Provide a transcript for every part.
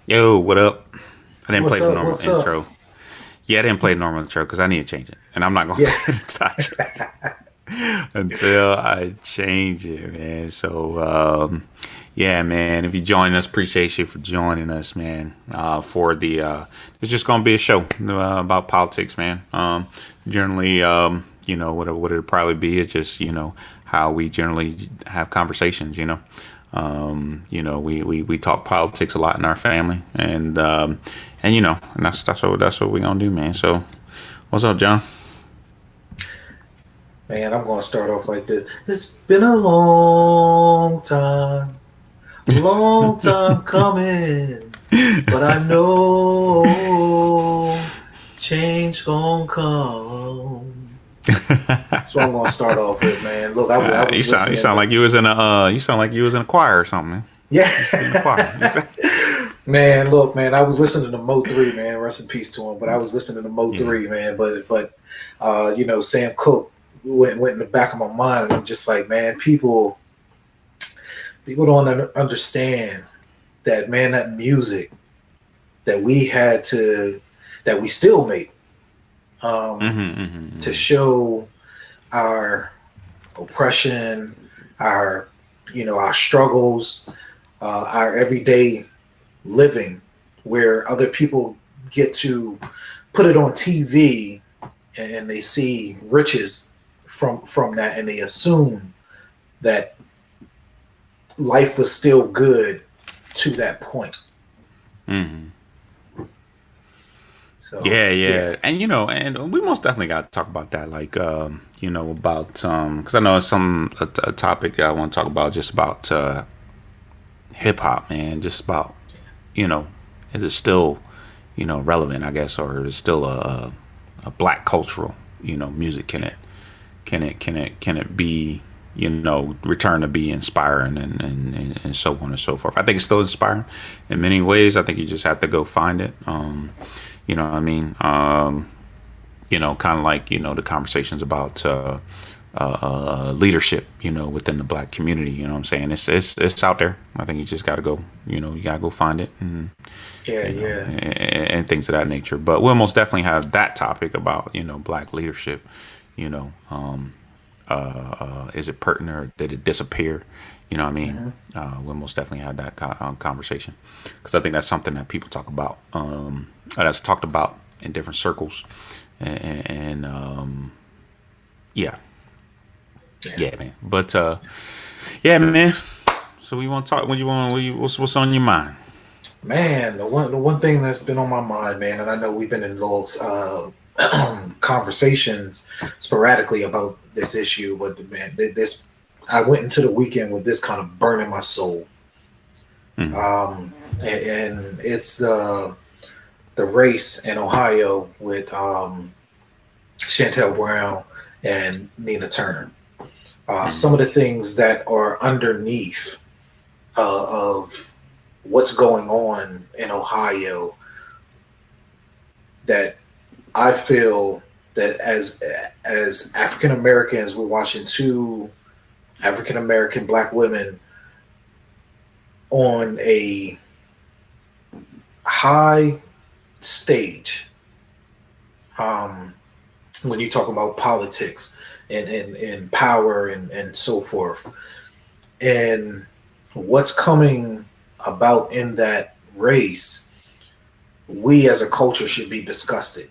Yo, what up? I didn't play What's the up? normal What's up? intro. Yeah, I didn't play the normal intro because I need to change it, and I'm not gonna Yeah, play the touch until I change it, man. So, yeah, man. If you join us, appreciate you for joining us, man. For the it's just gonna be a show about politics, man. Generally, what it'll probably be is just how we generally have conversations, we talk politics a lot in our family, and that's what we're gonna do, man. So, what's up, John? man, I'm gonna start off like this. It's been a long time coming, but I know change gonna come. So I'm gonna start off with, man. Look, I You was sound you listening sound to, like you was in a you sound like you was in a choir or something, man. yeah, You should be in a choir. man. Look, man, I was listening to Mo three, man. Rest in peace to him. But I was listening to Mo Yeah, three, man. Sam Cooke went in the back of my mind, and I'm just like, man, people don't understand that, man, that music that we had to that we still make to show our oppression, our our struggles, our everyday living, where other people get to put it on TV and they see riches from that, and they assume that life was still good to that point. So yeah. yeah, and and we most definitely got to talk about that, like about because I know it's a topic that I want to talk about, just about hip hop, man, just about you know, is it still relevant, I guess, or is it still a black cultural music? Can it be return to be inspiring and so on and so forth? I think it's still inspiring in many ways. I think you just have to go find it. You know what I mean? Kind of like the conversations about leadership, within the black community. You know what I'm saying? It's out there. I think you just got to go. You got to go find it, and Yeah, yeah. things of that nature. But we'll most definitely have that topic about black leadership. You know, is it pertinent or did it disappear? You know what I mean? Hmm. We'll most definitely have that conversation, because I think that's something that people talk about. That's talked about in different circles, and yeah, Yeah. yeah, man. But yeah, man. So we want to talk. What you want? What's on your mind? Man, the one thing that's been on my mind, man, and I know we've been in little conversations sporadically about this issue, but man, this I went into the weekend with this kind of burning my soul. And it's the race in Ohio with Chantel Brown and Nina Turner. Some of the things that are underneath of what's going on in Ohio, that I feel that as African Americans, we're watching two African American black women on a high stage. Um, when you talk about politics and power and so forth, and what's coming about in that race, we as a culture should be disgusted,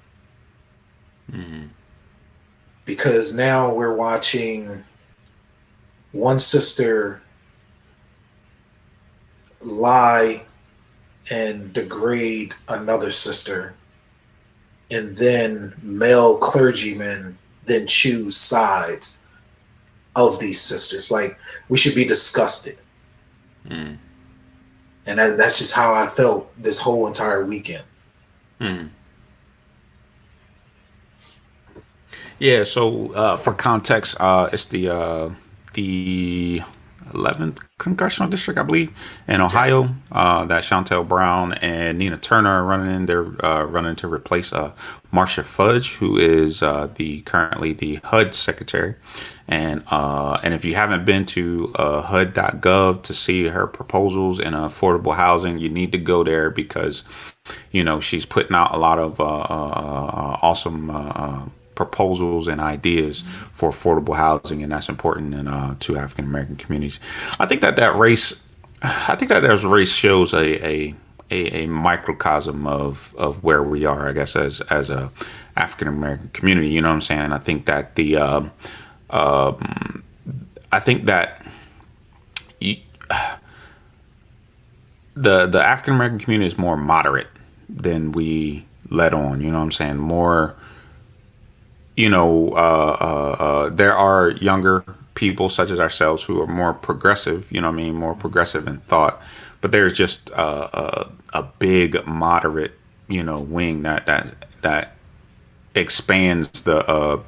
because now we're watching one sister lie and degrade another sister, and then male clergymen then choose sides of these sisters. Like, we should be disgusted. And that's just how I felt this whole entire weekend. Yeah. So for context, it's the 11th congressional district, I believe, in Ohio. That Chantel Brown and Nina Turner are running in. They're running to replace Marcia Fudge, who is the currently the HUD secretary. And if you haven't been to HUD.gov to see her proposals in affordable housing, you need to go there because, she's putting out a lot of awesome proposals and ideas for affordable housing, and that's important to African American communities. I think that race shows a microcosm of where we are, I guess, as a African American community. You know what I'm saying? I think that I think that y- the African American community is more moderate than we let on. You know what I'm saying? More, there are younger people such as ourselves who are more progressive. You know what I mean? More progressive in thought, but there's just a big moderate, wing that expands the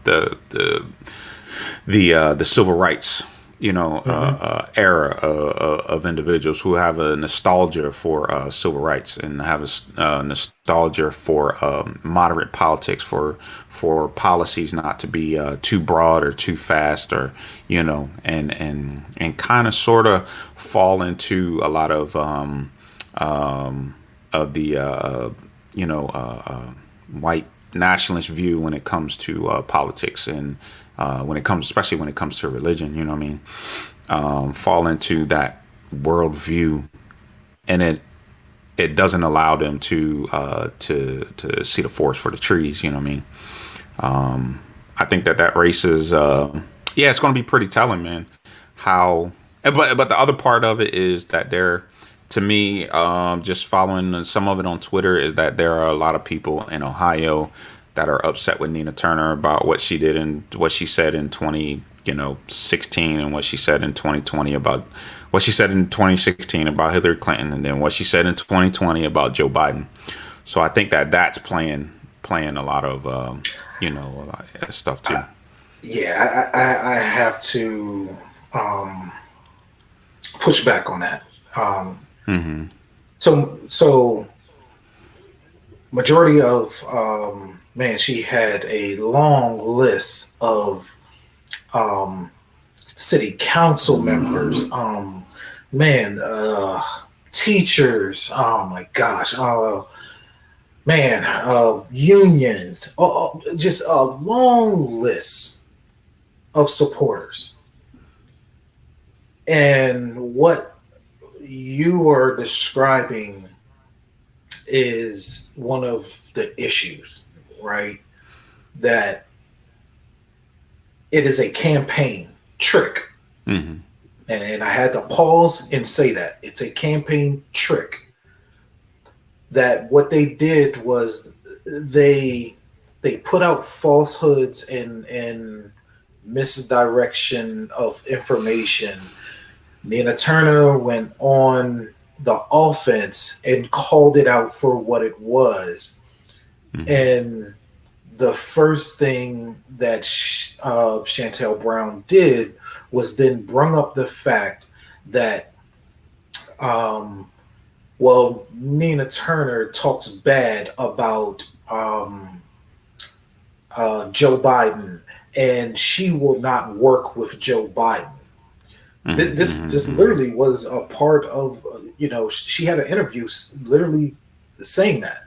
civil rights, era of individuals who have a nostalgia for civil rights and have a nostalgia for moderate politics, for policies not to be too broad or too fast, or and kind of sort of fall into a lot of the white nationalist view when it comes to politics, and especially when it comes to religion. You know what I mean? Fall into that worldview, and it doesn't allow them to see the forest for the trees. You know what I mean? I think that race is it's going to be pretty telling, man. How, but the other part of it is that there, to me, just following some of it on Twitter, is that there are a lot of people in Ohio that are upset with Nina Turner about what she did and what she said in 2016, and what she said in 2020 about what she said in 2016 about Hillary Clinton, and then what she said in 2020 about Joe Biden. So I think that that's playing a lot of a lot of stuff too. Yeah, I have to push back on that. So majority of man, she had a long list of city council members, man, teachers. Oh my gosh, man, unions. Just a long list of supporters. And what you are describing is one of the issues, right? That it is a campaign trick. Mm-hmm. And I had to pause and say that it's a campaign trick. That what they did was they put out falsehoods and misdirection of information. Nina Turner went on the offense and called it out for what it was. Mm-hmm. And the first thing that Chantel Brown did was then bring up the fact that, Nina Turner talks bad about Joe Biden, and she will not work with Joe Biden. This literally was a part of, she had an interview literally saying that.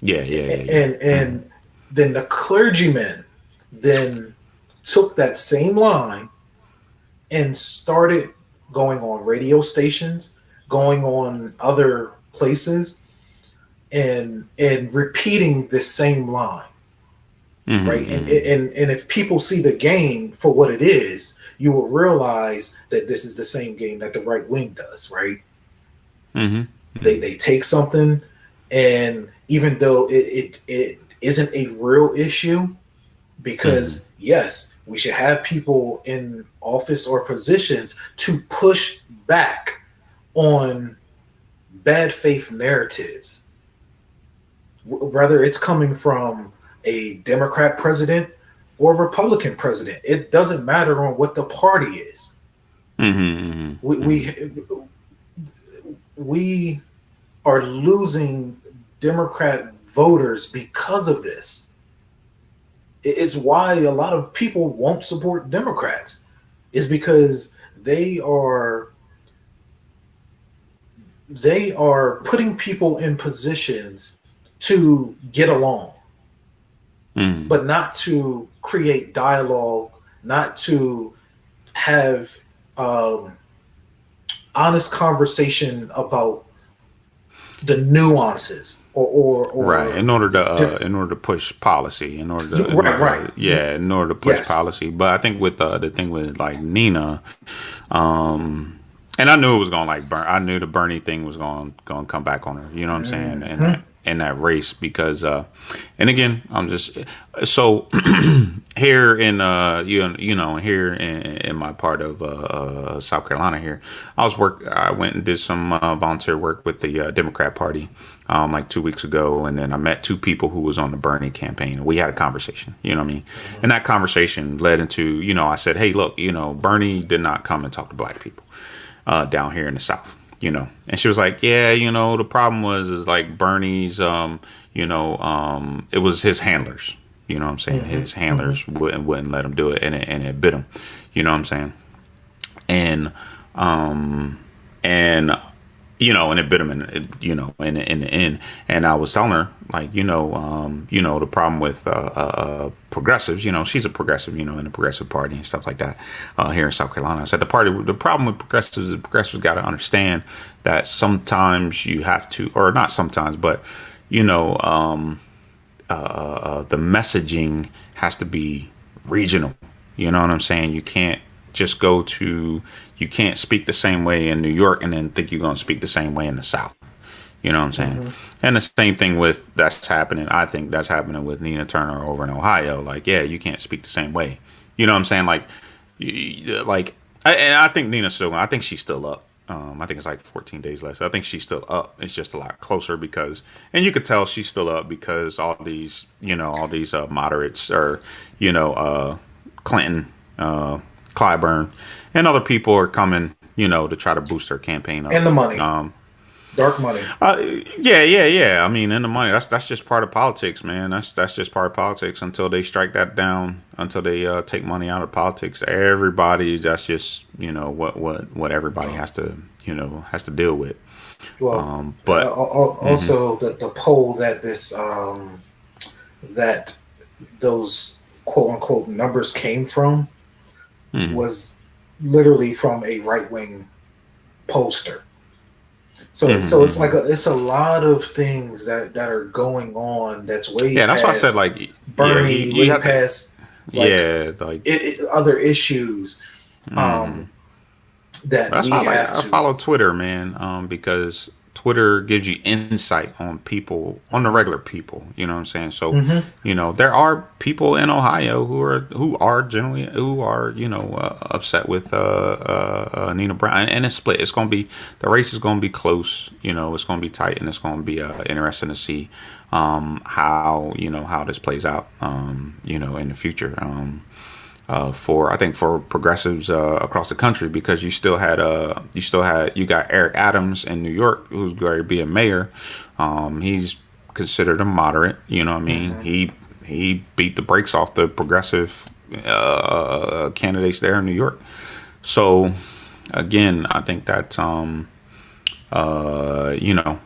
Yeah. And then the clergyman then took that same line and started going on radio stations, going on other places, and repeating this same line. Right. And if people see the game for what it is, you will realize that this is the same game that the right wing does, right? They take something, and even though it isn't a real issue, because yes, we should have people in office or positions to push back on bad faith narratives, whether it's coming from a Democrat president or Republican president. It doesn't matter on what the party is. Mm-hmm. We Mm-hmm. we are losing Democrat voters because of this. It's why a lot of people won't support Democrats, is because they are putting people in positions to get along, Mm-hmm. but not to create dialogue, not to have um, honest conversation about the nuances Right. or In order to push policy, right, right, in order to push yes, policy. But I think with the thing with like Nina, and I knew it was going to like burn. I knew the Bernie thing was going to come back on her. You know what I'm saying? hmm In that race because, and again, I'm just so here in you know here in my part of South Carolina here, I went and did some volunteer work with the Democrat Party like 2 weeks ago, and then I met two people who was on the Bernie campaign. We had a conversation, you know what I mean, hmm and that conversation led into I said, hey, look, Bernie did not come and talk to black people down here in the South. And she was like, yeah, the problem was is like Bernie's, it was his handlers. You know what I'm saying? hmm His hmm handlers wouldn't let him do it, and it bit him. You know what I'm saying? And and and it bit him in the end. And I was telling her like, the problem with progressives, she's a progressive, in the Progressive Party and stuff like that here in South Carolina. I said the problem with progressives is progressives got to understand that sometimes you have to, or not sometimes, but you know, the messaging has to be regional. You know what I'm saying? You can't speak the same way in New York and then think you're going to speak the same way in the South. You know what I'm saying? hmm And the same thing with that's happening. I think that's happening with Nina Turner over in Ohio. Like, yeah, you can't speak the same way. You know what I'm saying? Like, and I think Nina's still. I think she's still up. I think it's like 14 days less. I think she's still up. It's just a lot closer because, and you could tell she's still up because all these moderates or, Clinton, Clyburn, and other people are coming, to try to boost her campaign up. and the money, Um, dark money. yeah. I mean, and the money. That's just part of politics, man. That's just part of politics. Until they strike that down, until they take money out of politics, everybody. That's just what everybody has to deal with. Well, But hmm also the poll that that those quote unquote numbers came from hmm was literally from a right wing pollster. So it's like hmm it's a lot of things that are going on that's way yeah, that's why I said past like yeah, Bernie, you way have to past like yeah like other issues um, that That's why we have I to. follow Twitter, man, because Twitter gives you insight on people, on the regular people. You know what I'm saying? So, Hmm there are people in Ohio who are upset with Nina Brown, and it's split. It's gonna be the race is gonna be close. It's gonna be tight, and it's gonna be interesting to see how this plays out. In the future. For I think for progressives across the country because you got Eric Adams in New York who's going to be a mayor. He's considered a moderate. You know what I mean? hmm He beat the brakes off the progressive candidates there in New York. So again, I think that uh, you know,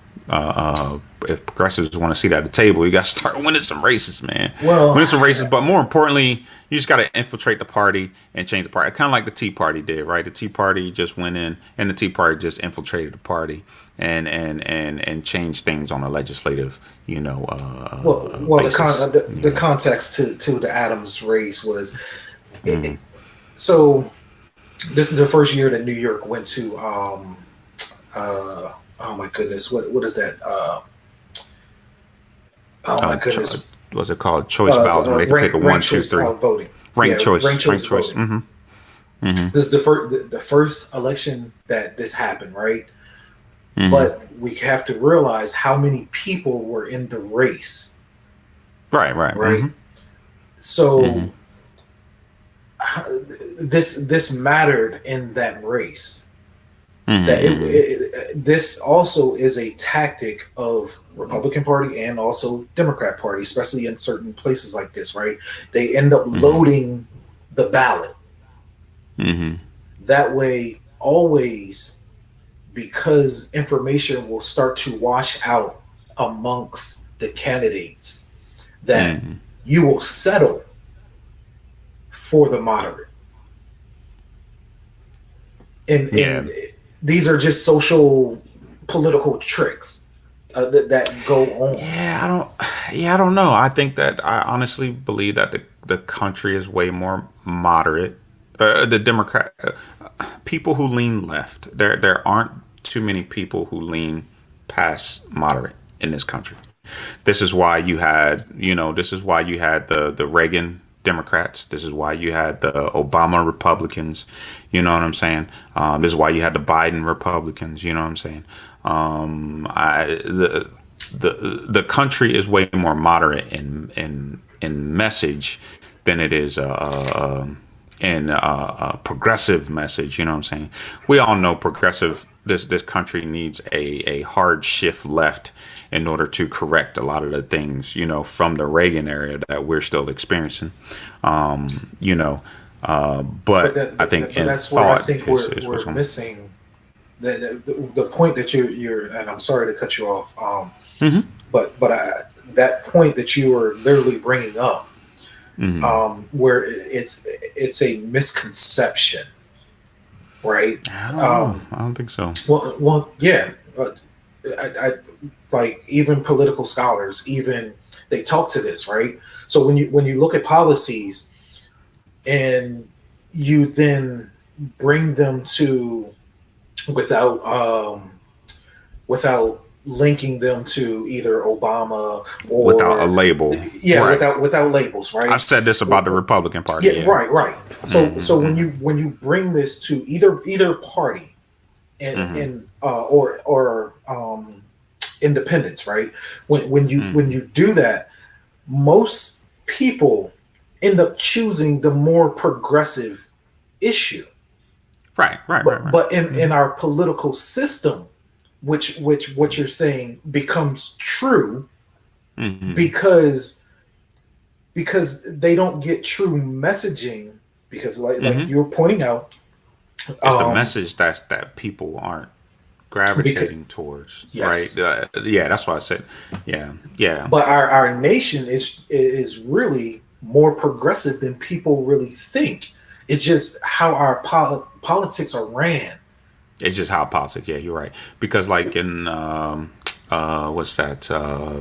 if progressives want to see that at the table, you got to start winning some races, man. Well, Winning some races, but more importantly, you just got to infiltrate the party and change the party. Kind of like the Tea Party did, right? The Tea Party just went in, and the Tea Party just infiltrated the party and changed things on a legislative, well, basis. the context to the Adams race was it, Mm-hmm. it- so. This is the first year that New York went to. Oh my goodness, what is that? Oh my goodness, What's it called? Choice ballot, where they could pick a one, rank two, choice three. voting. Rank Yeah, rank choice. Rank choice choice. voting. Mm-hmm. Mm-hmm. This is the first election that this happened, right? Mm-hmm. But we have to realize how many people were in the race, Right. Right. right? Mm-hmm. Mm-hmm. So this mattered in that race. That Mm-hmm. this also is a tactic of Republican Party and also Democrat Party, especially in certain places like this, right? They end up Mm-hmm. loading the ballot Mm-hmm. that way always, because information will start to wash out amongst the candidates, that Mm-hmm. you will settle for the moderate. And Yeah. these are just social political tricks that go on. Yeah, I don't. Yeah, I don't know. I think that I honestly believe that the country is way more moderate. The Democrat people who lean left. There aren't too many people who lean past moderate in this country. This is why you had, this is why you had the Reagan Democrats. This is why you had the Obama Republicans. You know what I'm saying? This is why you had the Biden Republicans. You know what I'm saying? I the country is way more moderate in message than it is in a progressive message. You know what I'm saying? We all know progressive. This country needs a hard shift left in order to correct a lot of the things, from the Reagan era that we're still experiencing. You know, But but I think but in that's where I thought think is what's we're going. missing the point that you're, and I'm sorry to cut you off. Mm-hmm. That point that you were literally bringing up, Mm-hmm. where it's a misconception, right? I don't know. Um, I don't think so. yeah. I like, even political scholars, even they talk to this, right? So when you look at policies and you then bring them to, without without linking them to either Obama Without a or, label, yeah, right? without labels, I've right? said this about the Republican Party. Yeah, Yeah. right, right. So Mm-hmm. when you bring this to either party, Mm-hmm. and or independence, right? When Mm-hmm. you do that, most people end up choosing the more progressive issue. Right. Right. Right. Right. But in Mm-hmm. our political system, which what you're saying becomes true, Mm-hmm. because they don't get true messaging, because like Mm-hmm. you're pointing out, It's the um message that people aren't because, gravitating towards, right? yes, Yeah, that's why I said, yeah, yeah. but our nation is really more progressive than people really think. It's just how our politics are ran. It's just how politics. Yeah, you're right. Because like in what's that?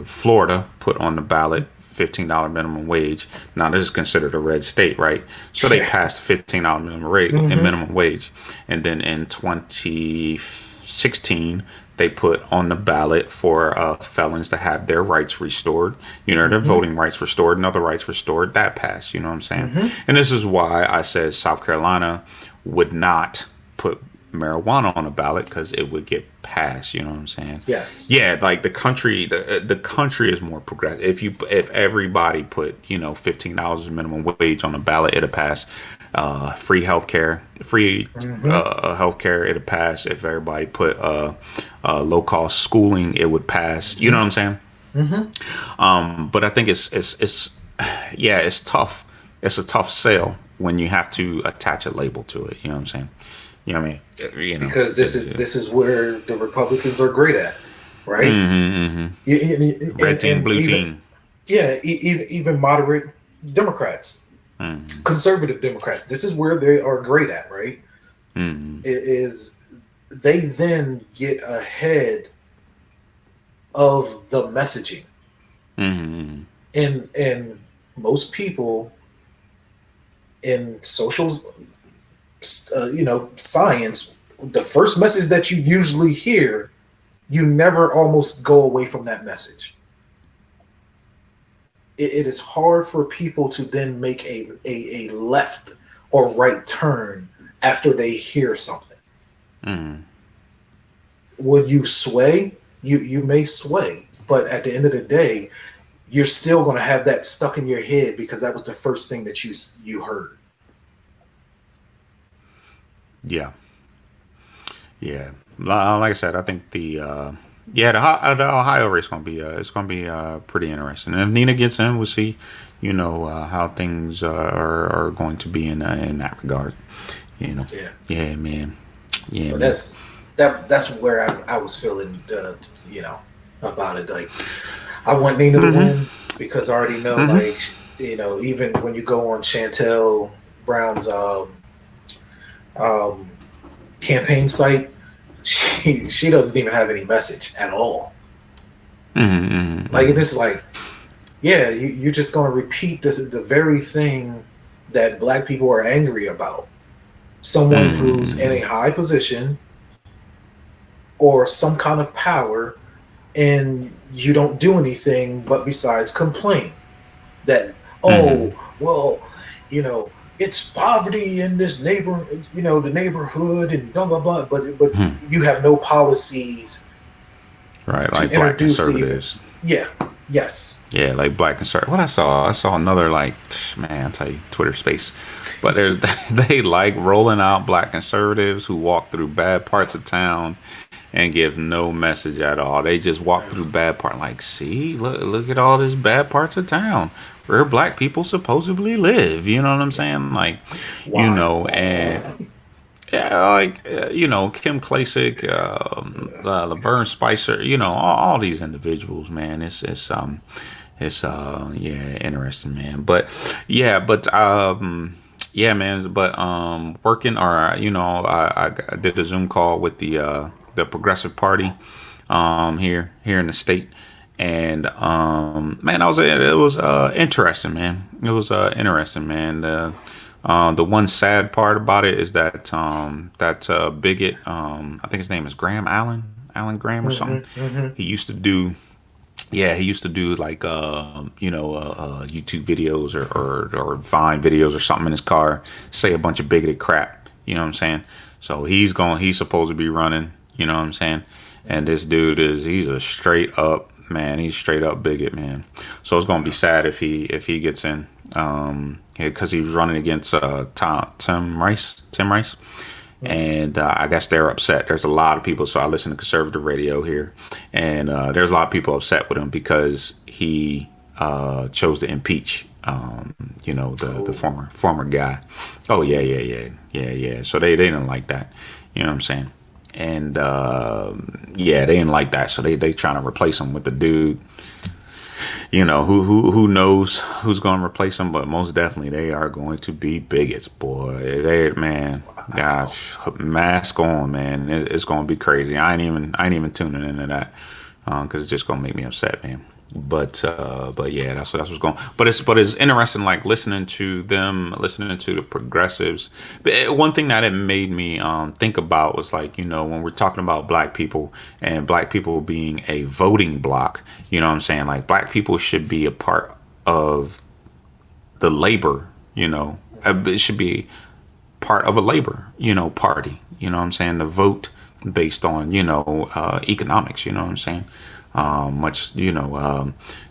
Florida put on the ballot $15 minimum wage. Now this is considered a red state, right? So they Yeah. passed $15 minimum rate and Hmm. minimum wage, and then in 2016 they put on the ballot for felons to have their rights restored. Their Hmm. voting rights restored and other rights restored. That passed. You know what I'm saying? Hmm. And this is why I said South Carolina would not put marijuana on a ballot because it would get passed. You know what I'm saying? Yes. Yeah, like the country is more progressive. If everybody put $15 minimum wage on a ballot, it'll pass. Free healthcare, free Hmm. healthcare, it'll pass. If everybody put low cost schooling, it would pass. You know what I'm saying? Hmm. But I think it's yeah, it's tough. It's a tough sell when you have to attach a label to it. You know what I'm saying? You know what I mean? Because this is where the Republicans are great at, right? Mm-hmm. Red team, And blue even, team. yeah, even moderate Democrats, Mm-hmm. conservative Democrats, this is where they are great at, right? Mm-hmm. It is, they then get ahead of the messaging, Mm-hmm. and most people in social, science, the first message that you usually hear, you never almost go away from that message. It is hard for people to then make a left or right turn after they hear something. Mm-hmm. Would you sway? You may sway, but at the end of the day, you're still going to have that stuck in your head because that was the first thing that you heard. Yeah, yeah. Like I said, I think the Ohio race gonna be it's gonna be pretty interesting. And if Nina gets in, we'll see, how things are going to be in that regard. You know, Yeah. yeah, man, yeah, But man. that's where I was feeling, you know, about it. Like, I want Nina to Mm-hmm. win because I already know, Mm-hmm. like, you know, even when you go on Chantel Brown's um, campaign site, she doesn't even have any message at all. Mm-hmm. Mm-hmm. Like, and Mm-hmm. it's like, yeah, you're just gonna repeat the very thing that black people are angry about. Someone who's in a Mm-hmm. high position or some kind of power, and you don't do anything but besides complain that, Mm-hmm. oh well, you know, it's poverty in this neighbor, you know, the neighborhood, and blah blah blah, but Hmm. you have no policies Right, to like black introduce the even. conservatives. Yeah, yes. Yeah, like black conservative. What I saw another like, man, I tell you, Twitter space. But they they like rolling out black conservatives who walk through bad parts of town and give no message at all. They just walk through bad part. Like, see, look at all these bad parts of town where black people supposedly live. You know what I'm saying? Like, Why? and yeah, like Kim Klasick, Laverne Spicer, all these individuals, man. It's yeah, interesting, man. But yeah, yeah, man. But working or I did a Zoom call with the Progressive Party here in the state, and man, it was interesting, man. It was interesting, man. The one sad part about it is that bigot, I think his name is Allen Graham or something. Mm-hmm, mm-hmm. He used to do, yeah, he used to do like YouTube videos or Vine videos or something in his car, say a bunch of bigoted crap. You know what I'm saying? So he's supposed to be running. You know what I'm saying? And this dude he's a straight up man. He's straight up bigot, man. So it's gonna be sad if he gets in. Because he was running against Tim Rice. Tim Rice. And I guess they're upset. There's a lot of people. So I listen to conservative radio here, and there's a lot of people upset with him because he chose to impeach, the Oh, former guy. Oh yeah, yeah, yeah, yeah, yeah. So they didn't like that. You know what I'm saying? And yeah, they didn't like that. So they trying to replace him with the dude. Who knows who's going to replace them, but most definitely they are going to be bigots, boy. They man, wow. gosh, mask on, man. It's going to be crazy. I ain't even tuning into that because it's just going to make me upset, man. But yeah, that's what's going. But it's interesting, like listening to the progressives. But one thing that it made me think about was like when we're talking about black people and black people being a voting bloc. You know what I'm saying? Like black people should be a part of the labor. It should be part of a labor party. You know what I'm saying? To vote based on economics. You know what I'm saying? Much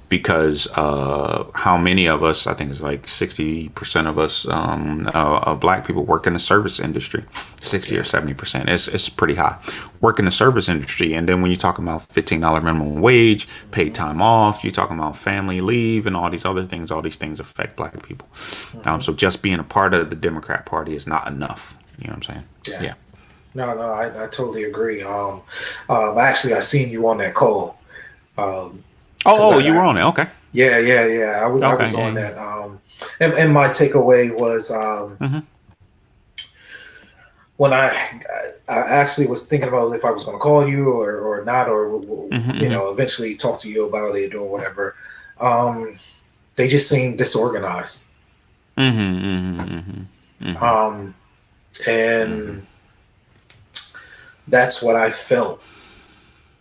because how many of us, I think it's like 60% of us of black people work in the service industry. 60 or Yeah. 70%, it's pretty high. Work in the service industry, and then when you're talking about $15 minimum wage, paid Mm-hmm, time off, you're talking about family leave and all these other things. All these things affect black people. mm-hmm. So just being a part of the Democrat Party is not enough. You know what I'm saying? Yeah. Yeah. No, no, I totally agree. Actually, I seen you on that call. Because Oh, you were on it. Okay. yeah, yeah, yeah. I Okay. was Yeah. on Yeah. that. And my takeaway was, Mm-hmm. when I actually was thinking about if I was going to call you or not, or Mm-hmm. eventually talk to you about it or whatever. Um, they just seem disorganized, Mm-hmm. Mm-hmm. Mm-hmm. um, Mm-hmm. and that's what I felt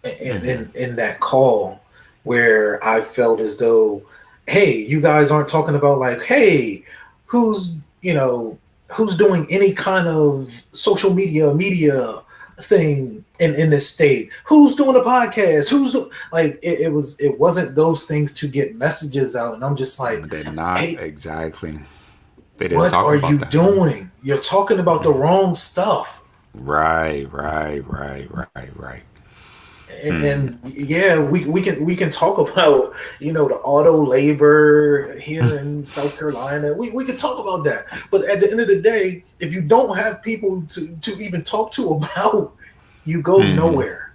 Mm-hmm. in that call, where I felt as though, hey, you guys aren't talking about, like, hey, who's who's doing any kind of social media thing in this state, who's doing a podcast, like, it wasn't those things to get messages out, and I'm just like, They're not hey, exactly. They didn't what talk are about you that. Yeah. doing? You're talking about the wrong stuff. Right, right, right, right, right. And yeah, we can talk about the auto labor here in South Carolina. We can talk about that, but at the end of the day, if you don't have people to even talk to about, you go nowhere.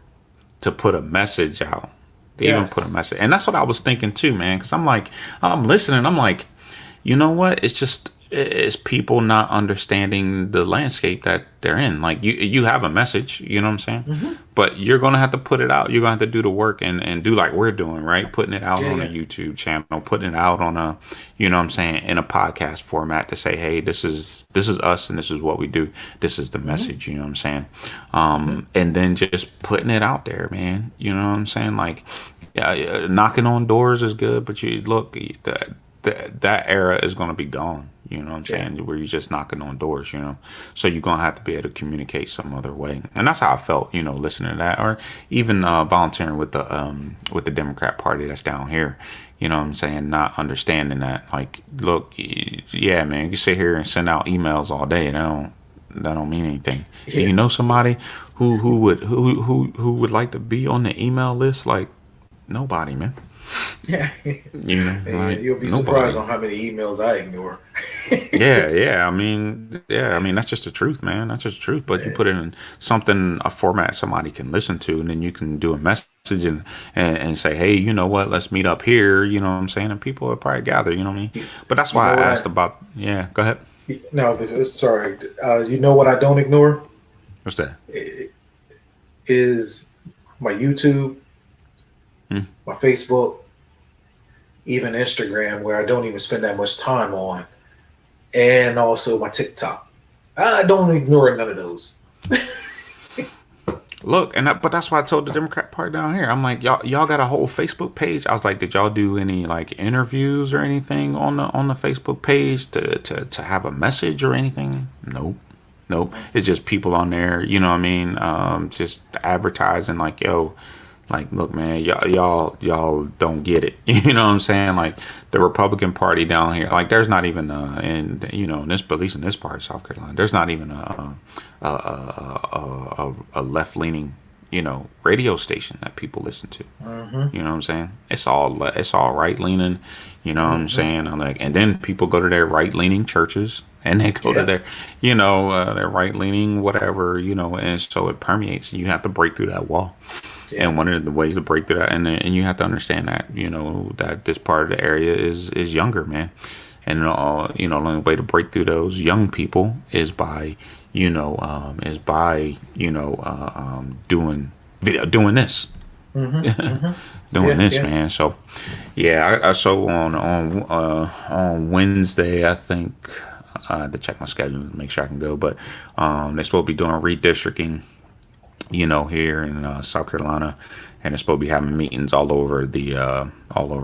To put a message out, to even put a Yes. message. And that's what I was thinking too, man. Because I'm like, I'm listening. I'm like, you know what? It's just it's people not understanding the landscape that they're in. Like you have a message, you know what I'm saying? Hmm. But you're gonna have to put it out. You're gonna have to do the work and do like we're doing, right? Putting it out Yeah, on a yeah. YouTube channel, putting it out on a, you know what I'm saying, in a podcast format to say, hey, this is us and this is what we do. This is the Hmm. message, you know what I'm saying? Hmm. And then just putting it out there, man. You know what I'm saying? Like, yeah, knocking on doors is good, but you look that era is going to be gone. You know what I'm Yeah. saying? Where you're just knocking on doors, So you're going to have to be able to communicate some other way. And that's how I felt, listening to that, or even volunteering with the Democrat Party that's down here. You know what I'm saying? Not understanding that, like, look, yeah, man, you sit here and send out emails all day. That don't mean anything. Do Yeah. you know somebody who would like to be on the email list? Like, nobody, man. Yeah. Yeah, Like you'll be surprised nobody. on how many emails I ignore. Yeah, yeah. I mean, that's just the truth, man. That's just the truth. But you put it in something, a format somebody can listen to, and then you can do a message and say, hey, you know what? Let's meet up here. You know what I'm saying? And people will probably gather. You know what I mean? You, But that's you why I know what asked I about. Yeah, go ahead. no, sorry. You know what I don't ignore What's that? is my YouTube, Hmm. my Facebook, even Instagram, where I don't even spend that much time on, and also my TikTok. I don't ignore none of those. Look, but that's why I told the Democrat Party down here. I'm like, y'all got a whole Facebook page. I was like, did y'all do any like interviews or anything on the Facebook page to have a message or anything? Nope. Nope. It's just people on there, you know what I mean? Just advertising like, yo, like, look, man, y'all don't get it. You know what I'm saying? Like the Republican Party down here, like there's not even in this, at least in this part of South Carolina, there's not even a left leaning, radio station that people listen to. Hmm. You know what I'm saying? It's all right leaning. You know what I'm Hmm. saying? I'm like, and then people go to their right leaning churches, and they go to Yeah. their right leaning whatever, and so it permeates, and you have to break through that wall. Yeah. And one of the ways to break through that, and you have to understand that, that this part of the area is younger, man. And the only way to break through those young people is by, doing video, doing this, Hmm. Hmm. doing Yeah. this, Yeah. man. So, yeah, I so on Wednesday, I think I had to check my schedule to make sure I can go, but they're supposed to be doing redistricting, here in South Carolina, and it's supposed to be having meetings all over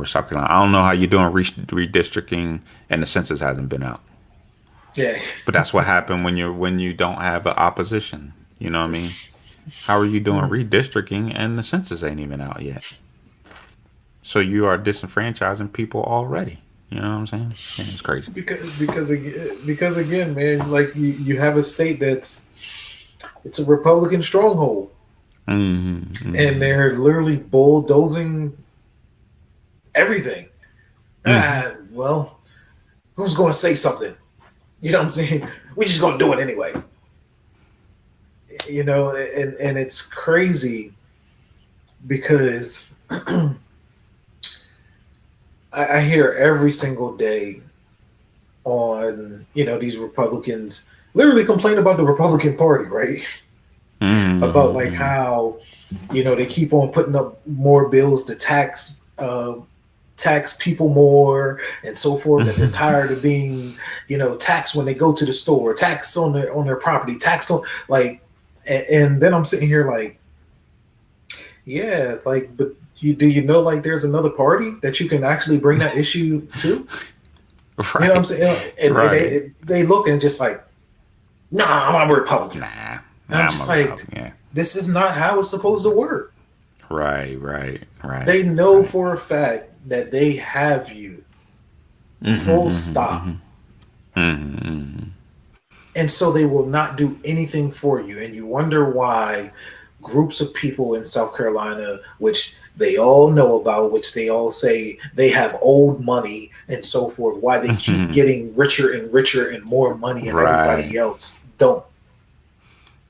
South Carolina. I don't know how you're doing redistricting, and the census hasn't been out. Yeah. But that's what happened when you don't have an opposition. You know what I mean? How are you doing redistricting and the census ain't even out yet? So you are disenfranchising people already. You know what I'm saying? Yeah, it's crazy. Because again, man, like you have a state it's a Republican stronghold, and Hmm. they're literally bulldozing everything. Hmm. Well, who's going to say something? You know what I'm saying? We're just going to do it anyway. And it's crazy because I hear every single day on these Republicans literally complain about the Republican Party, right? About like Hmm. how they keep on putting up more bills to tax people more and so forth, that they're Hmm. tired of being taxed when they go to the store, tax on their property, tax on like, and then I'm sitting here like, yeah, like, but do you know, like, there's another party that you can actually bring that issue to? You know what I'm Right. saying? And Right. they look and just like, nah, I'm a Republican. Nah. And I'm Nah, I'm just a like, Republican. Yeah. this is not how it's supposed to work. Right. Right. Right. They know Right. for a fact that they have you. Hmm. Full Hmm. stop. Hmm. Hmm. And so they will not do anything for you. And you wonder why groups of people in South Carolina, which they all know about, which they all say they have old money and so forth, why they keep getting richer and richer and more money and Right. everybody else don't.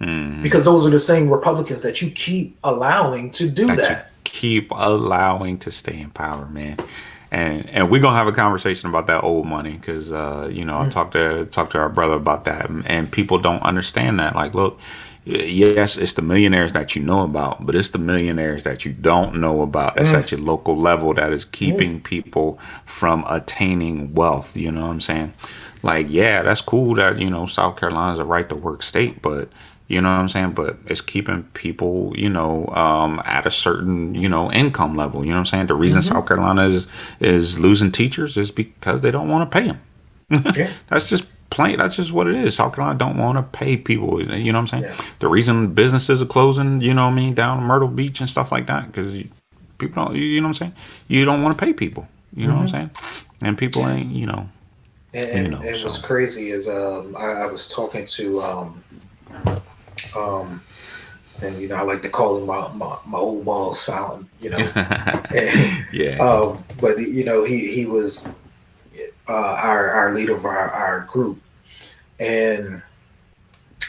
Mm. Because those are the same Republicans that you keep allowing to do That you that. keep allowing to stay in power, man. And we're gonna have a conversation about that old money because I Mm, talked to our brother about that, and people don't understand that. Like, look, yes, it's the millionaires that you know about, but it's the millionaires that you don't know about. That's mm, at your local level that is mm, keeping people from attaining wealth. You know what I'm saying? Like, yeah, that's cool that South Carolina's a right to work state, but you know what I'm saying? But it's keeping people, at a certain, income level. You know what I'm saying? The reason mm-hmm. South Carolina is losing teachers is because they don't want to pay them. Yeah. That's just plain. That's just what it is. South Carolina don't want to pay people. You know what I'm saying? Yes. The reason businesses are closing, what I mean, down in Myrtle Beach and stuff like that, because people don't. You know what I'm saying? You don't want to pay people. You know what I'm Mm-hmm. saying? And people ain't. And what's So. crazy is I was talking to um, and I like to call him my old boss. And, Yeah. but he was our leader of our group, and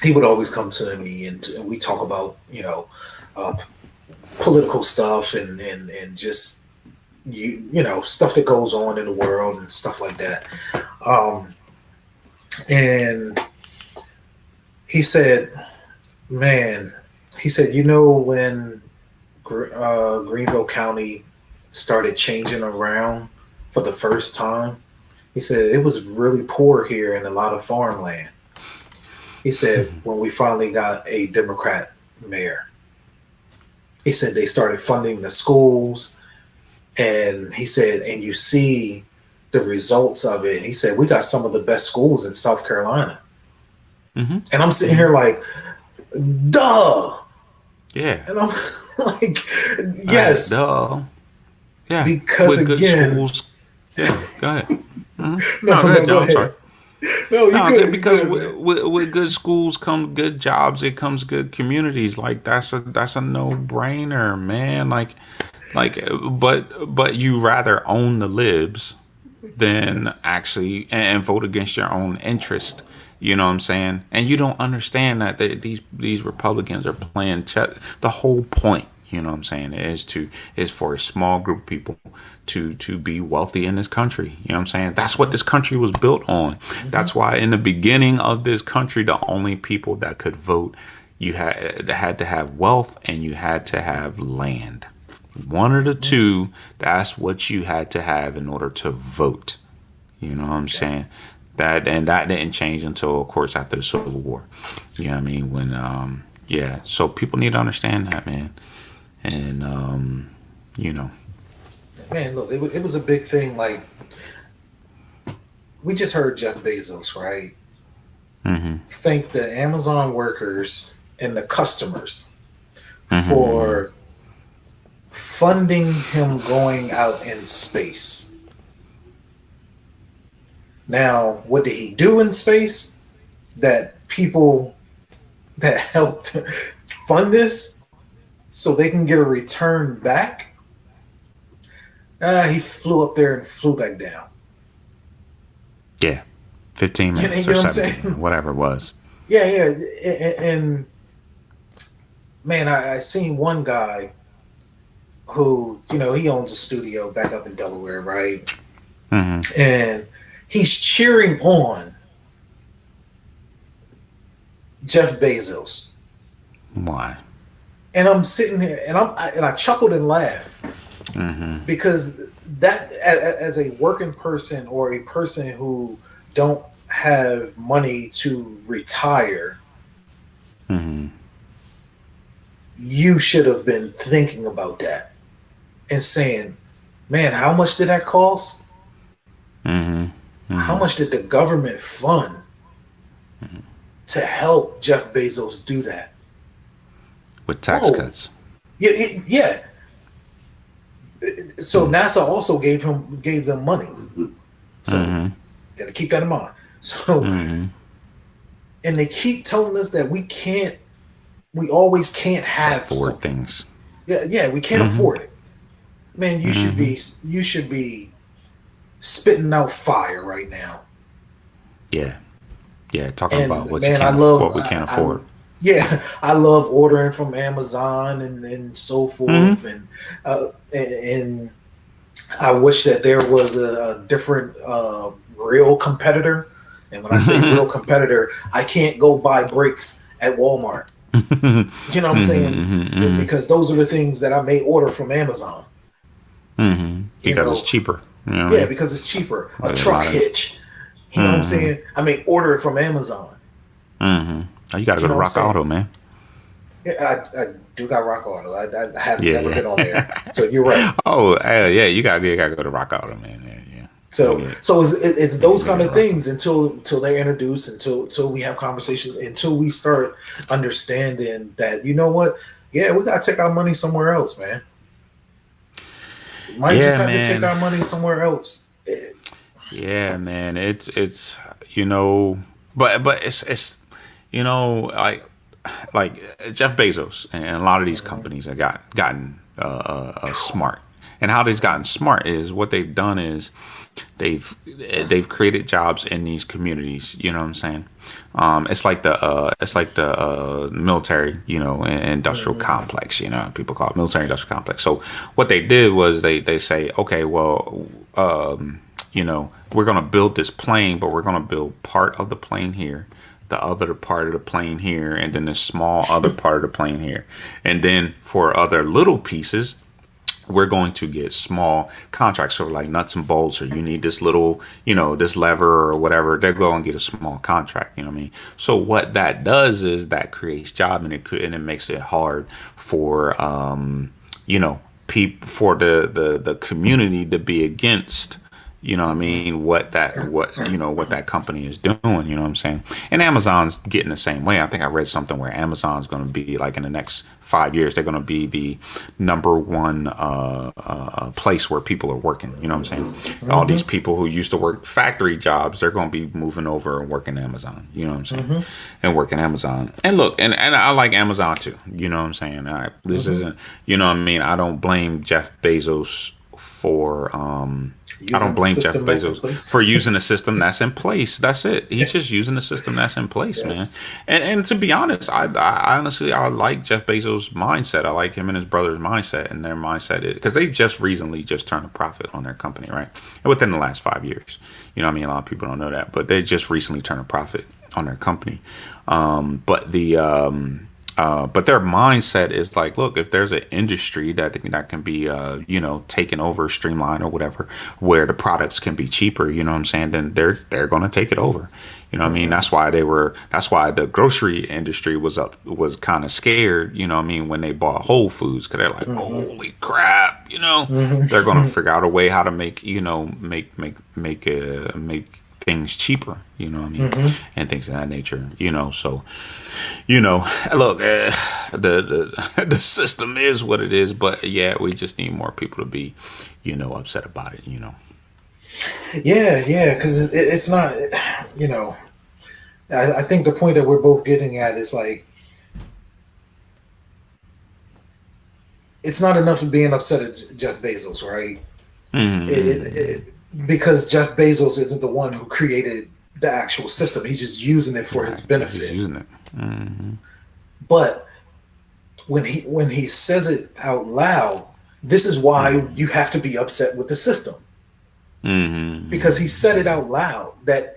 he would always come to me, and we talk about uh, political stuff and just stuff that goes on in the world and stuff like that. Um, and he said, "Man," he said, when Greenville County started changing around for the first time. He said it was really poor here and a lot of farmland. He said when we finally got a Democrat mayor, he said they started funding the schools, and he said, and you see the results of it. He said we got some of the best schools in South Carolina, Hmm. and I'm sitting Hmm. here like, duh, Yeah. and I'm like, yes, Duh. Yeah. because With good again, schools. Yeah. Go ahead. Hmm. no, No, go ahead, no, go Joe. I'm sorry. ahead. No, No, you I said good, you because good, man. with good schools come good jobs. It comes good communities. Like that's a no brainer, man. But you rather own the libs than Yes. actually and vote against your own interest. You know what I'm saying? And you don't understand that these Republicans are playing chess. The whole point, you know what I'm saying, is for a small group of people to be wealthy in this country. You know what I'm saying? That's what this country was built on. Mm-hmm. That's why in the beginning of this country, the only people that could vote, you had to have wealth and you had to have land. One of the Mm-hmm. two, that's what you had to have in order to vote. You know what I'm Yeah. saying? That didn't change until, of course, after the Civil War. You know what I mean? When yeah, so people need to understand that, man. And you know, Man, look, it was a big thing. Like, we just heard Jeff Bezos, right? hmm Thank the Amazon workers and the customers hmm for funding him going out in space. Now, what did he do in space that people that helped fund this so they can get a return back? He flew up there and flew back down. yeah, 15 You minutes know or what I'm 17, saying? whatever it was. Yeah, yeah. And man, I seen one guy who, he owns a studio back up in Delaware, right? Hmm. And he's cheering on Jeff Bezos. Why? And I'm sitting here and I chuckled and laughed Hmm. because that as a working person or a person who don't have money to retire, Hmm. you should have been thinking about that and saying, man, how much did that cost? Hmm. How Hmm. much did the government fund to help Jeff Bezos do that? With tax Whoa. cuts. Yeah, yeah. So Hmm. NASA also gave them money. So Hmm. got to keep that in mind. So Hmm. and they keep telling us that we always can't have afford something. things. Yeah, yeah, we can't Hmm. afford it. Man, Hmm. you should be spitting out fire right now. Yeah, yeah. Talking about And what you man, can't, what we can't afford. yeah, I love ordering from Amazon and so Hmm. forth, and I wish that there was a different real competitor. And when I say real competitor, I can't go buy brakes at Walmart. You know what I'm saying? Because those are the things that I may order from Amazon. You Because it's know, cheaper. You know what I yeah, mean? because it's cheaper. A A truck lot of. hitch. You know what I'm Hmm. saying? I may order it from Amazon. Oh, you got to You go to know what I'm Rock saying? Auto, man. Yeah, I do got Rock Auto. I have Yeah, never yeah. been on there, so you're right. Oh, yeah. You got to go to Rock Auto, man. Yeah, yeah. You So get, so it's yeah, those you kind get of Rock Auto. things until they're introduced, until we have conversations, until we start understanding that you know what, yeah, we gotta take our money somewhere else, man. We might just Yeah, have to take man. our money somewhere else. Yeah, man. It's but it's like Jeff Bezos and a lot of these Mhm, companies have gotten smart. And how they've gotten smart is what they've done is they've they've created jobs in these communities. You know what I'm saying? It's like the military, industrial mhm, complex. People call it military industrial complex. So what they did was they say, okay, well, we're gonna build this plane, but we're gonna build part of the plane here, the other part of the plane here, and then this small other part of the plane here, and then for other little pieces we're going to get small contracts. So like nuts and bolts, or you need this little, this lever or whatever, they'll go and get a small contract. You know what I mean? So what that does is that creates job, and it makes it hard for, people, for the community to be against, what I mhm, mean, what that company is doing, you know what I'm saying? And Amazon's getting the same way. I think I read something where Amazon's going to be like in the next 5 years, they're going to be the number one place where people are working. You know what I'm saying? All these mhm, people who used to work factory jobs, they're going to be moving over and working Amazon. You know what I'm saying? mhm, And working Amazon. And look, and I like Amazon too. You know what I'm saying? This mhm. isn't, what I mean? I don't blame Jeff Bezos for I don't Using the blame Jeff system that's in Bezos for place. using the system that's in place. That's it. He's just using the system that's in place, man. Yes. And to be honest, I honestly I like Jeff Bezos' mindset. I like him and his brother's mindset, and their mindset is because they just recently just turned a profit on their company, right? And within the last 5 years, what I mean, a lot of people don't know that, but they just recently turned a profit on their company. But their mindset is like, look, if there's an industry that can be, taken over, streamlined or whatever, where the products can be cheaper, you know what I'm saying? Then they're going to take it over. You know what I mean? Mhm, That's why the grocery industry was kind of scared, you know what I mean, when they bought Whole Foods, because they're like, mhm, holy crap, they're going to mhm, figure out a way how to make things cheaper, you know what I mean, mhm. and things of that nature, so look, the system is what it is, but yeah, we just need more people to be, upset about it. Yeah, yeah, because it's not, you know, I think the point that we're both getting at is like, it's not enough of being upset at Jeff Bezos, right? Mm-hmm. Because Jeff Bezos isn't the one who created the actual system. He's just using it for his Right, he's just benefit. using it. Mm-hmm. But when he says it out loud, this is why you have to be upset with the system. Because he said it Mm-hmm. out loud that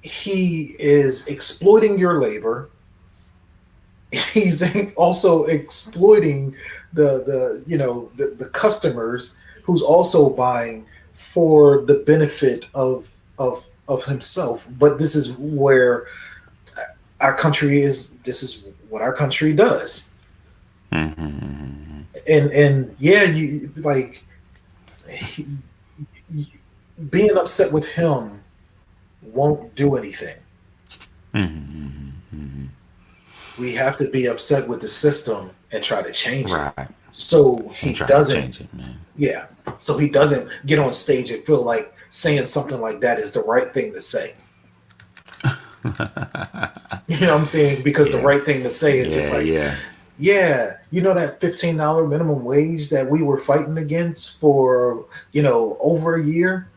he is exploiting your labor. He's also exploiting the customers who's also buying for the benefit of himself. But this is where our country is. This is what our country does. Mm-hmm. And yeah, you like he, being upset with him won't do anything. Mm-hmm. We have to be upset with the system and try to change it. Right, So and he try to doesn't, change it, man. yeah. So he doesn't get on stage and feel like saying something like that is the right thing to say. know what I'm saying? Because the Yeah. right thing to say is just Yeah. like, Yeah. yeah, you know that $15 minimum wage that we were fighting against for, over a year?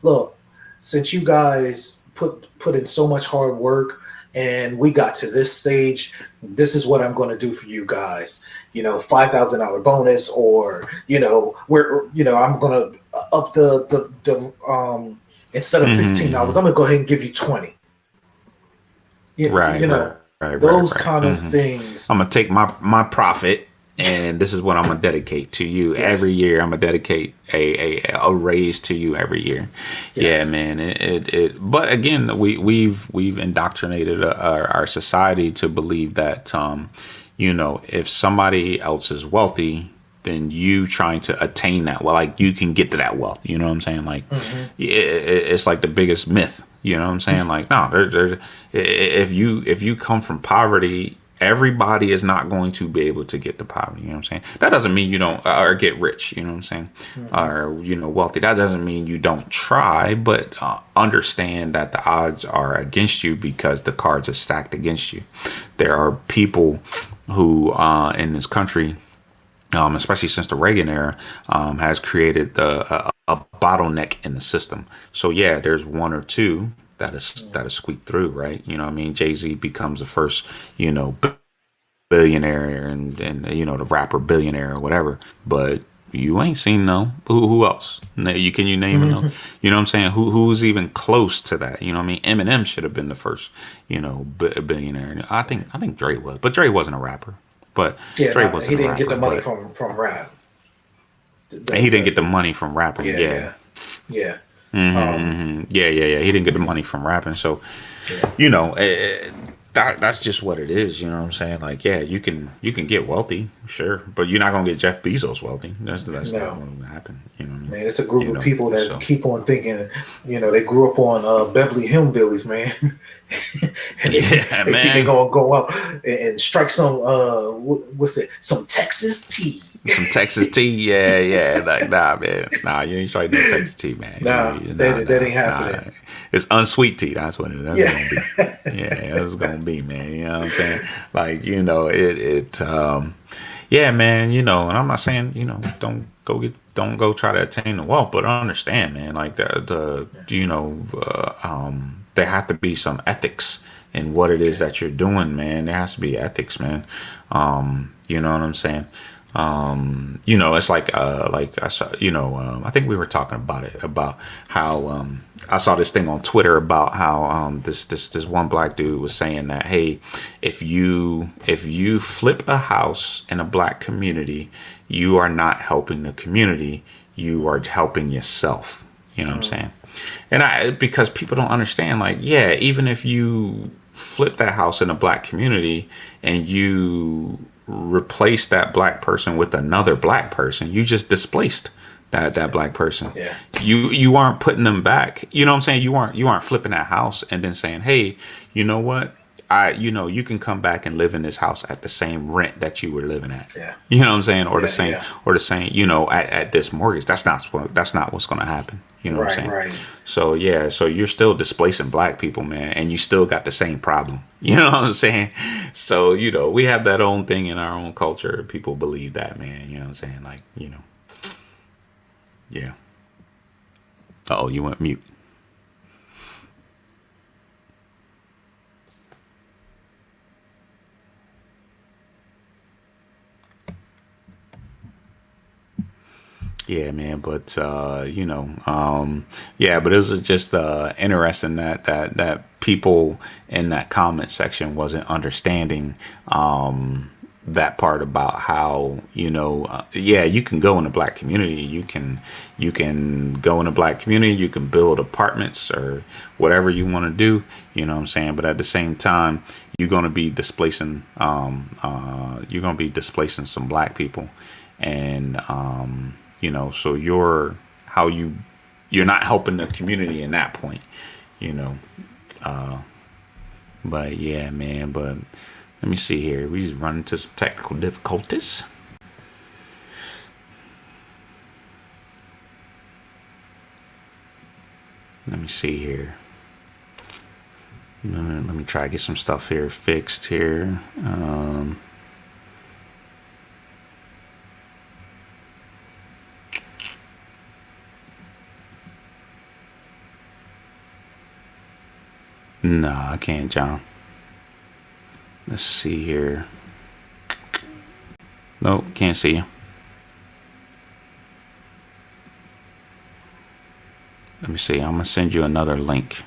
Look, since you guys put in so much hard work and we got to this stage, this is what I'm going to do for you guys. $5,000 bonus, or I'm going to up the instead of $15, Mm-hmm. I'm going to go ahead and give you 20. You, Right, you right, know, right. those kind of Hmm. I'm things. gonna take my profit, and this is what I'm gonna dedicate to you every Yes, year. I'm gonna dedicate a raise to you every year. Yeah, yes. man. But again, we've indoctrinated our society to believe that if somebody else is wealthy, then you trying to attain that, well, like, you can get to that wealth. You know what I'm saying? Like, Hmm. it's like the biggest myth. You know what I'm saying? Like, no, if you come from poverty, everybody is not going to be able to get to poverty. You know what I'm saying? That doesn't mean you don't, or get rich. You know what I'm saying? Hmm. Or wealthy. That doesn't mean you don't try, but understand that the odds are against you because the cards are stacked against you. There are people who in this country, especially since the Reagan era, has created a bottleneck in the system. So yeah, there's one or two that is squeaked through, right? You know what I mean? Jay-Z becomes the first, billionaire, and the rapper billionaire or whatever. But you ain't seen no. Who else? Can you name no? Hmm. You know what I'm saying? Who's even close to that? You know what I mean? Eminem should have been the first, billionaire. I think Dre was, but Dre wasn't a rapper. But Yeah, Dre nah, he wasn't a didn't get rapper, the money but from rap. The, and he didn't the, get the the, money from rapping. yeah, Yeah. yeah, yeah. Um, Hmm. Yeah, yeah, yeah. He didn't get the money from rapping. So, yeah. you know, that's just what it is. You know what I'm saying? Like, yeah, you can get wealthy, sure, but you're not gonna get Jeff Bezos wealthy. That's not No, going to happen. You know what I mean? man, it's a group You of know. people that So keep on thinking, they grew up on Beverly Hillbillies, man, and yeah, they think they're man. gonna go out and strike some what's it, some Texas tea. Some Texas tea, yeah, yeah. Like, nah, man, nah, you ain't trying no Texas tea, man. Nah, Nah, that nah, ain't nah. happening. It's unsweet tea. That's what it is. That's Yeah, gonna be. Yeah, that's gonna be, man. You know what I'm saying? Like, yeah, man. And I'm not saying, don't go try to attain the wealth, but understand, man. Like, there have to be some ethics in what it is okay, that you're doing, man. There has to be ethics, man. You know what I'm saying? It's like I saw, I think we were talking about it, about how I saw this thing on Twitter about how this one black dude was saying that, hey, if you flip a house in a black community, you are not helping the community, you are helping yourself. You know what I'm saying? And because people don't understand, like, yeah, even if you flip that house in a black community and you replace that black person with another black person, you just displaced that black person. yeah, You aren't putting them back. You know what I'm saying? You aren't flipping that house and then saying, hey, you know what? You can come back and live in this house at the same rent that you were living at. yeah, You know what I'm saying? Or the yeah, same, yeah. at this mortgage. That's not what's going to happen. You know what I'm Right, saying? right. So yeah, so you're still displacing black people, man, and you still got the same problem. You know what I'm saying? So, we have that own thing in our own culture. People believe that, man. You know what I'm saying? Like, yeah. Oh, you went mute. Yeah, man, but yeah, but it was just interesting that people in that comment section wasn't understanding that part about how, yeah, you can go in a black community, you can go in a black community, you can build apartments or whatever you want to do, you know what I'm saying, but at the same time, you're going to be displacing some black people, and so you're not helping the community in that point, you know but yeah, man. But let me see here, we just run into some technical difficulties. Let me see here. Let me try to get some stuff here fixed here. Nah, I can't, John. Let's see here. Nope, can't see you. Let me see. I'm gonna send you another link.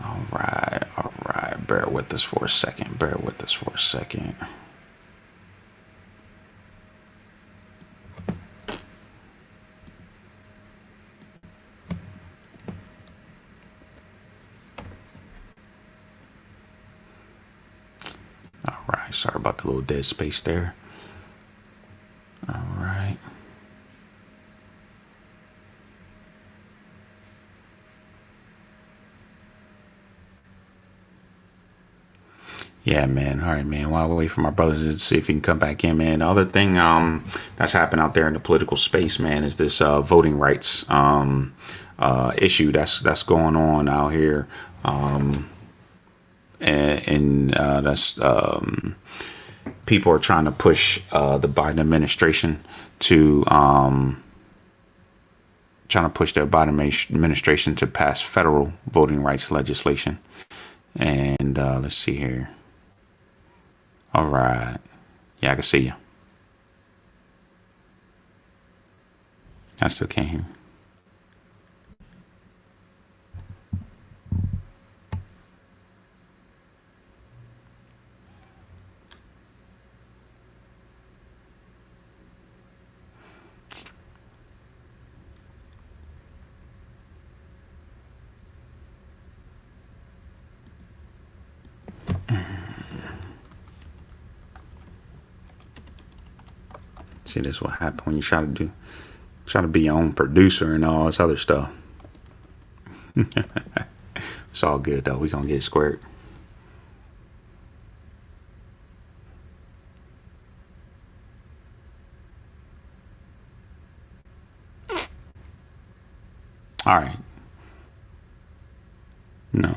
All right. Bear with us for a second. Bear with us for a second. All right. Sorry about the little dead space there. All right. Yeah, man. All right, man. While we wait for my brother to see if he can come back in, man. The other thing that's happened out there in the political space, man, is this voting rights issue that's going on out here, and that's people are trying to push the Biden administration to trying to push the Biden administration to pass federal voting rights legislation. And let's see here. All right. Yeah, I can see you. I still can't hear. See, this is what happens when you try to be your own producer and all this other stuff. It's all good though. We gonna get squared. All right. No.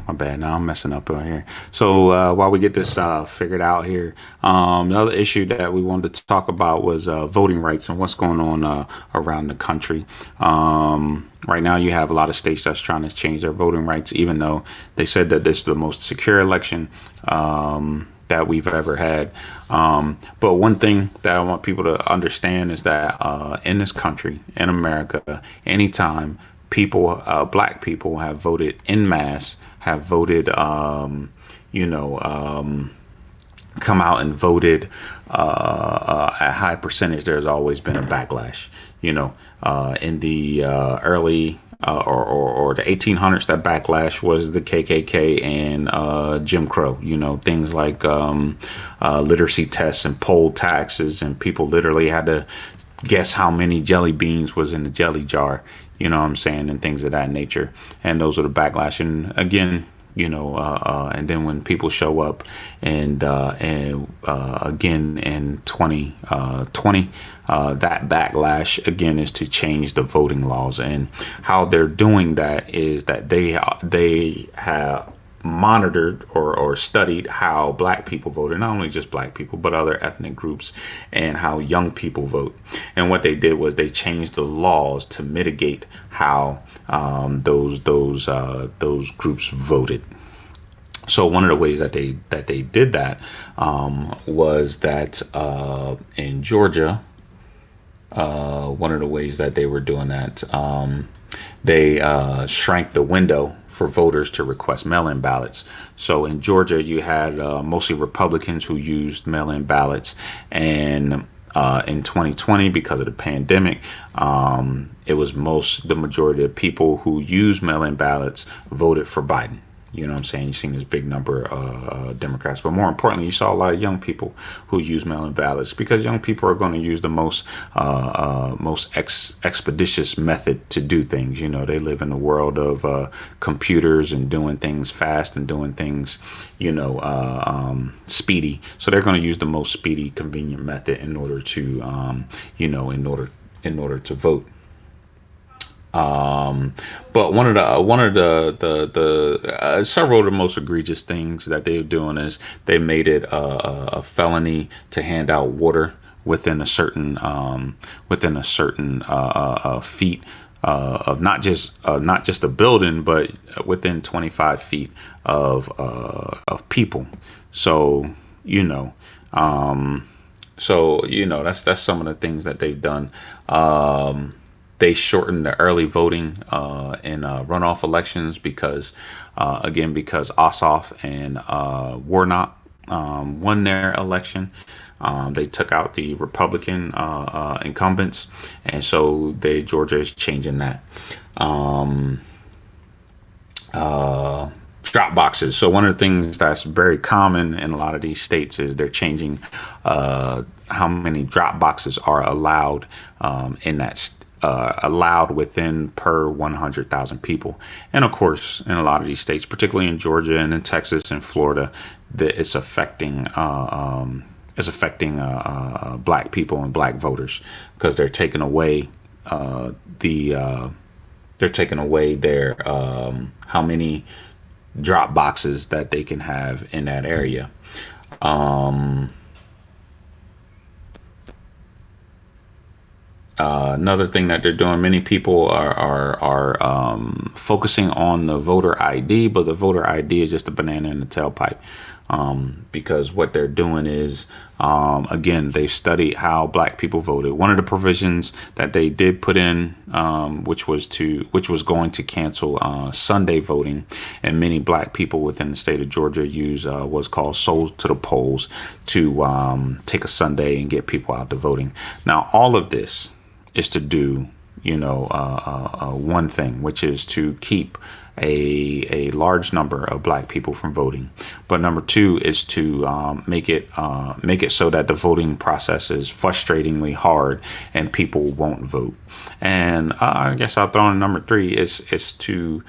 My bad. Now I'm messing up on here. So while we get this figured out here, the other issue that we wanted to talk about was voting rights and what's going on around the country. Right now, you have a lot of states that's trying to change their voting rights, even though they said that this is the most secure election that we've ever had. But one thing that I want people to understand is that in this country, in America, anytime people, black people, have voted en masse, have voted, come out and voted a high percentage, there's always been a backlash. In the early or the 1800s, that backlash was the KKK and Jim Crow. Things like literacy tests and poll taxes, and people literally had to guess how many jelly beans was in the jelly jar. You know what I'm saying, and things of that nature. And those are the backlash. And again, and then when people show up and again in 2020, that backlash again is to change the voting laws. And how they're doing that is that they have monitored or studied how black people voted, not only just black people but other ethnic groups, and how young people vote. And what they did was they changed the laws to mitigate how those groups voted. So one of the ways that they did that was that in Georgia, one of the ways that they were doing that, they shrank the window for voters to request mail-in ballots. So in Georgia, you had mostly Republicans who used mail-in ballots, and in 2020, because of the pandemic, it was the majority of people who used mail-in ballots voted for Biden. You know what I'm saying? You've seen this big number of Democrats, but more importantly, you saw a lot of young people who use mail-in ballots, because young people are going to use the most expeditious method to do things. You know, they live in the world of computers and doing things fast and doing things, speedy. So they're going to use the most speedy, convenient method in order to, in order to vote. But one of the several of the most egregious things that they're doing is they made it a felony to hand out water within a certain feet of not just a building, but within 25 feet of people. So you know. That's some of the things that they've done. They shortened the early voting in runoff elections because Ossoff and Warnock won their election. They took out the Republican incumbents, and so Georgia is changing that. Drop boxes. So one of the things that's very common in a lot of these states is they're changing how many drop boxes are allowed in that allowed within per 100,000 people. And of course, in a lot of these states, particularly in Georgia and in Texas and Florida, that it's affecting black people and black voters, because they're taking away their how many drop boxes that they can have in that area. Another thing that they're doing, many people are focusing on the voter ID, but the voter ID is just a banana in the tailpipe. Because what they're doing is, again, they've studied how black people voted. One of the provisions that they did put in, which was going to cancel Sunday voting, and many black people within the state of Georgia use what's called Souls to the Polls to take a Sunday and get people out to voting. Now, all of this is to do, one thing, which is to keep a large number of black people from voting. But number two is to make it so that the voting process is frustratingly hard and people won't vote. And I guess I'll throw in number three is to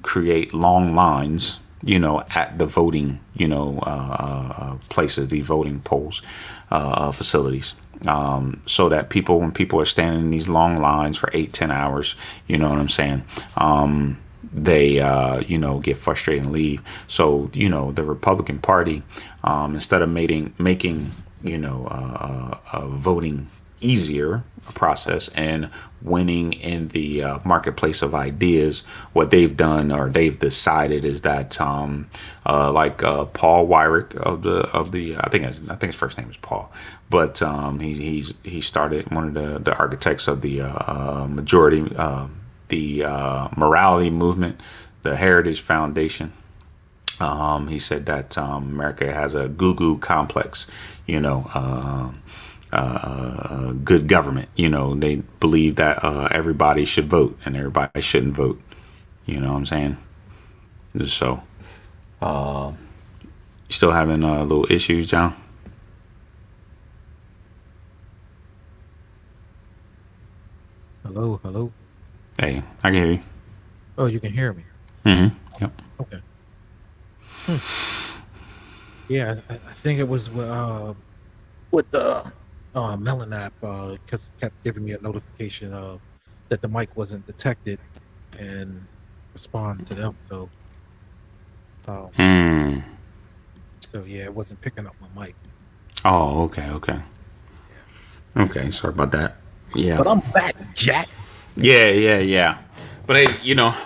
create long lines, at the voting, places, the voting polls, facilities. So that when people are standing in these long lines for 8-10 hours, you know what I'm saying? They get frustrated and leave. So, the Republican Party, instead of making voting easier process and winning in the marketplace of ideas, what they've done or they've decided is that Paul Weyrich of the I think his first name is Paul, but he started one of the architects of the morality movement, the Heritage Foundation. He said that America has a goo complex, good government. They believe that everybody should vote and everybody shouldn't vote. You know what I'm saying? So, still having little issues, John? Hello, hello. Hey, I can hear you. Oh, you can hear me. Mm-hmm. Yep. Okay. Yeah, I think it was with the Melon app, because it kept giving me a notification that the mic wasn't detected and respond to them. So, Mm. so yeah, it wasn't picking up my mic. Oh, okay. Okay, sorry about that. Yeah. But I'm back, Jack. Yeah. But hey,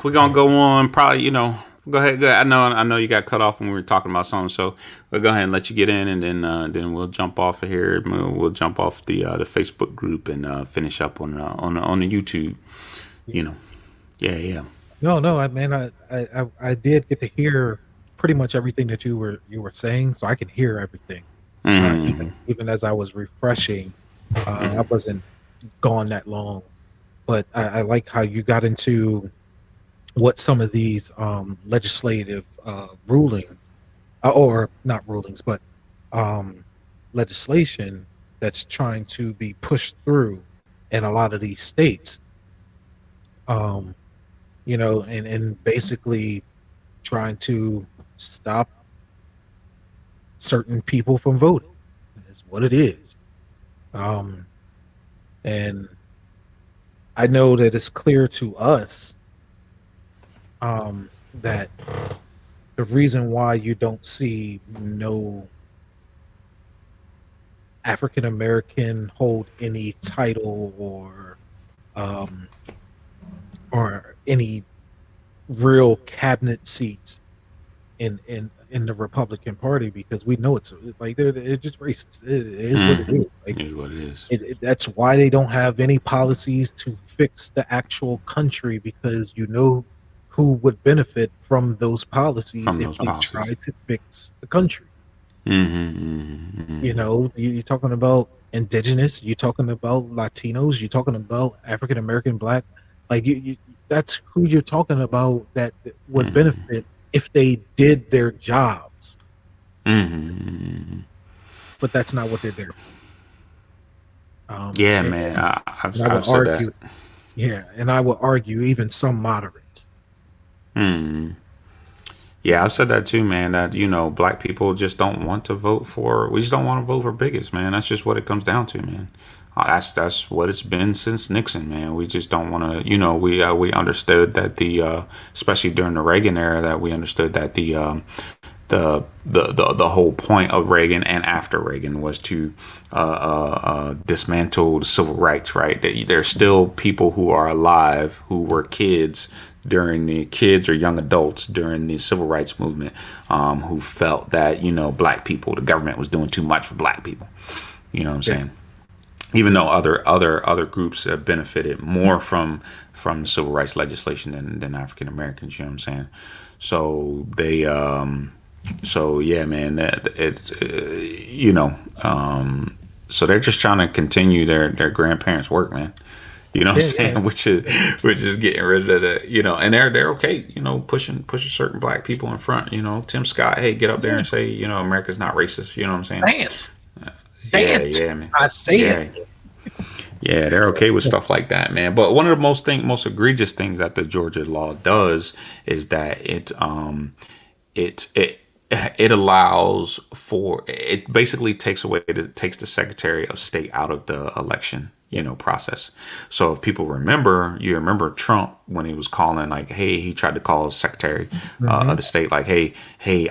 we're gonna go on probably, Go ahead. Go ahead. I know you got cut off when we were talking about something. So we'll go ahead and let you get in, and then we'll jump off of here. We'll jump off the Facebook group and finish up on the YouTube. You know. Yeah. Yeah. No, no, I did get to hear pretty much everything that you were saying, so I can hear everything. Mm-hmm. Even as I was refreshing, I wasn't gone that long, but I like how you got into what some of these legislative rulings, or not rulings, but um, legislation that's trying to be pushed through in a lot of these states. Um, and basically trying to stop certain people from voting. Is what it is. Um, and I know that it's clear to us that the reason why you don't see no African American hold any title um, or any real cabinet seats in the Republican Party, because we know it's like they're just racist. It is what it Mm-hmm. is. Like Is what it is that's why they don't have any policies to fix the actual country, because you know who would benefit from those policies from if those they policies. try to fix the country. Mm-hmm. Mm-hmm. You Mm-hmm. know, you're talking about indigenous, you're talking about Latinos, you're talking about African American, Black. Like that's who you're talking about that would benefit if they did their jobs. Mm-hmm. But that's not what they're there. Yeah, And, man. and I would I've said that. argue, yeah, and I would argue even some moderates. Mm. Yeah, I've said that too, man. That black people just don't want to vote for. We just don't want to vote for bigots, man. That's just what it comes down to, man. That's what it's been since Nixon, man. We just don't want to. We understood that especially during the Reagan era, that we understood that the whole point of Reagan and after Reagan was to dismantle the civil rights. Right? There's still people who are alive who were kids or young adults during the civil rights movement, who felt that black people, the government was doing too much for black people. You know what I'm Yeah, saying? Even though other groups have benefited more from civil rights legislation than African Americans. You know what I'm saying? So yeah, man, that it so they're just trying to continue their grandparents' work, man. You know what yeah, I'm yeah, saying? Which is getting rid of and they're okay, pushing certain black people in front. Tim Scott, hey, get up there yeah. and say, America's not racist. You know what I'm saying? Dance, Yeah, dance. yeah, man. I say Yeah, it. yeah, they're okay with stuff like that, man. But one of the most egregious things that the Georgia law does is that it it allows for, it basically takes the Secretary of State out of the election process. So if people remember Trump when he was calling, like, hey, he tried to call Secretary Hmm. of the State, like, hey,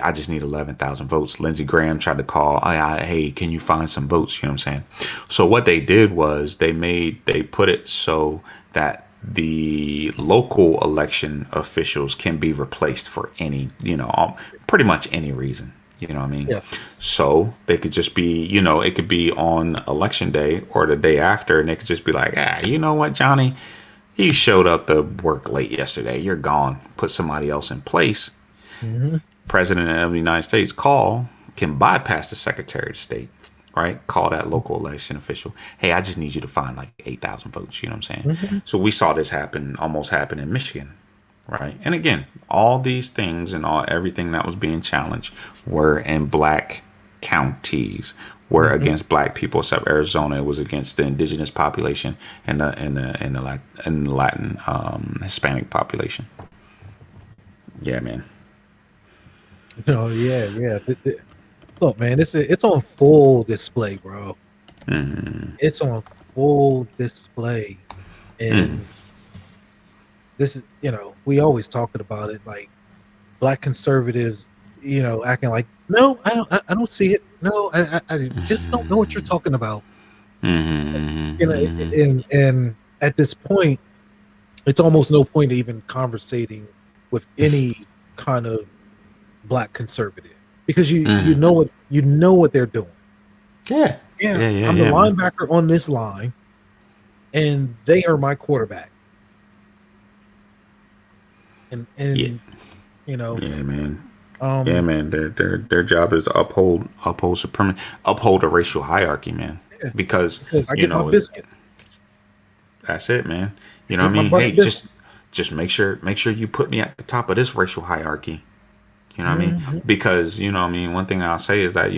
I just need 11,000 votes. Lindsey Graham tried to call, hey, can you find some votes? You know what I'm saying? So what they did was they put it so that the local election officials can be replaced for any, pretty much any reason. You know what I mean? Yeah. So they could just be, it could be on election day or the day after, and they could just be like, you know what, Johnny, you showed up to work late yesterday. You're gone. Put somebody else in place. Hmm. President of the United States can bypass the Secretary of State, right? Call that local election official. Hey, I just need you to find like 8,000 votes. You know what I'm saying? Hmm. So we saw this almost happen in Michigan, right? And again, all these things and everything that was being challenged were in black counties, were Hmm. against black people. Except Arizona, it was against the indigenous population and the Latin Hispanic population. Yeah, man. Yeah, yeah. Look, man, it's on full display, bro. It's on full display, and this is, we always talking about it, like black conservatives, acting like, no, I don't see it. No, I just don't know what you're talking about. And at this point, it's almost no point even conversating with any kind of black conservative because you Mm. know what they're doing. Yeah. Yeah, Yeah. Yeah. I'm the Yeah, man. linebacker on this line, and they are my quarterback. And Yeah. you know, Yeah, man. Yeah, um, man. Their job is to uphold supremacy, uphold a racial hierarchy, man. yeah, Because because I you get my know biscuits, that's it, man. I You know what get I my mean? butter Hey, biscuits. just make sure you put me at the top of this racial hierarchy. You know what I mean? Mhm. Because you know what I mean. One thing I'll say is that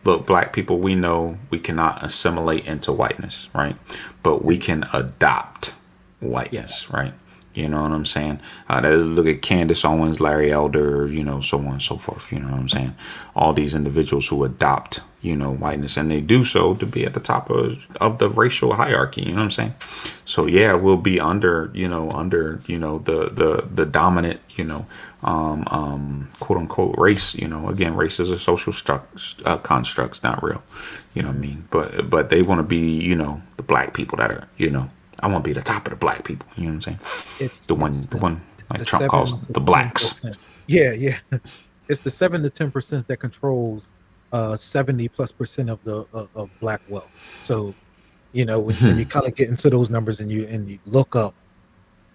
look, black people, we know we cannot assimilate into whiteness, right? But we can adopt Yeah, whiteness, right? You know what I'm saying? Look at Candace Owens, Larry Elder, so on and so forth. You know what I'm saying? All these individuals who adopt, whiteness, and they do so to be at the top of the racial hierarchy. You know what I'm saying? So yeah, we'll be under the dominant, quote unquote race. Again, race is a social constructs, not real. You know what I mean? But they want to be, the black people that are, I want to be the top of the black people. You know what I'm saying? it's The it's one, the the one it's like the Trump calls 7 to the ten blacks. percent. Yeah, yeah, it's the 7 to 10% that controls 70+% of the of black wealth. So when you kind of get into those numbers and you look up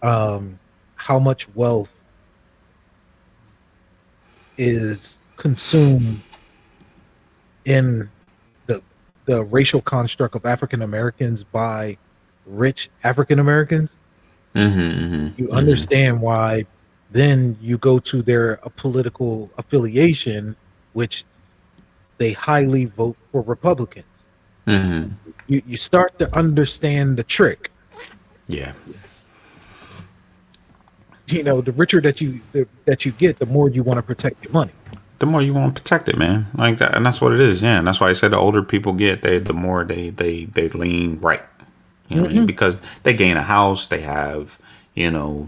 um, how much wealth is consumed in the the racial construct of African Americans by rich African Americans, you understand why then you go to their political affiliation, which they highly vote for Republicans. You start to understand the trick. Yeah. The richer that you get, the more you want to protect your money. The more you want to protect it, man. Like that, and that's what it is. Yeah, and that's why I said the older people get, the more they lean right. You know what I mean? Hmm. Because they gain a house, they have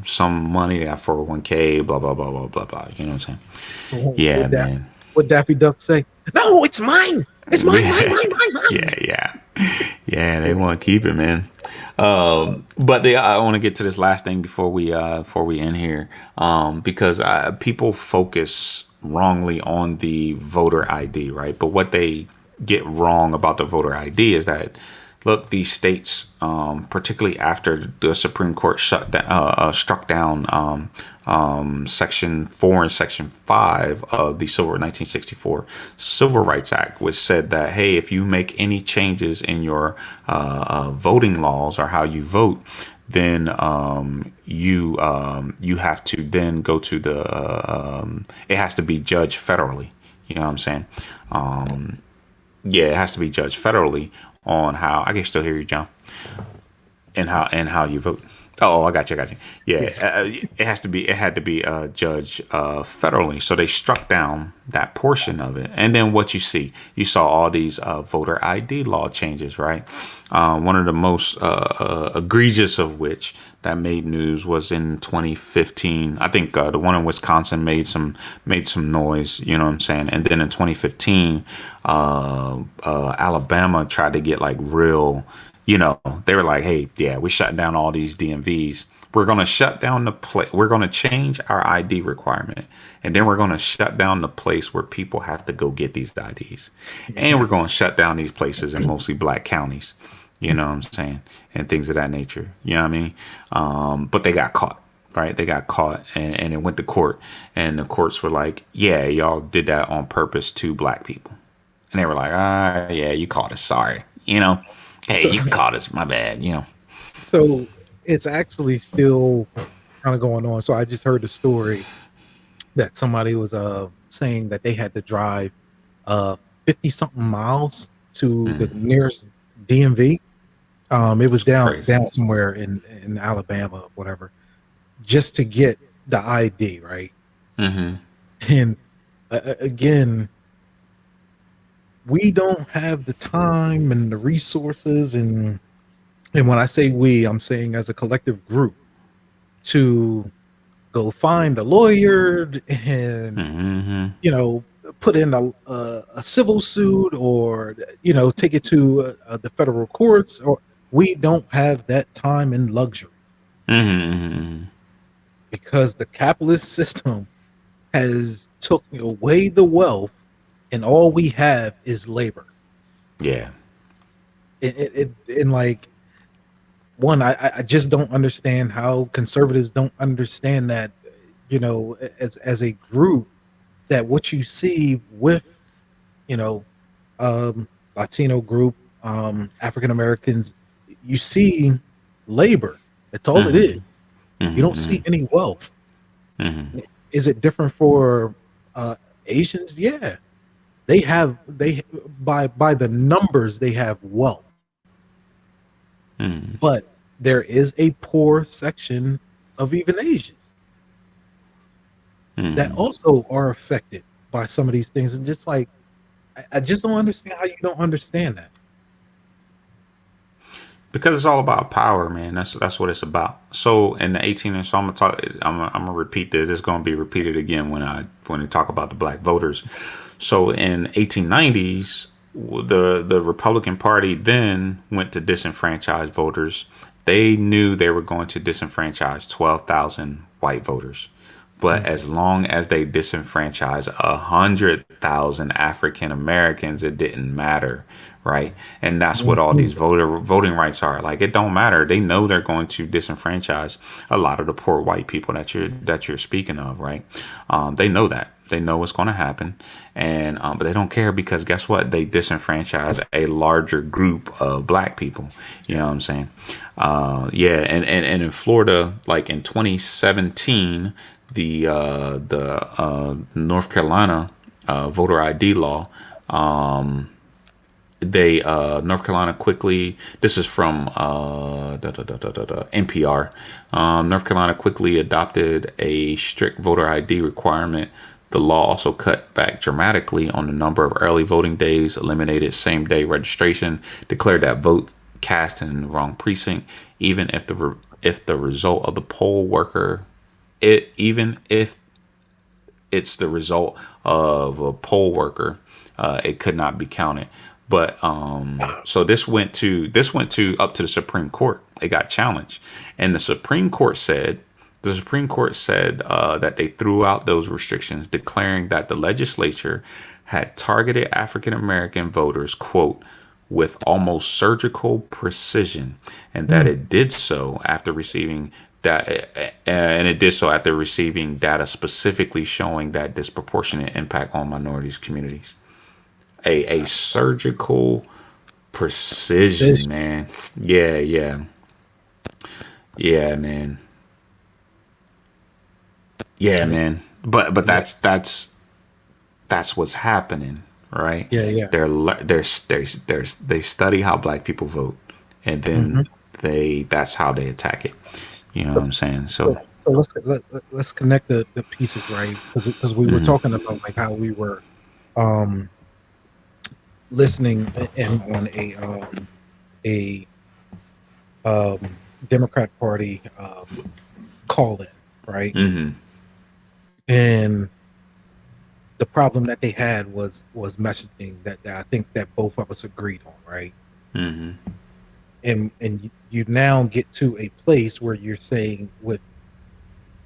some money, they have 401k, blah blah blah blah blah blah. You know what I'm saying? Yeah, What man. what Daffy Duck say? No, it's mine. It's mine, mine, Yeah, mine, mine, yeah, mine. yeah, yeah. They want to keep it, man. But I want to get to this last thing before we end here, because people focus wrongly on the voter ID, right? But what they get wrong about the voter ID is that look, these states, particularly after the Supreme Court struck down Section 4 and Section 5 of the 1964 Civil Rights Act, which said that, hey, if you make any changes in your voting laws or how you vote, then you have to then go to it has to be judged federally. You know what I'm saying? Yeah, it has to be judged federally on how I can still hear you, John, and how you vote. Oh, I got you. Yeah, Yeah. it had to be judged federally. So they struck down that portion of it. And then what you saw all these voter ID law changes, right? One of the most egregious of which that made news was in 2015. I think the one in Wisconsin made some noise. You know what I'm saying? And then in 2015, Alabama tried to get like real. They were like, hey, yeah, we're shutting down all these DMVs. We're going to shut down we're going to change our ID requirement. And then we're going to shut down the place where people have to go get these IDs. And we're going to shut down these places in mostly black counties. You know what I'm saying? And things of that nature. You know what I mean? But they got caught. Right, they got caught and it went to court, and the courts were like, "Yeah, y'all did that on purpose to black people," and they were like, "Ah, yeah, you caught us. Sorry, hey, So you caught us. My bad. so it's actually still kind of going on. So I just heard the story that somebody was saying that they had to drive 50 something miles to the nearest DMV. It was It's down crazy. down somewhere in Alabama, whatever, just to get the ID, right? And again, we don't have the time and the resources, and when I say we, I'm saying as a collective group, to go find a lawyer and you know put in a civil suit, or take it to the federal courts, or we don't have that time and luxury. because the capitalist system has taken away the wealth, and all we have is labor. Yeah. And like, one, I just don't understand how conservatives don't understand that, as a group, that what you see with, you know Latino group, African Americans, you see labor. That's all it is. Mm-hmm. You don't Mm-hmm. see any wealth. Mm-hmm. Is it different for uh Asians? Yeah, they by the numbers they have wealth, Mm-hmm. but there is a poor section of even Asians that Mm-hmm. also are affected by some of these things. And just like, I just don't understand how you don't understand that. Because it's all about power, man. That's what it's about. So in the 18, and so I'm gonna talk. I'm gonna repeat this. It's gonna be repeated again when I talk about the black voters. So in 1890s, the Republican Party then went to disenfranchise voters. They knew they were going to disenfranchise 12,000 white voters. But Mhm. as long as they disenfranchise 100,000 African Americans, it didn't matter, right? And that's what all Mhm. these voting rights are. Like it don't matter. They know they're going to disenfranchise a lot of the poor white people that you're speaking of, right? They know that. They know what's going to happen, and but they don't care because guess what? They disenfranchise a larger group of black people. You know what I'm saying? Yeah, and in Florida, like in 2017, the North Carolina voter ID law, they North Carolina quickly. This is from NPR. North Carolina quickly adopted a strict voter ID requirement. The law also cut back dramatically on the number of early voting days, eliminated same day registration, declared that vote cast in the wrong precinct, even if the result of the poll worker, even if it's the result of a poll worker, it could not be counted. But so this went to up to the Supreme Court. It got challenged, and the Supreme Court said that they threw out those restrictions, declaring that the legislature had targeted African American voters, quote, with almost surgical precision, and that Mm. it did so after receiving data specifically showing that disproportionate impact on minorities communities. A surgical precision, Precision. man. Yeah, yeah, yeah, man. Yeah, And man. But yeah, that's what's happening, right? yeah, yeah. They study how black people vote, and Hmm. then that's how they attack it. You know what So, I'm saying? so, So, so let's connect the pieces, right? Because we were talking about like how we were um listening in on a Democrat Party call in, right? hmm And the problem that they had was messaging that I think that both of us agreed on, right? hmm And you now get to a place where you're saying with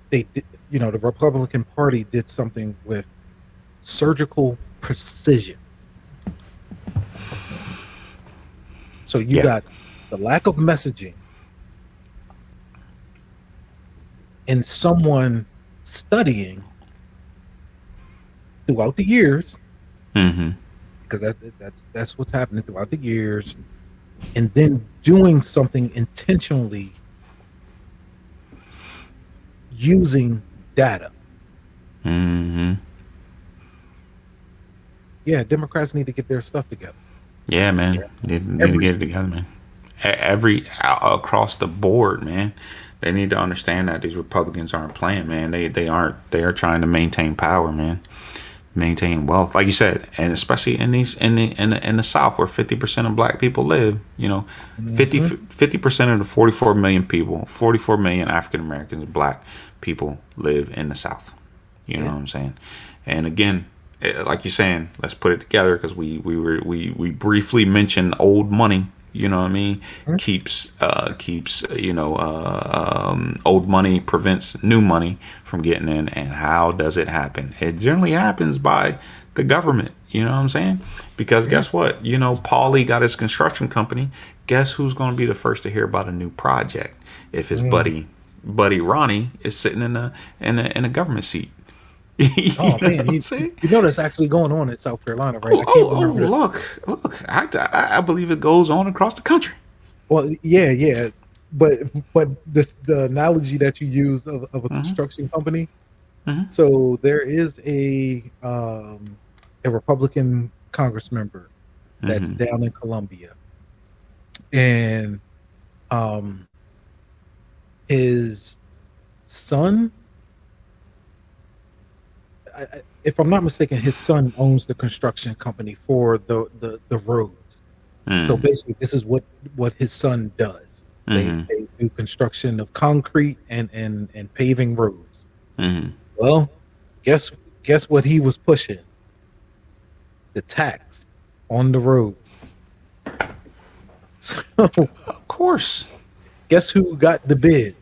they did, the Republican Party did something with surgical precision. So you yeah, got the lack of messaging and someone studying throughout the years, hmm because that's what's happening throughout the years, and then doing something intentionally using data. hmm Yeah, Democrats need to get their stuff together. yeah, man. Need to Every get it single together, man. Across the board, man. They need to understand that these Republicans aren't playing, man. They aren't. They are trying to maintain power, man. Maintain wealth, like you said, and especially in the South where 50% of Black people live. You know, Mhm. 50% of the 44 million people, 44 million African Americans, Black people live in the South. You know Yeah. what I'm saying? And again, like you're saying, let's put it together because we briefly mentioned old money. You know what I mean? Mhm. Keeps old money prevents new money from getting in. And how does it happen? It generally happens by the government. You know what I'm saying? Because Yeah. guess what? Paulie got his construction company. Guess who's going to be the first to hear about a new project? If his Mm. buddy Ronnie is sitting in a government seat. You Oh know what man, I'm you saying? you know that's actually going on in South Carolina, right? Oh, I can't oh, oh! remember. Look! I believe it goes on across the country. Well, yeah, yeah, but this the analogy that you use of a Hmm. construction company. Hmm. So there is a Republican Congress member that's Hmm. down in Columbia, and um his son, if I'm not mistaken, his son owns the construction company for the roads. So Hmm. basically, this is what his son does. Hmm. They do construction of concrete and paving roads. Hmm. Well, guess guess what he was pushing? The tax on the roads. So Of course, guess who got the bid?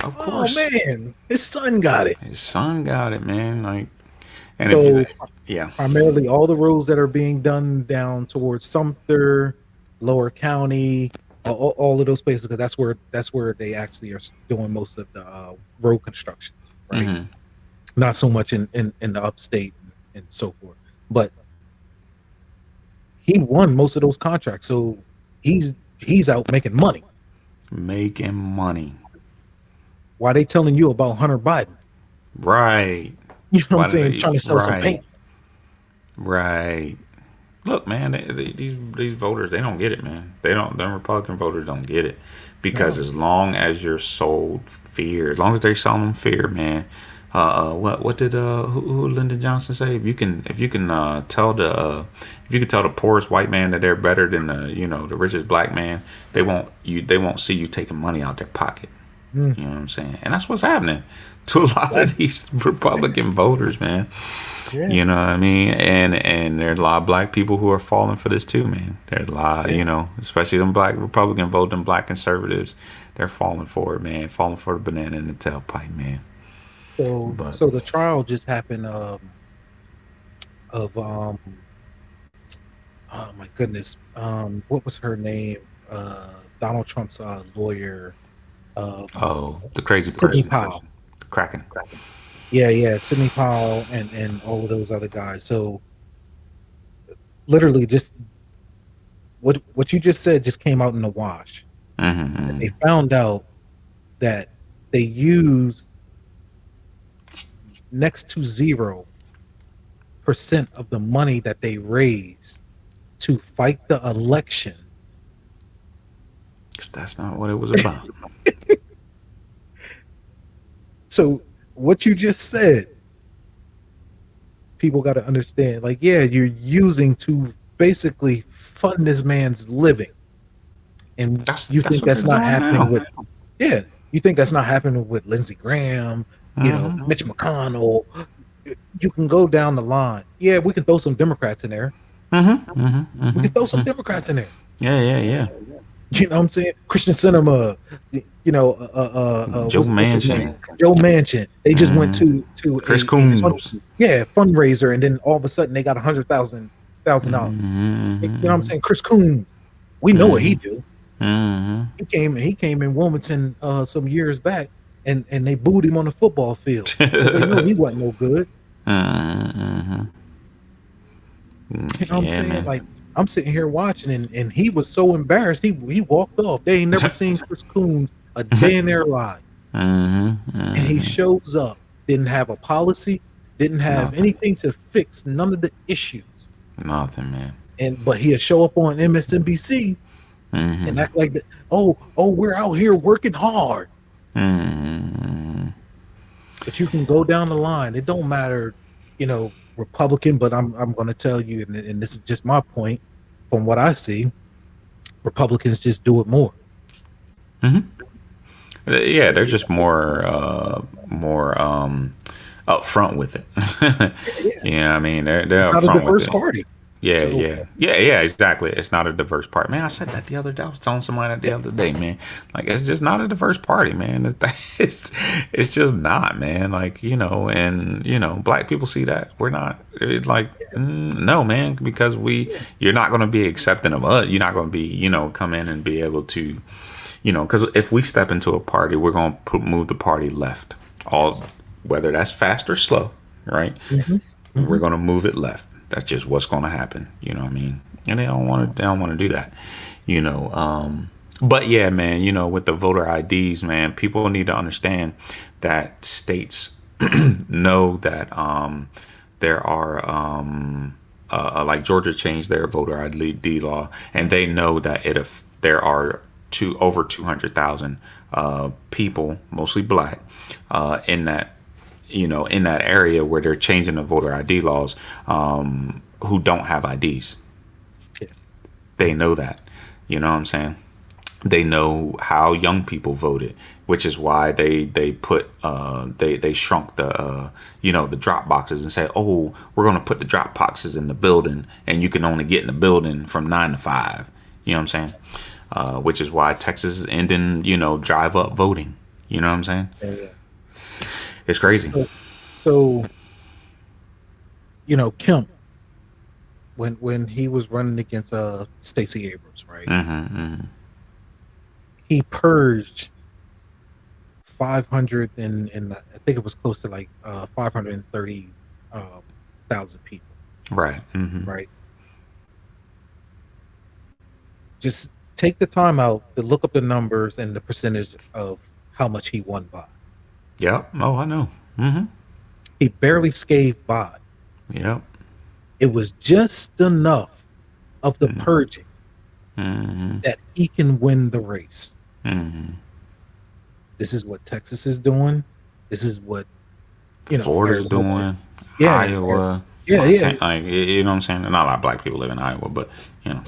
of Oh course. man, his son got it. His son got it, man. Like, and if you, So yeah. primarily all the roads that are being done down towards Sumter, Lower County, all of those places, because that's where they actually are doing most of the road constructions, right? Hmm. Not so much in the upstate and so forth. But he won most of those contracts, so he's out making money. Making money, Why they telling you about Hunter Biden? right? You know what I'm Why did saying? they? Trying to sell some Right, paint. right. Look, man, these voters, they don't get it, man. They don't. Them Republican voters don't get it because No. as long as you're sold fear, as long as they're selling fear, man. What did who Lyndon Johnson say? If you can tell the poorest white man that they're better than the richest black man, they won't see you taking money out their pocket. Mm, You know what I'm saying? And that's what's happening to a lot that, of these Republican voters, man. yeah, You know what I mean? And there's a lot of black people who are falling for this too, man. There's a lot, yeah. especially them black Republican vote, them black conservatives, they're falling for it, man. Falling for the banana in the tailpipe, man. So But so the trial just happened of oh my goodness, what was her name? Donald Trump's lawyer, um oh, the crazy Sidney person, Powell. the Kraken. Yeah, yeah, Sidney Powell and all of those other guys. So literally just what you just said just came out in the wash. That Mm-hmm. they found out that they used next to 0% of the money that they raised to fight the election. That's not what it was about. So what you just said, people got to understand. Like, yeah, you're using to basically fund this man's living, and you That's think what they're that's not doing happening now. with, yeah, you think that's not happening with Lindsey Graham, Mm-hmm. Mitch McConnell. You can go down the line. Yeah, we can throw some Democrats in there. Mm-hmm. We Mm-hmm. can throw some Mm-hmm. Democrats in there. Yeah, yeah, yeah. You know what I'm saying? Christian Cinema, Joe what's his name? Manchin. Joe Manchin. They just went Mm-hmm. to Chris a Coons. fundraiser, and then all of a sudden they got $100,000. You know what I'm Mm-hmm. saying? Chris Coons, we know what he Mm-hmm. do. Mm-hmm. He came in Wilmington some years back, and they booed him on the football field because they know he wasn't no good. Mm-hmm. You know what I'm Yeah, saying? man. Like, I'm sitting here watching, and he was so embarrassed. He walked off. They ain't never seen Chris Coons a day in their life. Mm-hmm. And he Mm-hmm. shows up, didn't have a policy, didn't have Nothing. anything to fix none of the issues. Nothing, man. But he'd show up on MSNBC and Mm-hmm. act like that. Oh, we're out here working hard. Mm-hmm. But you can go down the line. It don't matter, Republican. But I'm going to tell you, and this is just my point. From what I see, Republicans just do it more. Mm-hmm. Yeah, they're just more upfront with it. Yeah, yeah. Yeah, I mean they're It's not a upfront with diverse it. party. Yeah, So yeah, yeah, yeah, exactly. It's not a diverse party, man. I said that the other day. I was telling somebody that the other day, man. Like, it's just not a diverse party, man. It's, it's just not, man. Like, and black people see that we're not. It's like, no, man, because you're not going to be accepting of us. You're not going to be, come in and be able to, because if we step into a party, we're going to move the party left. All, yes. whether that's fast or slow, right? Hmm. We're Hmm. going to move it left. That's just what's going to happen. You know what I mean? And they don't want to do that. You know. But yeah, man. With the voter IDs, man, people need to understand that states know that there are like Georgia changed their voter ID law, and they know that if there are over 200,000 people, mostly black, in that in that area where they're changing the voter ID laws, who don't have IDs. Yeah. They know that. You know what I'm saying? They know how young people voted, which is why they put they shrunk the the drop boxes and said, oh, we're going to put the drop boxes in the building, and you can only get in the building from 9 to 5. You know what I'm saying? Which is why Texas is ending drive up voting. You know what I'm saying? Yeah, yeah. It's crazy. So Kemp, when he was running against Stacey Abrams, right? He purged 500 and I think it was close to like 530 thousand people, Right. right? Just take the time out to look up the numbers and the percentage of how much he won by. Yep. Oh, I know. He barely scathed by. Yep. It was just enough of the purging that he can win the race. This is what Texas is doing. This is what Florida's Arizona. doing. Yeah, Iowa. yeah, yeah, Like, you know what I'm saying? Not a lot of black people live in Iowa, but yeah.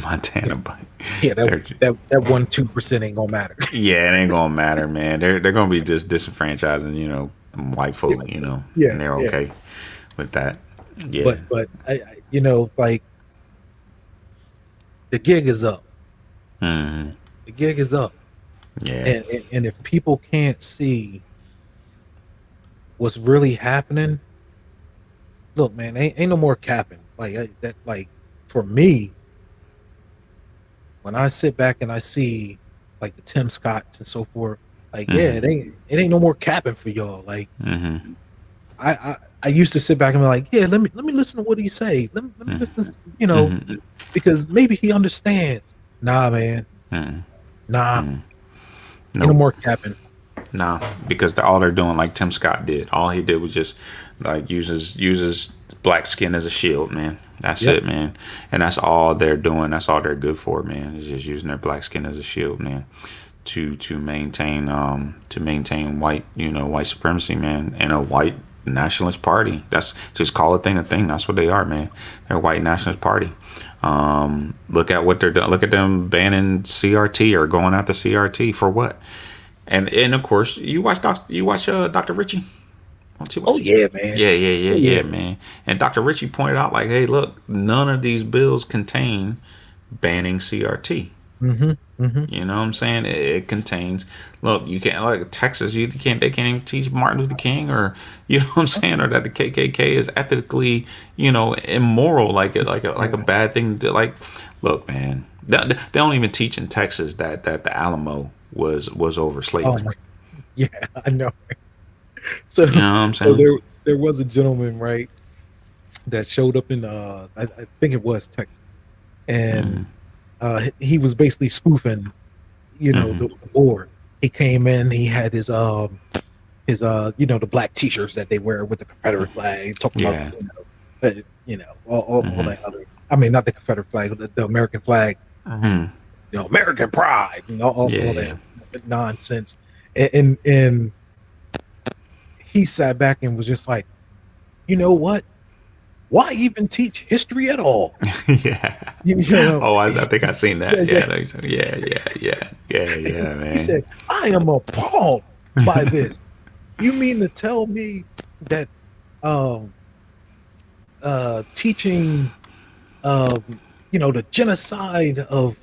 Montana. But Yeah, they're, that 1-2% ain't gonna matter. yeah, it ain't gonna matter, man. They're gonna be just disenfranchising, white folk, Yeah, and they're yeah. okay with that. Yeah. But like the gig is up. The gig is up, Yeah. and if people can't see what's really happening, look, man, ain't no more capping. Like that. Like for me, when I sit back and I see like the Tim Scotts and so forth, like it ain't no more capping for y'all. Like I used to sit back and be like, yeah, let me listen to what he say. Let me listen, because maybe he understands. Nah, man, nah, ain't no Nope. more capping. Nah, because all they're doing, like Tim Scott did, all he did was just like uses black skin as a shield, man. That's Yep. it, man. And that's all they're doing. That's all they're good for, man. Is just using their black skin as a shield, man, to maintain white supremacy, man, and a white nationalist party. That's just call a thing a thing. That's what they are, man. They're a white nationalist party. Look at what they're doing. Look at them banning CRT or going after CRT for what? And of course, you watch Dr. Ritchie. Oh yeah, man. Yeah, man. And Dr. Ritchie pointed out, like, hey, look, none of these bills contain banning CRT. You know what I'm saying? It contains. Look, you can't, like Texas. They can't even teach Martin Luther King, or you know what I'm saying, or that the KKK is ethically, immoral, like a bad thing. Look, man, they don't even teach in Texas that the Alamo was over Oh slavery. my, yeah, I know. So, You know what I'm so saying? there was a gentleman, right, that showed up in I think it was Texas, and he was basically spoofing, the board. He came in, he had his the black T-shirts that they wear with the Confederate flag, talking about Yeah. all that other. I mean, not the Confederate flag, the American flag, American pride, and all Yeah. that nonsense, and he sat back and was just like, you know what? Why even teach history at all? Yeah. You know, Oh, I think I seen yeah, that. yeah. Yeah, He man. said, I am appalled by this. You mean to tell me that teaching, the genocide of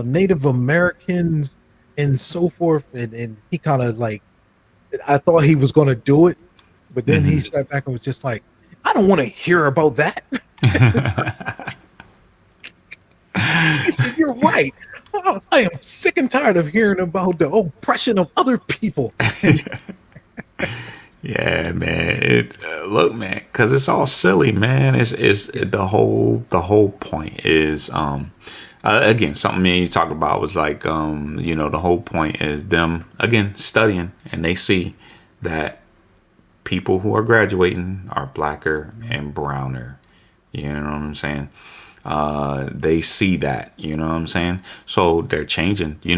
Native Americans and so forth, and he kind of like, I thought he was going to do it, but then he Hmm. stepped back and was just like, I don't want to hear about that. He said, "You're right. Oh, I am sick and tired of hearing about the oppression of other people." And Yeah, man. It look, man, because it's all silly, man. It's the whole point is again something me and you talked about was like the whole point is them again studying and they see that people who are graduating are blacker and browner. You know what I'm saying? They see that, you know what I'm saying? So they're changing, we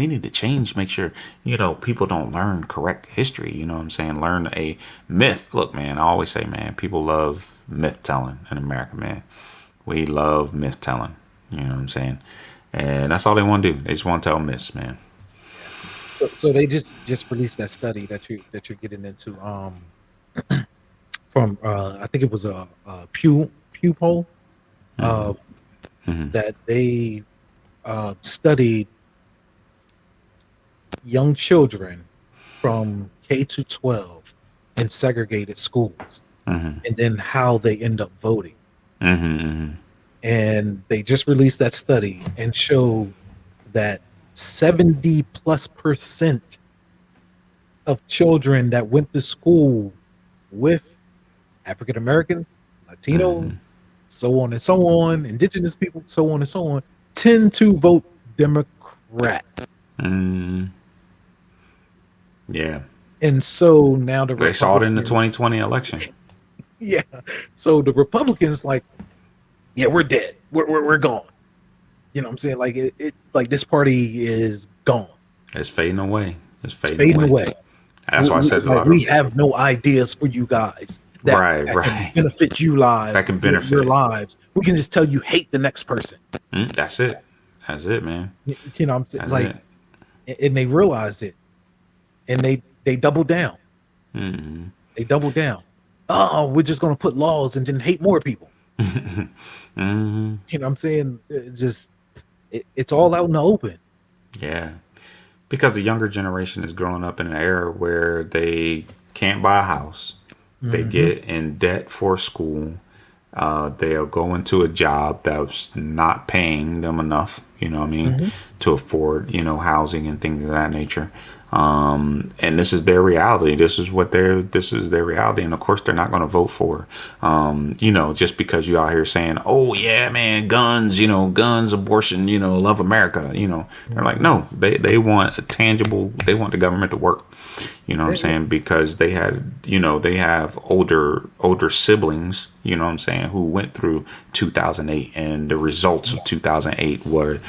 need to change, make sure, people don't learn correct history, you know what I'm saying? Learn a myth. Look, man, I always say, man, people love myth telling in America, man. We love myth telling, you know what I'm saying? And that's all they want to do. They just want to tell myths, man. yeah, so they just released that study that you're getting into, from I think it was a Pew poll, uh, that they studied young children from K to 12 in segregated schools, and then how they end up voting. And they just released that study and showed that 70 plus percent of children that went to school with African Americans, Latinos, so on and so on, indigenous people, so on and so on, tend to vote Democrat. Mm, yeah. And so now the They saw it in the Republicans, 2020 election. yeah, so the Republicans like, yeah, we're dead. We're gone. You know what I'm saying? Like like this party is gone. It's fading away. It's It's fading fading away. away. That's why I said a Like lot we of have no ideas for you guys right, that can right. benefit you live That can your benefit. lives. We can just tell you hate the next person. That's it. That's it, man. You know what I'm saying? That's Like, it. and they realized it, and they doubled down. Hmm. They doubled down. Oh, we're just gonna put laws and then hate more people. Hmm. You know what I'm saying? It's all out in the open. Yeah. Because the younger generation is growing up in an era where they can't buy a house. They Hmm. get in debt for school. They'll go into a job that's not paying them enough, you know what I mean, Hmm. to afford, housing and things of that nature. And this is their reality. This is their reality. And of course, they're not going to vote for, just because you out here saying, oh, yeah, man, guns, guns, abortion, love America, they're like, Hmm. no, they want a tangible, they want the government to work. You know what I'm Yeah, saying? Because they have older siblings, you know what I'm saying, who went through 2008 and the results of 2008 were,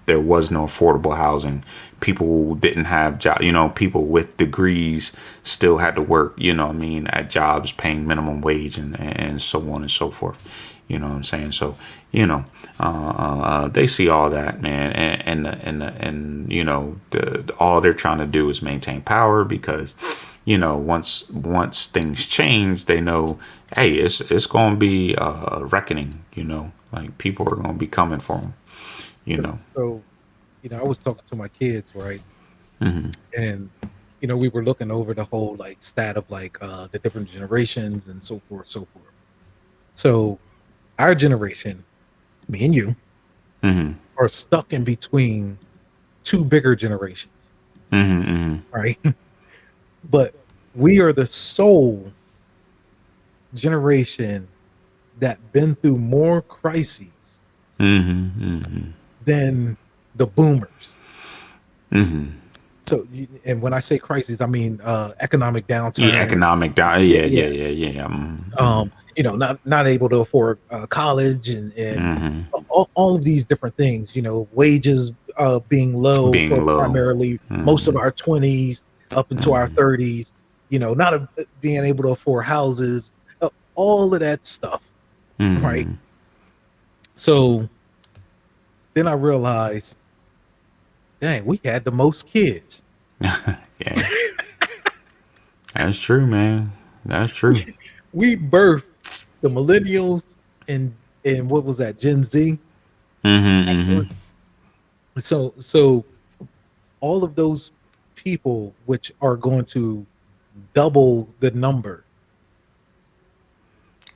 there was no affordable housing. People didn't have job, people with degrees still had to work, at jobs paying minimum wage and so on and so forth. You know what I'm saying? So, they see all that, man, all they're trying to do is maintain power because, once things change, they know, hey, it's going to be a reckoning. Like people are going to be coming for them. You know. so I was talking to my kids, right? And we were looking over the whole like stat of like the different generations and so forth, so forth. So our generation, me and you, Hmm. are stuck in between two bigger generations, Hmm. Hmm. right? But we are the sole generation that been through more crises Hmm. Hmm. than the boomers. Hmm. So, and when I say crises, I mean economic Yeah, downturn. economic down. Yeah, Yeah, yeah, yeah. yeah, yeah. Mm-hmm. Not able to afford college and Hmm. all of these different things. Wages being low for Being low. primarily most of Hmm. our 20s up into our 30s. Not being able to afford houses, all of that stuff, right? Hmm. So then I realized, dang, we had the most kids. Yeah. That's true, man. That's true. We birthed the millennials and what was that, Gen Z? Mm-hmm. So all of those people which are going to double the number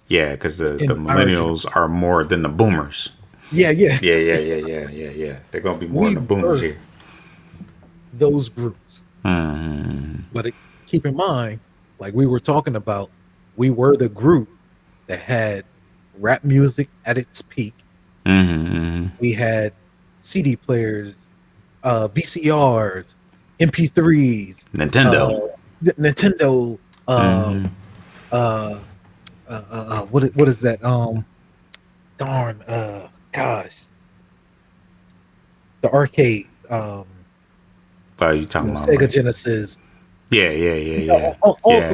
Yeah, because the in our generation. millennials are more than the boomers. Yeah, yeah. Yeah. They're gonna be more than We the boomers birthed here. those groups. Mm-hmm. But keep in mind, like we were talking about, we were the group that had rap music at its peak. Mm-hmm. We had CD players, VCRs, MP3s, Nintendo. uh, Nintendo. Mm-hmm. Uh, what is that? Darn. Gosh, the arcade. What are you talking about? Sega Like, Genesis. yeah.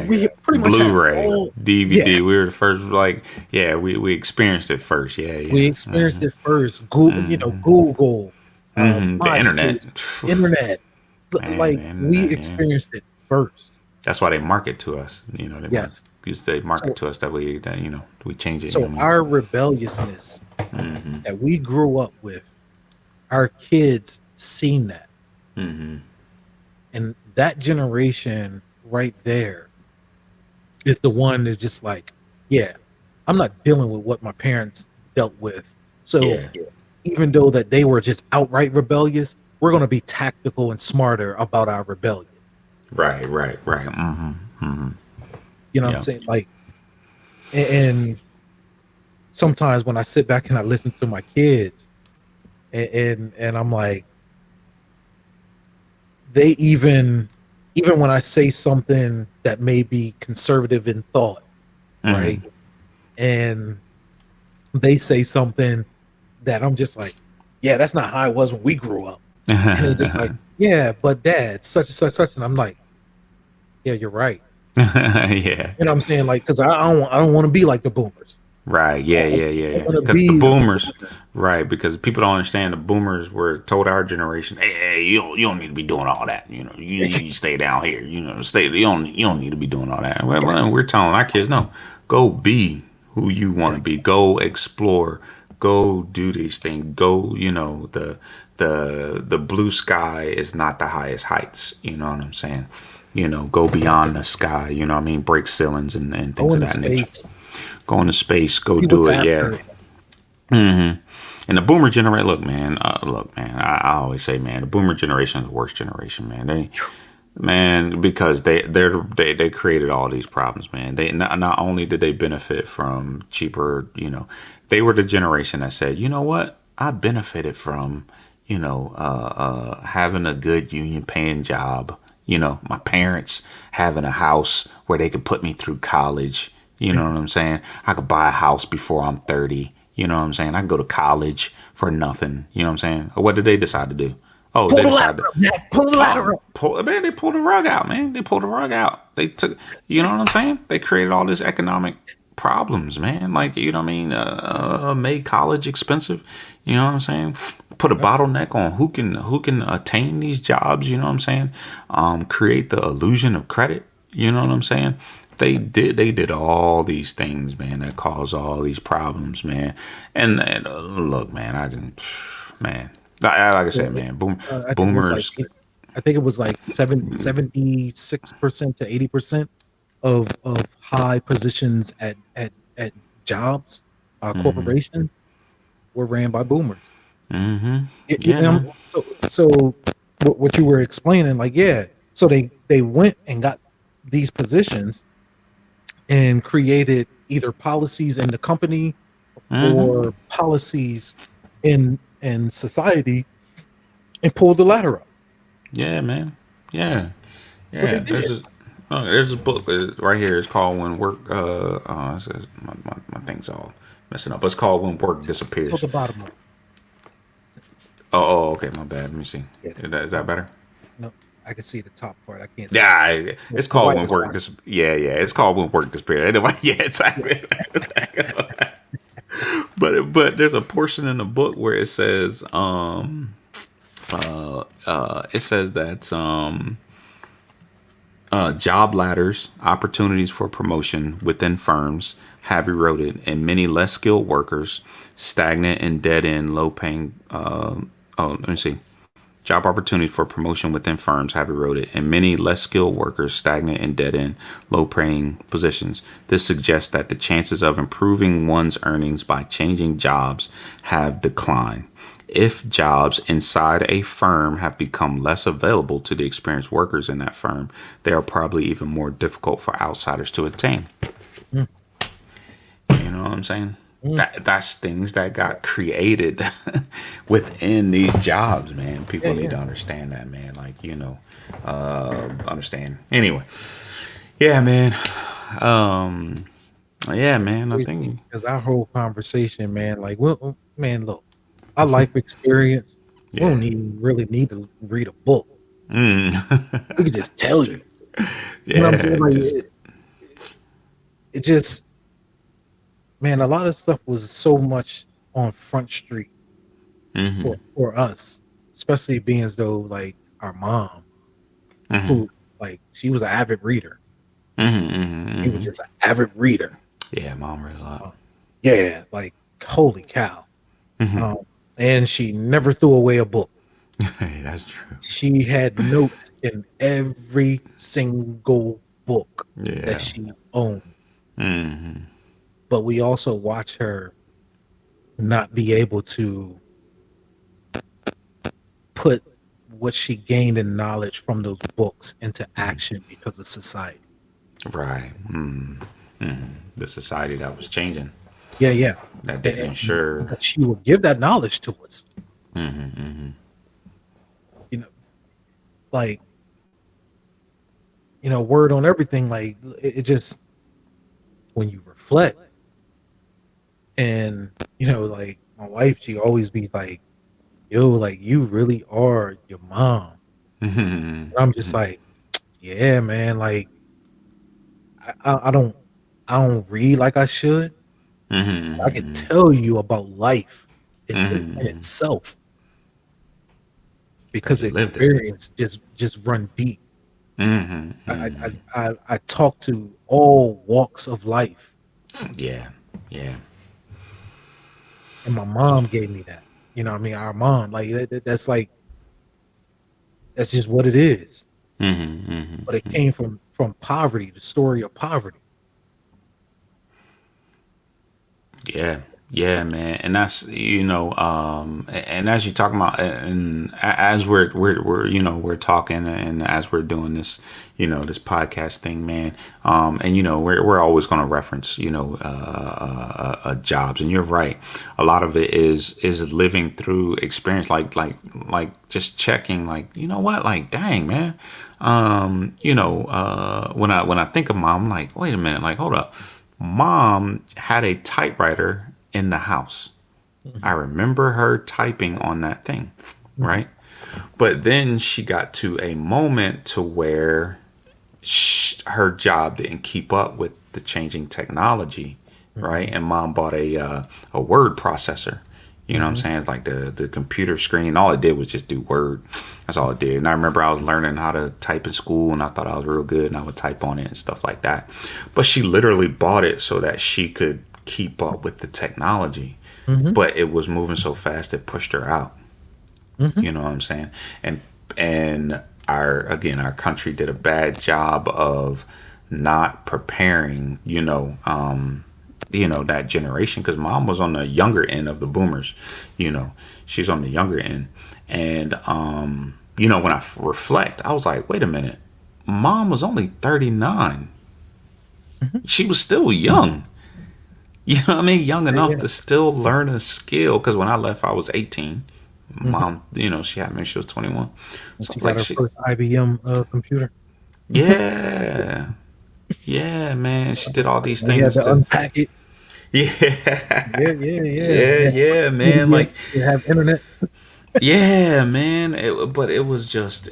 We pretty much had Blu-ray, all. Yeah, DVD. We were the first. Like, yeah, we experienced it first. Yeah, we yeah. experienced it first. Google, Google, The internet. MySpace, internet. Man, Like the we internet. Yeah. experienced it first. That's why they market to us. Yes. They market So, to us that way. That we change it. You know so what I mean? our rebelliousness Mm-hmm. that we grew up with, our kids seen that, Mm-hmm. and that generation right there is the one that's just like, yeah, I'm not dealing with what my parents dealt with. So Yeah. even though that they were just outright rebellious, we're going to be tactical and smarter about our rebellion. Right. Mm-hmm. Mm-hmm. You know what I'm Yeah. saying? Like, and sometimes when I sit back and I listen to my kids, and I'm like, they even when I say something that may be conservative in thought, right? Mm-hmm. And they say something that I'm just like, yeah, that's not how it was when we grew up. And they're just like, yeah, but dad, such and such, and I'm like, yeah, you're right. Yeah. You know what I'm saying? Like, because I don't want to be like the boomers. Right. I want to Because the be boomers, right? Because people don't understand the boomers were told our generation, hey, you don't need to be doing all that. You need to stay down here. Stay. You don't need to be doing all that. Well, we're telling our kids, no, go be who you want to be. Go explore. Go do these things. Go. The blue sky is not the highest heights. You know what I'm saying? Go beyond the sky. You know what I mean? Break ceilings and go things of into that nature. space, Go into space, go see what's do it, yeah. after it. And the boomer generation, look, man. I always say, man, the boomer generation is the worst generation, man. Because they created all these problems, man. They not only did they benefit from cheaper, they were the generation that said, you know what, I benefited from, having a good union paying job. My parents having a house where they could put me through college. You know what I'm saying? I could buy a house before I'm 30. You know what I'm saying? I could go to college for nothing. You know what I'm saying? Or what did they decide to do? Oh, Pull they the decided ladder up, Matt. Pull the ladder up. man, they pulled the rug out, man. They pulled the rug out. They took, you know what I'm saying? They created all this economic problems, man. Like, you know what I mean? Made college expensive. You know what I'm saying? Put a bottleneck on who can attain these jobs. You know what I'm saying? Create the illusion of credit. You know what I'm saying? They did all these things, man, that caused all these problems, man. And look, man, man, like I said, man, I think it was like boomers. 76% to 80% of high positions at jobs, corporation were ran by boomers. Yeah, man. So what you were explaining, like, yeah, so they went and got these positions and created either policies in the company or policies in society and pulled the ladder up. Yeah, man. Yeah, What they yeah. did. There's a book right here. It's called When Work. It says my thing's all messing up. But it's called When Work So Disappears. the bottom one. Okay, my bad. Let me see. Yeah. Is that better? No, I can see the top part. I can't see It's the called white When Work part. Yeah. It's called When Work Disappears. Anyway, yeah, exactly. But there's a portion in the book where it says it says that Job ladders, opportunities for promotion within firms have eroded, and many less skilled workers, stagnant and dead end, low paying. Let me see. Job opportunities for promotion within firms have eroded, and many less skilled workers, stagnant and dead end, low paying positions. This suggests that the chances of improving one's earnings by changing jobs have declined. If jobs inside a firm have become less available to the experienced workers in that firm, they are probably even more difficult for outsiders to attain. Mm, You know what I'm saying? mm. That's things that got created within these jobs, man. Yeah, People need yeah. to understand that, man. Like, understand. Anyway, yeah, man. Um, yeah, man. I Crazy think, because our whole conversation, man, like, well, man, look, our life experience, we don't yeah. really need to read a book. Mm. We could just tell you. You know what I'm saying? Yeah, Like, just it just, man, a lot of stuff was so much on Front Street hmm for us, especially being as though, like, our mom, hmm who, like, she was an avid reader. She was hmm just an avid reader. Yeah, mom read a lot. Uh, yeah, like, holy cow. Hmm Um, and she never threw away a book. Hey, that's true. She had notes in every single book that Yeah. she owned. hmm But we also watch her not be able to put what she gained in knowledge from those books into action because of society. Right. The society that was changing, Yeah, yeah. that didn't And ensure. but she would give that knowledge to us. Hmm You know, like, word on everything. Like, it just, when you reflect, and like, my wife, she always be like, yo, like, you really are your mom. hmm And I'm just like, yeah, man, like, I don't read like I should. I can hmm tell you about life in hmm itself because Cause the you lived it. experience just run deep. Hmm I hmm I I talk to all walks of life, Yeah. Yeah. and my mom gave me that. You know what I mean? Our mom, like, that's like, that's just what it is. But it Hmm came from poverty, the story of poverty. Yeah, yeah, man, and that's and as you talking about, and as we're we're talking, and as we're doing this, this podcast thing, man, and we're always going to reference jobs, and you're right, a lot of it is living through experience, like just checking, like what, like dang man, when I think of mom, I'm like wait a minute, like hold up. Mom had a typewriter in the house. I Hmm. remember her typing on that thing, Hmm. right? But then she got to a moment to where her job didn't keep up with the changing technology, right? Hmm. And mom bought a word processor. You know what I'm Hmm. saying? It's like the computer screen. All it did was just do Word. That's all it did. And I remember I was learning how to type in school, and I thought I was real good, and I would type on it and stuff like that. But she literally bought it so that she could keep up with the technology. Hmm. But it was moving so fast it pushed her out. Hmm. You know what I'm saying? And our country did a bad job of not preparing, that generation, because mom was on the younger end of the boomers, she's on the younger end. And when I reflect, I was like, wait a minute, mom was only 39. Hmm. She was still young. You know what I mean? Young Yeah, enough yeah. to still learn a skill. Because when I left, I was 18. Hmm. Mom, she had me when she was 21. And So I she was got like, her first IBM computer. yeah, yeah, man. She did all these We had things to to, unpack it. yeah, Yeah, yeah, yeah. yeah, Yeah. yeah, man. PDFs Like, to have internet. yeah, man. But it was just,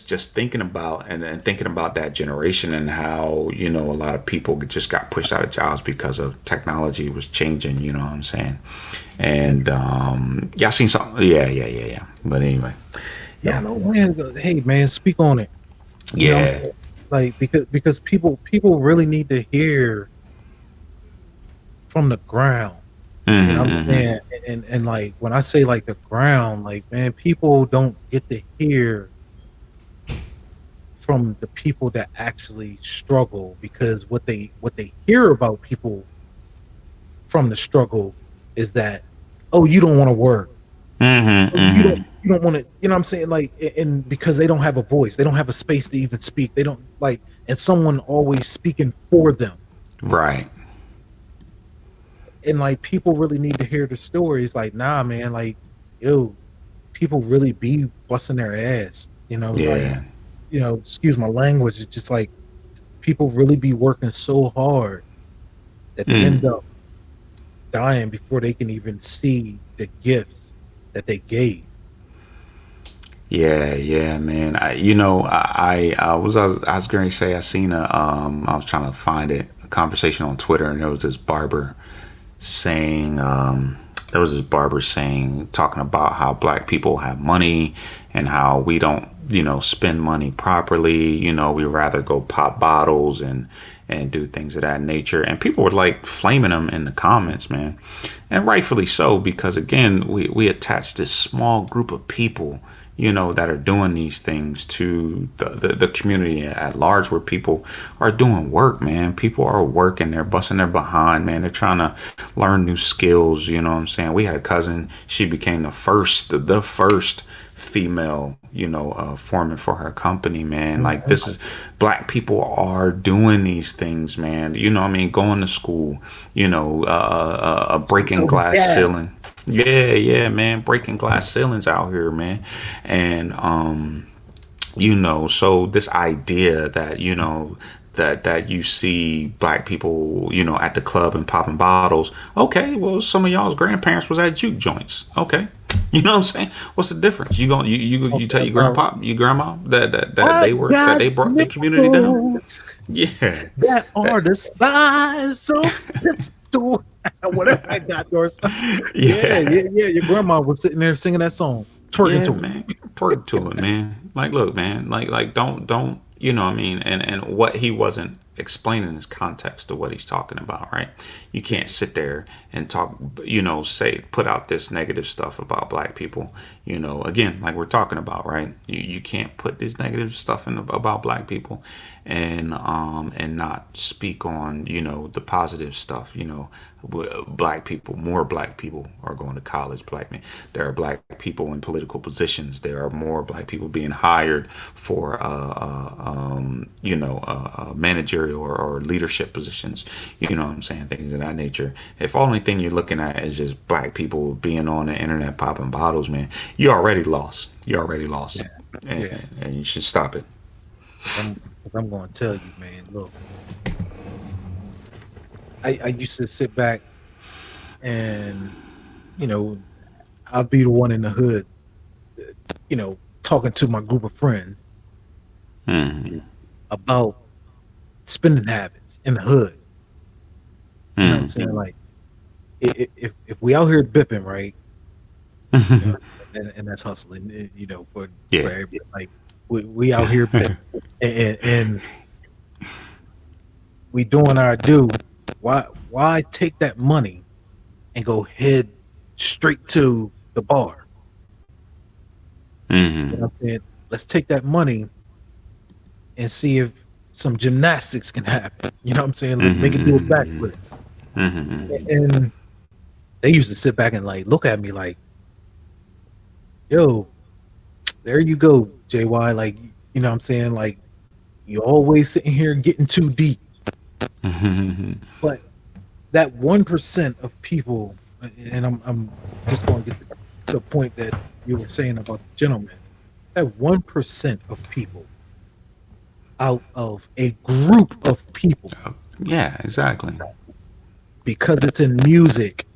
just thinking about and thinking about that generation and how, a lot of people just got pushed out of jobs because of technology was changing, you know what I'm saying? And yeah, I seen something. Yeah, yeah, yeah, yeah. But anyway, No, yeah, no, man. Hey, man, speak on it. You know, yeah. like because people really need to hear from the ground. You know what I'm Mm-hmm. saying? And like when I say like the ground, like man, people don't get to hear from the people that actually struggle because what they hear about people from the struggle is that, oh, you don't want to work. Mm-hmm. Oh, Mm-hmm. you don't want to, you know what I'm saying? Like and because they don't have a voice, they don't have a space to even speak. They don't like and someone always speaking for them. Right. And like people really need to hear the stories. Like, nah, man, like, yo, people really be busting their ass. Like, Yeah. excuse my language. It's just like people really be working so hard that they Mm. end up dying before they can even see the gifts that they gave. Yeah, yeah, man. I was going to say I seen I was trying to find it, a conversation on Twitter, and saying there was this barber saying, talking about how black people have money and how we don't, spend money properly. We rather go pop bottles and do things of that nature. And people were like flaming him in the comments, man. And rightfully so, because again, we attach this small group of people, that are doing these things to the community at large, where people are doing work, man. People are working, they're busting their behind, man. They're trying to learn new skills, you know what I'm saying? We had a cousin, she became the first female, foreman for her company, man. Like, this is, black people are doing these things, man. You know what I mean? Going to school, breaking So glass yeah, ceiling. Yeah, yeah, man. Breaking glass ceilings out here, man. And so this idea that that you see black people, at the club and popping bottles. Okay, well, some of y'all's grandparents was at juke joints. Okay, you know what I'm saying? What's the difference? You tell okay, your grandpa, your grandma that I that got they brought the community down. nipples Yeah, that are that the size of pistol. Whatever I got, Doris. Yeah, yeah. yeah, yeah. Your grandma was sitting there singing that song, twerking Yeah, to it. man. Twerk to it, man. Like, look, man. Like, don't. You know what I mean? And what he wasn't explaining is context to what he's talking about, right? You can't sit there and talk. Say, put out this negative stuff about black people. Again, like we're talking about, right? You can't put this negative stuff about black people, and not speak on the positive stuff. Black people, more black people are going to college. Black men, there are black people in political positions. There are more black people being hired for managerial or leadership positions. You know what I'm saying? Things of that nature. If only thing you're looking at is just black people being on the internet popping bottles, man, you already lost. You already lost, Yeah, and, yeah. and you should stop it. Because I'm going to tell you, man. Look, I used to sit back and you know I'll be the one in the hood, talking to my group of friends Mm-hmm. about spending habits in the hood. You know what I'm Mm-hmm. saying? Like, if we out here bipping, right? You know, and that's hustling. For Yeah. everybody. Like, we out here bipping, and we doing our due. Why take that money and go head straight to the bar? You Mm-hmm. know what I'm saying? Let's take that money and see if some gymnastics can happen. You know what I'm saying? Let make it do a Mm-hmm. backflip. Mm-hmm. And they used to sit back and like look at me like, yo, there you go, JY. Like, you know what I'm saying? Like, you always sitting here getting too deep. Mm-hmm. But that 1% of people, and I'm just going to get to the point that you were saying about the gentleman, that 1% of people out of a group of people, Yeah, exactly. because it's in music,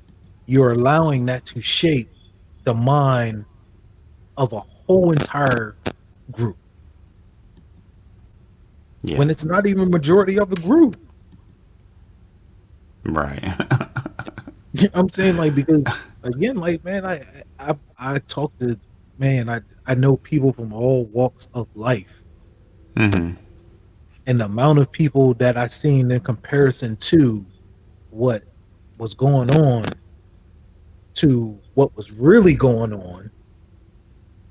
you're allowing that to shape the mind of a whole entire group Yeah. when it's not even majority of the group. Right. You know what I'm saying? Like, because again, like, man, I talk to, man, I know people from all walks of life, Mm-hmm. and the amount of people that I seen in comparison to what was going on to what was really going on,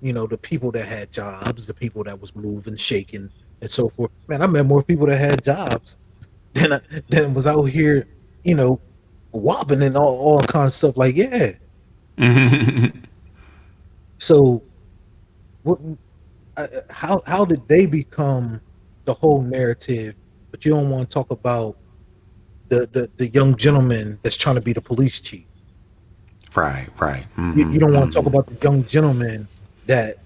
the people that had jobs, the people that was moving, shaking, and so forth. Man, I met more people that had jobs than than was out here, you know, wobbling and all kinds of stuff. Like, yeah. So, what? How did they become the whole narrative? But you don't want to talk about the young gentleman that's trying to be the police chief. Right, right. You don't want to talk about the young gentleman that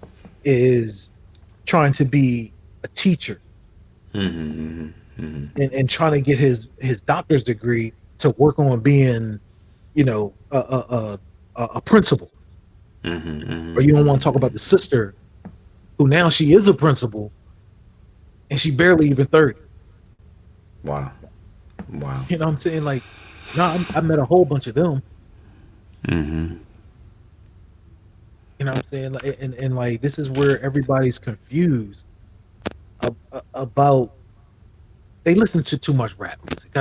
is trying to be a teacher and trying to get his doctor's degree to work on being, a principal. Or you don't want to talk about the sister who now she is a principal and she barely even 30. Wow. Wow. You know what I'm saying? Like, no, I met a whole bunch of them. You know what I'm saying? Like, and like, this is where everybody's confused about. They listen to too much rap music.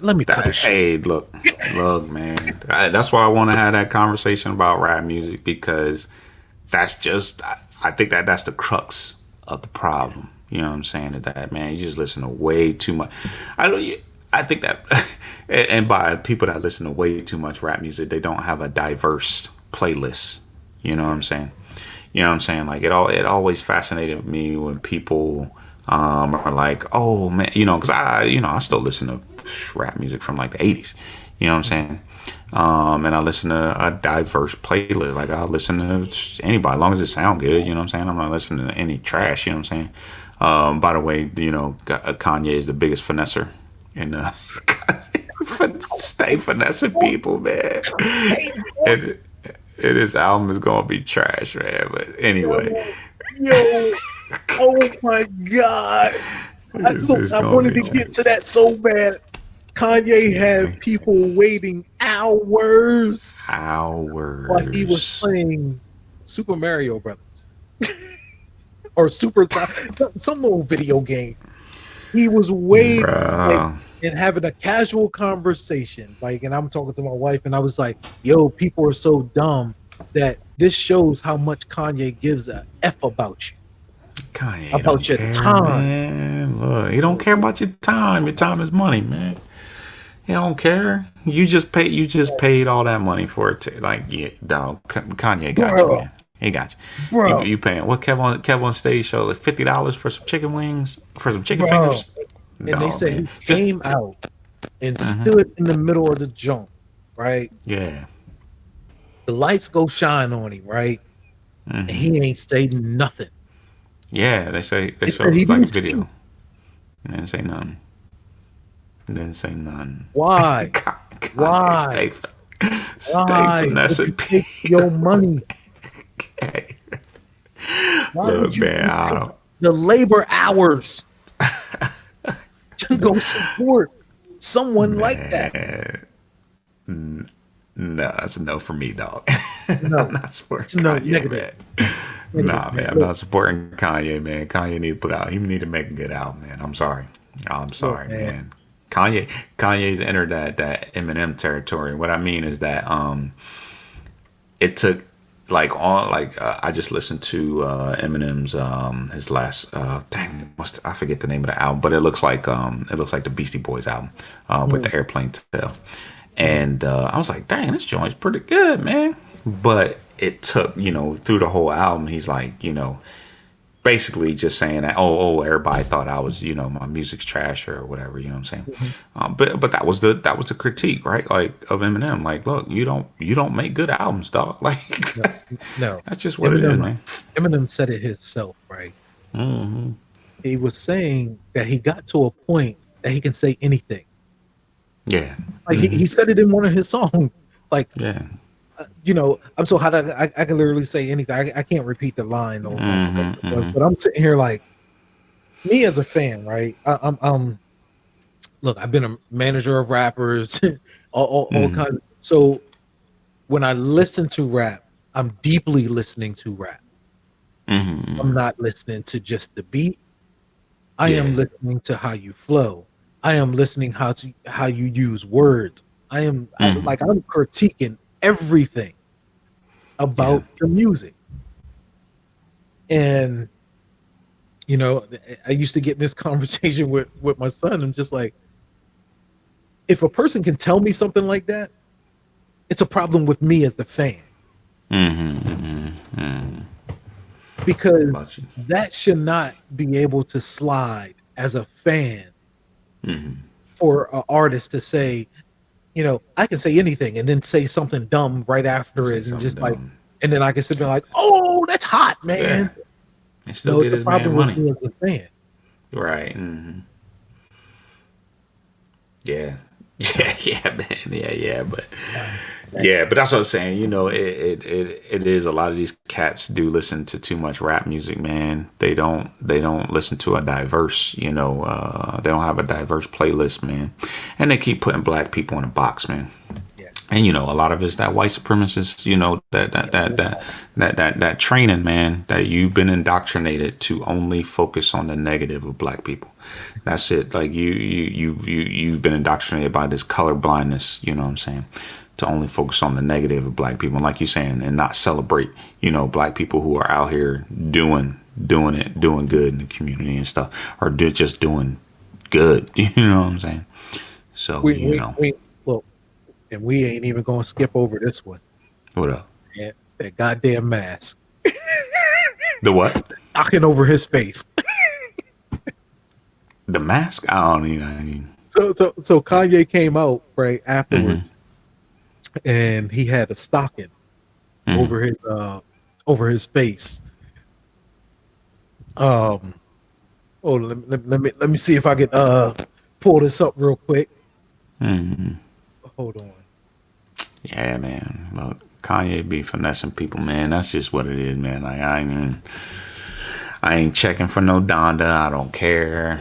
Let me cut this shit. Hey, look, man. That's why I want to have that conversation about rap music, because that's just, I think that's the crux of the problem. You know what I'm saying? That man, you just listen to way too much. I think that, and by people that listen to way too much rap music, they don't have a diverse playlist. You know what I'm saying? You know what I'm saying? Like, it always fascinated me when people are like, oh man, because I still listen to rap music from like the 80s. You know what I'm saying? And I listen to a diverse playlist. Like, I'll listen to anybody as long as it sound good. You know what I'm saying? I'm not listening to any trash. You know what I'm saying? By the way, Kanye is the biggest finesser in stay finessing people, man. And his album is gonna be trash, man. But anyway, Yo, oh my God! I wanted to get to that so bad. Kanye had people waiting hours while he was playing Super Mario Brothers or some old video game. He was waiting and having a casual conversation, and I'm talking to my wife, and I was like, "Yo, people are so dumb that this shows how much Kanye gives a f about you, Kanye about your time." Man. Look, he don't care about your time. Your time is money, man. He don't care. You just paid all that money for it. Dog. Kanye got you, man. He got you. Bro. You paying what? Kev on stage show like $50 for some chicken wings, for some chicken fingers. And they said he came out and stood in the middle of the jump, right? Yeah. The lights go shine on him, right? And he ain't say nothing. Yeah, they showed like a video. And didn't say nothing. Didn't say nothing. Why? Why? Stay finessing take your money. Okay. Why Look, would you man, the labor hours to go support someone like that? No, that's a no for me, dog. No, I'm not supporting no, Kanye, negative. man. Nah, man, I'm not supporting Kanye, man. Kanye need to put out. He need to make a good album, man. I'm sorry, man. Kanye's entered that Eminem territory. What I mean is that it took I just listened to Eminem's his last I forget the name of the album, but it looks like the Beastie Boys album with the airplane tail. And I was like, dang, this joint's pretty good, man. But it took, through the whole album, he's like, basically just saying that, everybody thought I was, my music's trash or whatever, you know what I'm saying? But that was the critique, right? Like, of Eminem. Like, look, you don't make good albums, dog. Like, no. That's just what Eminem, it is, man. Eminem said it himself, right? He was saying that he got to a point that he can say anything. Yeah. Like he said it in one of his songs. Like, yeah. I'm so hot. I can literally say anything. I can't repeat the line, but I'm sitting here like, me as a fan, right? Look, I've been a manager of rappers, all kinds. So when I listen to rap, I'm deeply listening to rap. I'm not listening to just the beat. I am Yeah. listening to how you flow. I am listening how you use words. Hmm. I'm critiquing everything Yeah. about your music. And I used to get in this conversation with my son. I'm just like, if a person can tell me something like that, it's a problem with me as the fan, Hmm. Hmm. Hmm. How because about you? that should not be able to slide as a fan Hmm. for an artist to say, I can say anything and then say something dumb right You after say it, and something just like, dumb. and then I can sit there like, oh, that's hot, Yeah. man. And still No, get it's a his man problem with money. me as a fan. Right. Hmm. Yeah. Yeah. Yeah, man. Yeah. Yeah. But yeah, but that's what I'm saying. It is a lot of these cats do listen to too much rap music, man. They don't listen to a diverse, they don't have a diverse playlist, man. And they keep putting black people in a box, man. Yeah, And a lot of it's that white supremacist, that training, man, that you've been indoctrinated to only focus on the negative of black people. That's it. Like you've been indoctrinated by this color blindness, you know what I'm saying? To only focus on the negative of black people, and like you're saying, and not celebrate, black people who are out here doing good in the community and stuff, or just doing good. You know what I'm saying? So, we look, and we ain't even gonna skip over this one. what up? Man, that goddamn mask The what? knocking over his face. The mask? I don't even. So Kanye came out right Mm-hmm. afterwards, and he had a stocking Mm-hmm. over his face. Um, oh, let me see if I can pull this up real quick. Mm-hmm. Hold on. Yeah, man. Look, Kanye be finessing people, man. That's just what it is, man. Like I ain't checking for no Donda. I don't care.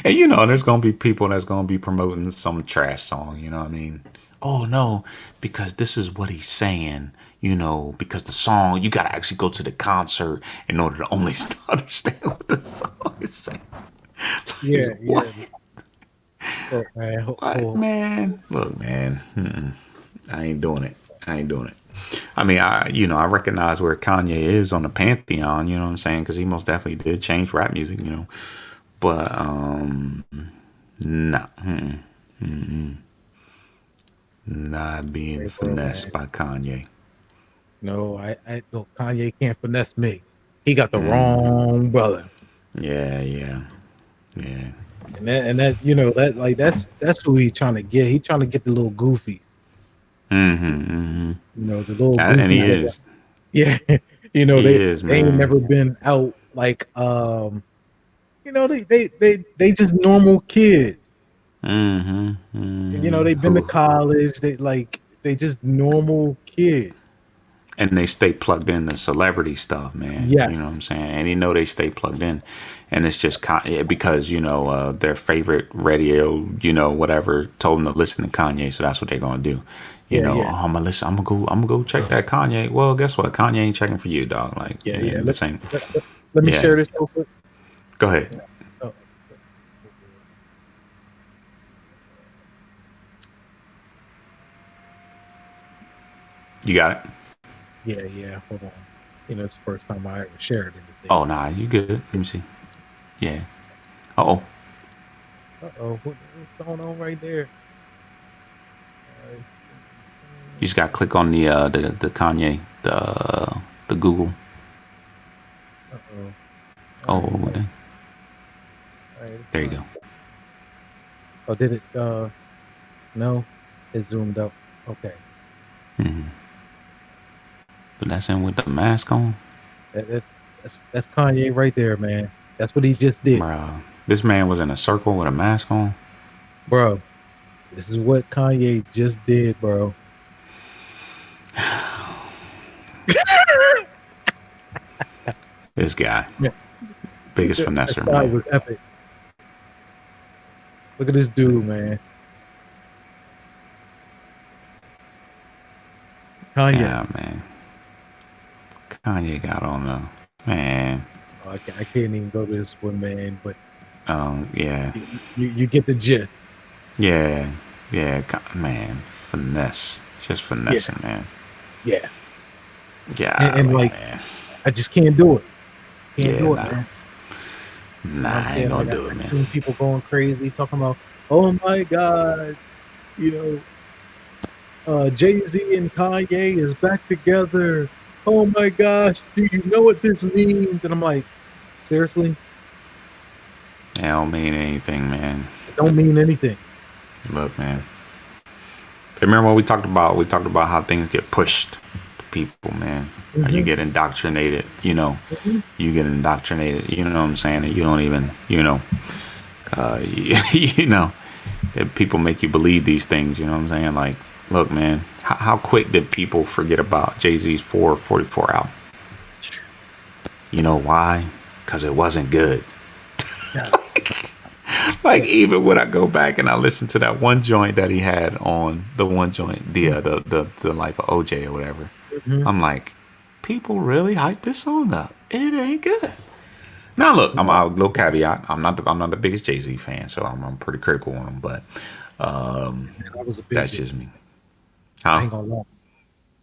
And there's gonna be people that's gonna be promoting some trash song. You know what I mean? Oh no, because this is what he's saying. Because the song, you gotta actually go to the concert in order to only understand what the song is saying. Yeah, Like, yeah. what? Look, man. What, man? Look, man. I ain't doing it. I ain't doing it. I mean, I recognize where Kanye is on the pantheon. You know what I'm saying? Because he most definitely did change rap music. But nah, not being Hey, bro, finessed man. by Kanye. No, no, Kanye can't finesse me. He got the wrong brother. Yeah, yeah, yeah. And that that like that's who he trying to get. He trying to get the little goofies. Mm-hmm, mm-hmm. The little And he goofies that, is. yeah, He they is, ain't man. never been out like they just normal kids. Mm-hmm, And mm-hmm. they've been to college. They just normal kids. And they stay plugged in to celebrity stuff, man. You know what Yes. I'm saying? And they stay plugged in, and it's just because their favorite radio, whatever, told them to listen to Kanye, so that's what they're gonna do. Yeah, Oh, yeah. I'm gonna listen. I'm gonna go check that Kanye. Well, guess what? Kanye ain't checking for you, dog. Like, Yeah, yeah. the same. Let me Yeah. share this real quick. Go ahead. Oh, You got it. yeah, yeah. Hold on. It's the first time I ever shared anything. Oh, nah, you good. Let me see. Yeah. Oh, What's going on right there? you just gotta click on the Kanye, the Google. Uh-oh. All Oh, right. dang. All right. It's There you fine. go. Oh, did it? No, it zoomed up. Okay. But that's him with the mask on. That's Kanye right there, man. That's what he just did, Bro, this man was in a circle with a mask on. bro. This is what Kanye just did, bro. This guy, Yeah, biggest that finesser, shot man. was epic. Look at this dude, man. Kanye. Yeah, man. Kanye got on the man. I can't even go to this one, man. But Yeah, you get the gist. yeah, yeah. Man, finesse, just Yeah, finessing, man. yeah. And Golly, like man. I just can't do it. Can't Yeah, do it, nah, man. You know what I'm nah, I ain't saying? Like gonna do I it, man. seen people going crazy talking about, oh my God, you know, Jay-Z and Kanye is back together. Oh my gosh, do you know what this means? And I'm like, seriously, It don't mean anything, man. it don't mean anything. Look, man. Remember what we talked about? We talked about how things get pushed to people, man. How you Hmm. get indoctrinated, Hmm. you get indoctrinated, you know what I'm saying? And you don't even, you know, that people make you believe these things, you know what I'm saying? Like, look, man, how quick did people forget about Jay-Z's 444 album? You know why? Because it wasn't good. Yeah, Like, yeah. even when I go back and I listen to that one joint that he had on the one joint, the Life of OJ or whatever, Hmm. I'm like, people really hype this song up. It ain't good. Now look, I'm No, a little caveat. I'm not the biggest Jay Z fan, so I'm pretty critical on him. But man, I was a big that's Jay. just me, I huh? ain't gonna lie.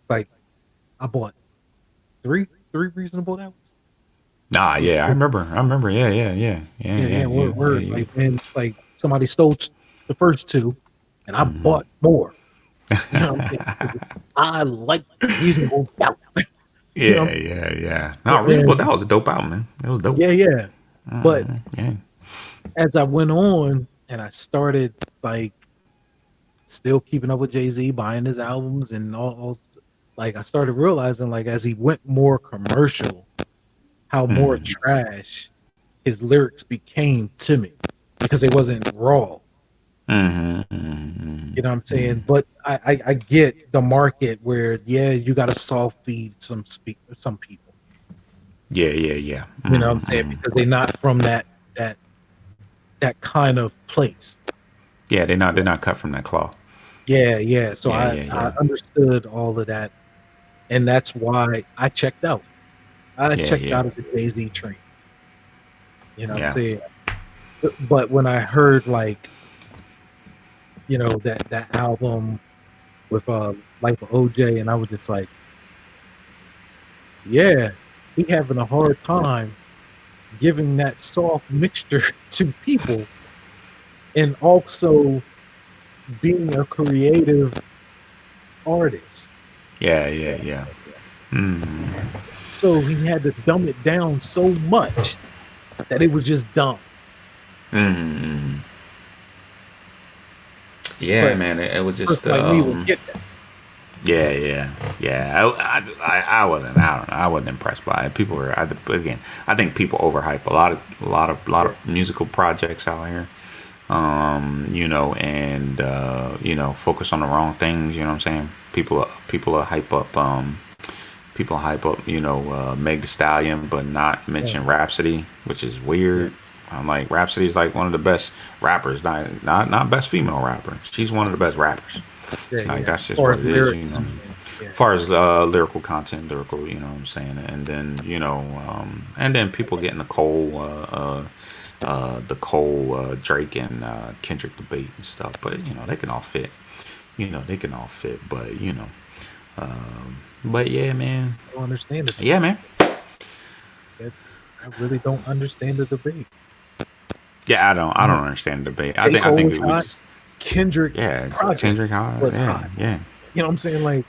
Like I bought three reasonable hours. Nah, Word, yeah, I word. remember. I remember. Yeah, yeah, yeah, yeah, Yeah, yeah, yeah, yeah, word, yeah. word. Like man, like somebody stole the first two, and I Hmm. bought more. You know what I'm saying? Because I like reasonable doubt. You know, Yeah, yeah, yeah. No, Reasonable and Doubt was a dope album, man. It was dope. yeah, yeah. But Yeah. as I went on and I started like still keeping up with Jay Z, buying his albums and all, like I started realizing like as he went more commercial, how more trash his lyrics became to me because it wasn't raw. Mm-hmm. You know what I'm saying? But I get the market where yeah, you got to soft feed some people. Yeah, yeah, yeah. You know what I'm saying? Mm-hmm. Because they're not from that that kind of place. Yeah, they're not cut from that cloth. Yeah, yeah. So Yeah, I yeah, I yeah. understood all of that, and that's why I checked out. I Yeah, checked yeah. out of the Jay Z train. You know what I'm Yeah. saying? But when I heard like that album with Life of OJ, and I was just like, yeah, he having a hard time giving that soft mixture to people, and also being a creative artist. Yeah, yeah, yeah. So he had to dumb it down so much that it was just dumb. Yeah, But man. It was a person just like me would get that. yeah, yeah, yeah. I wasn't. I don't know. I wasn't impressed by it. People were. Again, I think people overhype a lot of musical projects out here. And focus on the wrong things. You know what I'm saying? People are hype up. People hype up. Meg The Stallion, but not Yeah, mention Rhapsody, which is yeah, weird. I'm like Rhapsody is like one of the best rappers, not best female rapper. She's one of the best rappers. yeah, Like yeah. that's As just far what as it is, you lyrics know. and yeah, As far as lyrical content, you know what I'm saying, and then and then people getting the Cole Drake and Kendrick debate and stuff, but they can all fit, they can all fit, but yeah, man, I don't understand the yeah, debate. man, I really don't understand the debate. yeah, I don't Like, understand the debate. I J. think I Cole think was it would hot. just Kendrick yeah, project Kendrick, was yeah, hot. yeah. You know what I'm saying? Like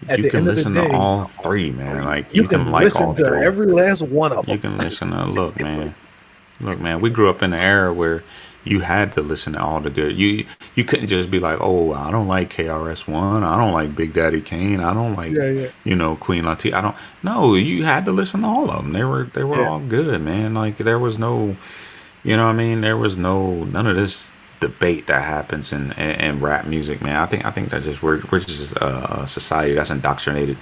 at You the can end of the listen to day, all three, man. Like you you can can like listen all to three. every last one of You them. can listen to look, man. Look, man, we grew up in an era where you had to listen to all the good. You couldn't just be like, oh, I don't like KRS-One, I don't like Big Daddy Kane, I don't like Yeah, yeah, Queen Latifah. I don't. No, you had to listen to all of them. They were yeah. all good, man. Like there was no, what I mean. There was none of this debate that happens in rap music, man. I think that just we're just a society that's indoctrinated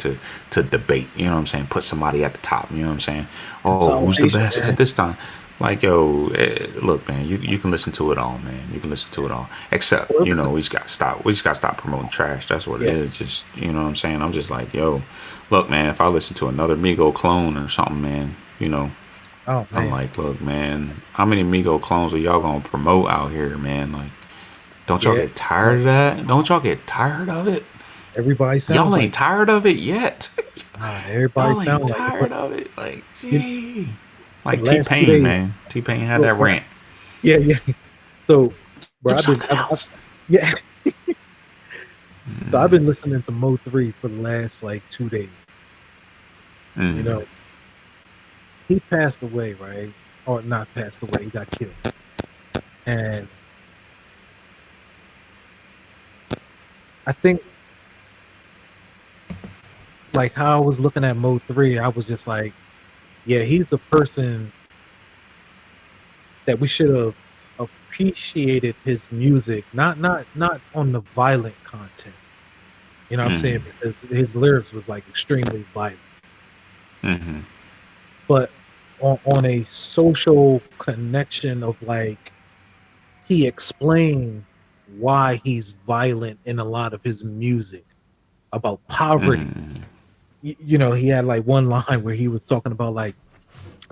to debate. You know what I'm saying? Put somebody at the top. You know what I'm saying? Oh, who's the Consolidation, best man. at this time? Like yo, look, man. You can listen to it all, man. You can listen to it all. Except Well, it was we just got to stop. We just got to stop promoting trash. That's what it yeah, is. Just what I'm saying. I'm just like yo, look, man. If I listen to another Migo clone or something, man, Oh I'm man, like, look, man, how many Migo clones are y'all gonna promote out here, man? Like, don't y'all yeah. get tired of that? Don't y'all get tired of it? Everybody Y'all sounds ain't like tired of it yet. everybody Y'all sound ain't like it. But tired of it. Like, you, gee. for the Like T last two Pain, days, man. T Pain had look, that bro, rant. yeah, yeah. So, bro, Do something else. yeah. So I've been listening to Mo 3 for the last like 2 days. You Mm, know, he passed away, right? Or not passed away, he got killed. And I think like how I was looking at Mo 3, I was just like, yeah, he's a person that we should have appreciated his music, not on the violent content. You know what I'm saying? mm, Because his lyrics was like extremely violent. mm, But on a social connection of like he explained why he's violent in a lot of his music about poverty. mm, You know, he had like one line where he was talking about like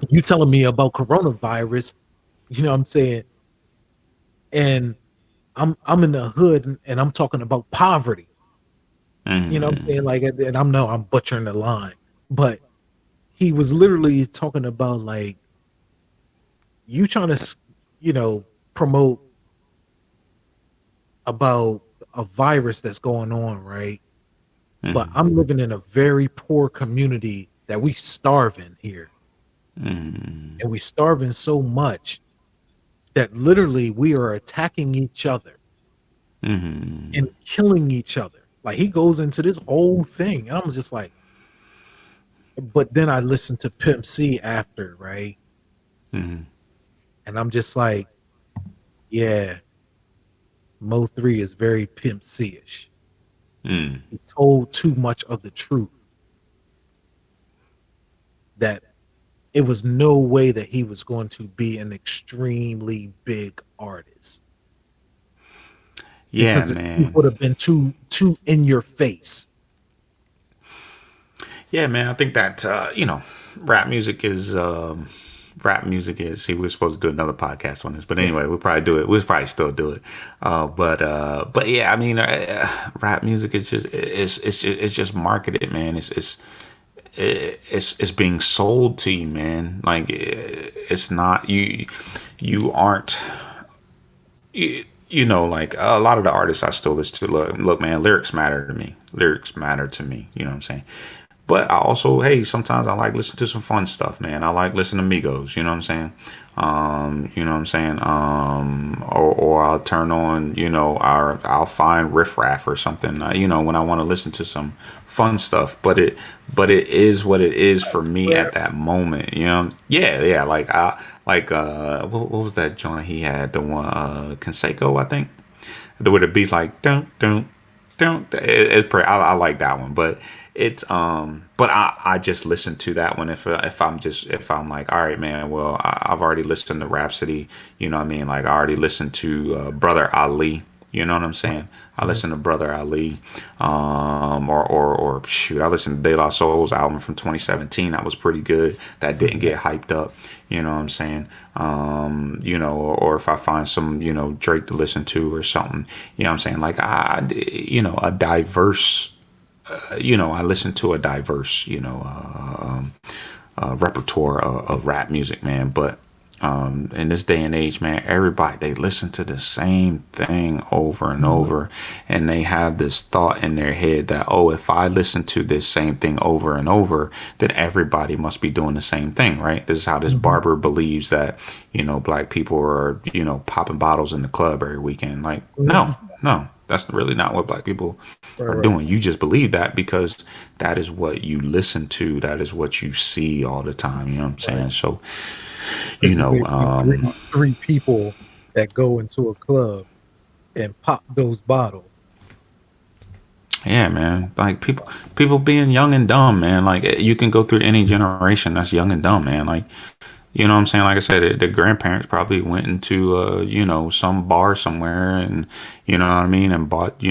you telling me about coronavirus, you know what I'm saying? And I'm in the hood and I'm talking about poverty. You know what I'm mm, saying? Like and I'm no, I'm butchering the line, but he was literally talking about like you trying to you know promote about a virus that's going on, right? But mm, I'm living in a very poor community that we starving here. mm, And we starving so much that literally we are attacking each other and mm, killing each other. Like he goes into this whole thing. And I'm just like, but then I listened to Pimp C after, right? mm, And I'm just like, yeah, Mo 3 is very Pimp C-ish. mm. He told too much of the truth that it was no way that he was going to be an extremely big artist Yeah, because the truth man. would have been too in your face. Yeah, man. I think that rap music is rap music is. See, we were supposed to do another podcast on this, but Yeah. anyway, we'll probably do it. We'll probably still do it. But yeah, I mean, rap music is just it's just marketed, man. It's being sold to you, man. Like it's not you aren't like a lot of the artists I still listen to. Look, man, lyrics matter to me. Lyrics matter to me. You know what I'm saying? But I also, hey, sometimes I like listening to some fun stuff, man. I like listening to Migos. You know what I'm saying? You know what I'm saying? Or I'll turn on, I'll find Riff Raff or something. When I want to listen to some fun stuff. But it is what it is for me Where at that moment. Yeah, yeah. What was that joint he had? The one, Conseco, I think. Where the beat's like don't it's pretty I like that one, but but I just listen to that one if I'm like, all right, man, well, I've already listened to Rhapsody, you know what I mean, like I already listened to Brother Ali, you know what I'm saying. I Mhm. listened to Brother Ali, or shoot, I listened to De La Soul's album from 2017. That was pretty good. That didn't get hyped up. You know what I'm saying? Or if I find some, Drake to listen to or something, you know what I'm saying? Like a diverse, I listen to a diverse, repertoire of rap music, man. But in this day and age, man, everybody they listen to the same thing over and Mhm. over, and they have this thought in their head that, oh, if I listen to this same thing over and over, then everybody must be doing the same thing, right? This is how this Mhm. barber believes that black people are popping bottles in the club every weekend. Like, no, Mhm. no. That's really not what black people Right, are right. doing. You just believe that because that is what you listen to. That is what you see all the time. You know what I'm Right. saying? So, you There's know, basically three people that go into a club and pop those bottles. yeah, man. Like people being young and dumb, man. Like you can go through any generation that's young and dumb, man. Like, you know what I'm saying? Like I said, the grandparents probably went into some bar somewhere, and you know what I mean, and bought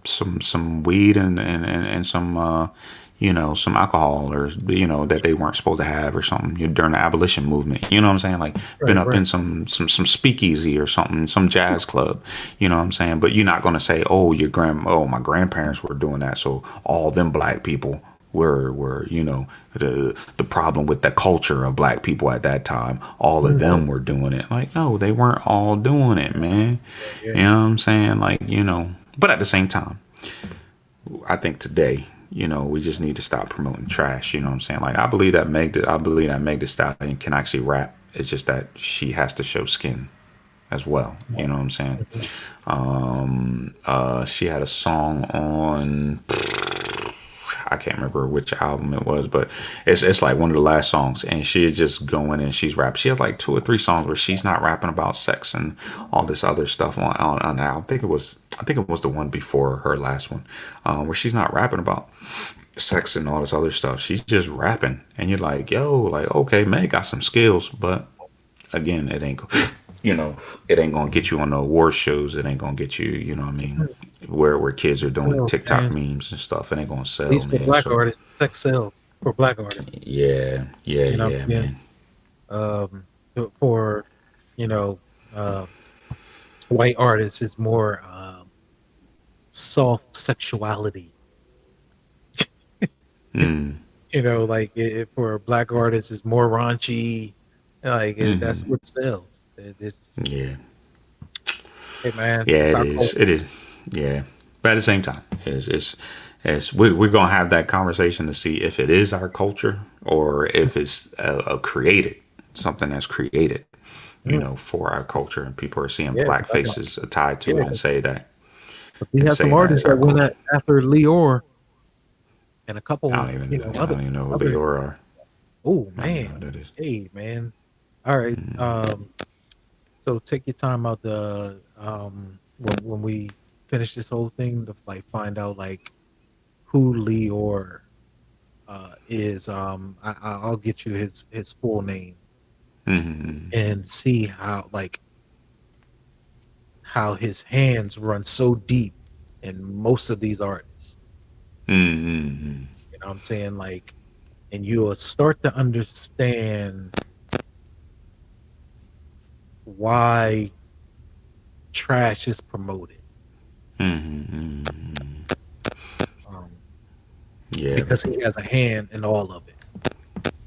some weed and some some alcohol or that they weren't supposed to have or something during the abolition movement. You know what I'm saying? Like been Right, up right. in some speakeasy or something, some jazz club. You know what I'm saying? But you're not gonna say, oh, my grandparents were doing that, so all them black people were the problem with the culture of black people at that time. All of Mhm. them were doing it. Like no, they weren't all doing it, man. Yeah. You know what I'm saying? Like but at the same time, I think today, we just need to stop promoting trash. You know what I'm saying? Like I believe that Meg Thee Stallion can actually rap. It's just that she has to show skin as well. You know what I'm saying? Mhm. She had a song on, I can't remember which album it was, but it's like one of the last songs, and she just going and she's rapping. She had like two or three songs where she's not rapping about sex and all this other stuff on the album. I think it was the one before her last one, where she's not rapping about sex and all this other stuff. She's just rapping, and you're like, yo, like okay, Meg got some skills, but again, it ain't gonna get you on the award shows. It ain't gonna get you, you know what I mean, where kids are doing Sales, TikTok man. memes and stuff. It ain't gonna At sell, least for man. black So artists, sex sells for black artists. yeah, yeah, You know what yeah, I'm saying? man. For you know, uh, white artists, it's more soft sexuality. Mm, Like for black artists, it's more raunchy. That's what sells. It's yeah, hey man, yeah. it's It our is. It culture. is. Yeah, but at the same time, we're gonna have that conversation to see if it is our culture or if it's a created something that's created, Mm, for our culture, and people are seeing yeah, black 'cause faces tied to it yeah, and say that we and had some saying that artists it's our that went culture. after Leor and a couple, I don't even know who other. Leora are. Oh I don't even know man, what that is. hey man. All right. So take your time out the when we finish this whole thing to like find out like who Leor is. I'll get you his full name Mm-hmm. and see how his hands run so deep in most of these artists. Mm-hmm. You know what I'm saying? Like, and you'll start to understand why trash is promoted. Mm-hmm. Um, Yeah. because he has a hand in all of it.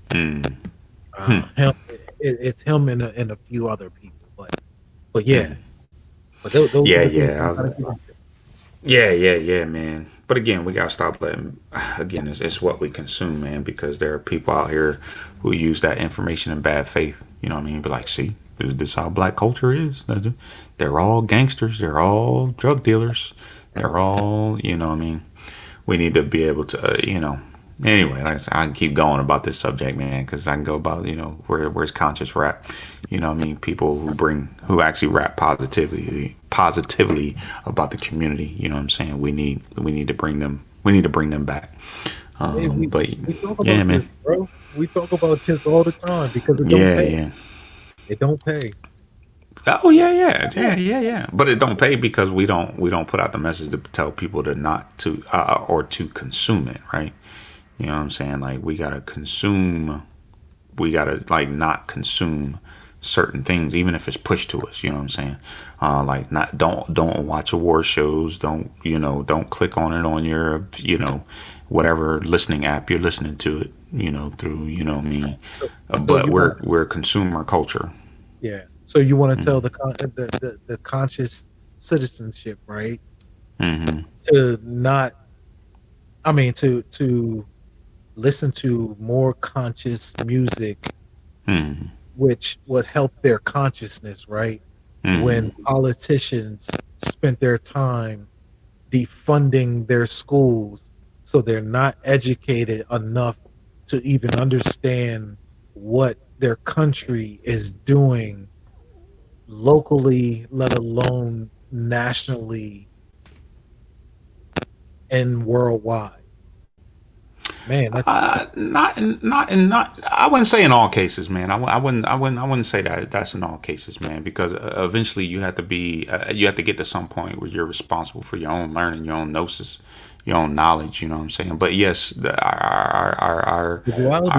Mm. Him, it's him and a few other people, but yeah, but those are Yeah, the things yeah. you gotta get into. Yeah, man. But again, we gotta stop letting. Again, it's what we consume, man. Because there are people out here who use that information in bad faith. You know what I mean? Be like, see, this is how black culture is. They're all gangsters. They're all drug dealers. They're all, what I mean. We need to be able to, Anyway, like I said, I can keep going about this subject, man, because I can go about, where's conscious rap. You know what I mean? People who actually rap positively about the community. You know what I'm saying? We need to bring them back. Hey, But we talk yeah, about man. this, bro. We talk about this all the time because it don't Yeah, pay. yeah. It don't pay. Oh yeah. But it don't pay because we don't put out the message to tell people to not to or to consume it, right? You know what I'm saying? Like we gotta like not consume certain things, even if it's pushed to us. You know what I'm saying? Like not don't watch award shows. Don't click on it on your whatever listening app you're listening to it. Through what I mean. So But you want we're consumer culture. yeah. So you want to tell the conscious citizenship, right? To not, I mean, to listen to more conscious music, which would help their consciousness, right? When politicians spent their time defunding their schools, so they're not educated enough to even understand what their country is doing locally, let alone nationally and worldwide. Man, that's Not. I wouldn't say in all cases, man. I wouldn't say that that's in all cases, man. Because eventually you have to be, you have to get to some point where you're responsible for your own learning, your own gnosis, your own knowledge. You know what I'm saying? But yes, duality,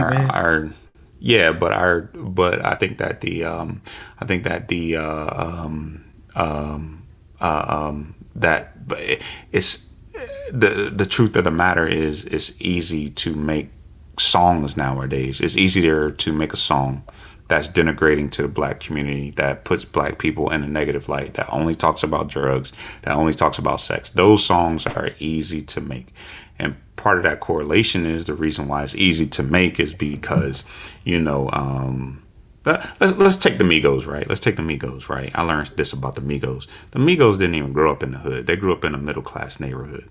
man. our yeah, but I think that that but it's the truth of the matter is it's easy to make songs nowadays. It's easier to make a song that's denigrating to the black community, that puts black people in a negative light, that only talks about drugs, that only talks about sex. Those songs are easy to make. And part of that correlation is the reason why it's easy to make is because, you know, let's take the Migos, right? Let's take the Migos, right? I learned this about the Migos. The Migos didn't even grow up in the hood. They grew up in a middle class neighborhood.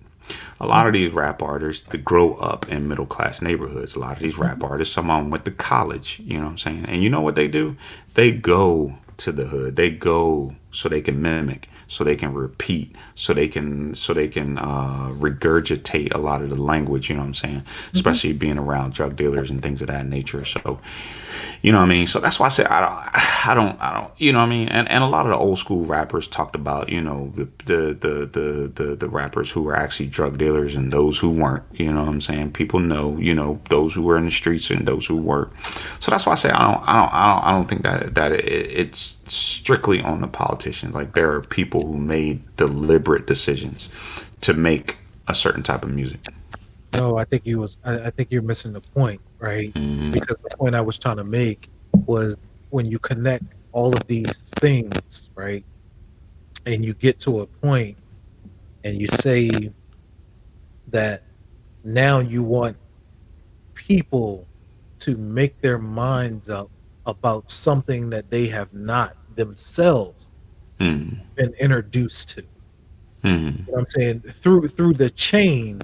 A lot of these rap artists that grow up in middle class neighborhoods. A lot of these rap artists, some of them went to college. You know what I'm saying? And you know what they do? They go to the hood. They go so they can mimic, so they can repeat, so they can regurgitate a lot of the language. You know what I'm saying? Mhm. Especially being around drug dealers and things of that nature. So you know what I mean? So that's why I said I don't. You know what I mean? And a lot of the old school rappers talked about, you know, the rappers who were actually drug dealers and those who weren't. You know what I'm saying? People know, you know, those who were in the streets and those who were. So that's why I say I don't think that it's strictly on the politicians. Like there are people who made deliberate decisions to make a certain type of music. No, I think you're missing the point, right? Hmm. Because the point I was trying to make was when you connect all of these things, right? And you get to a point and you say that now you want people to make their minds up about something that they have not themselves Hmm. been introduced to. Hmm. You know what I'm saying? Through the chain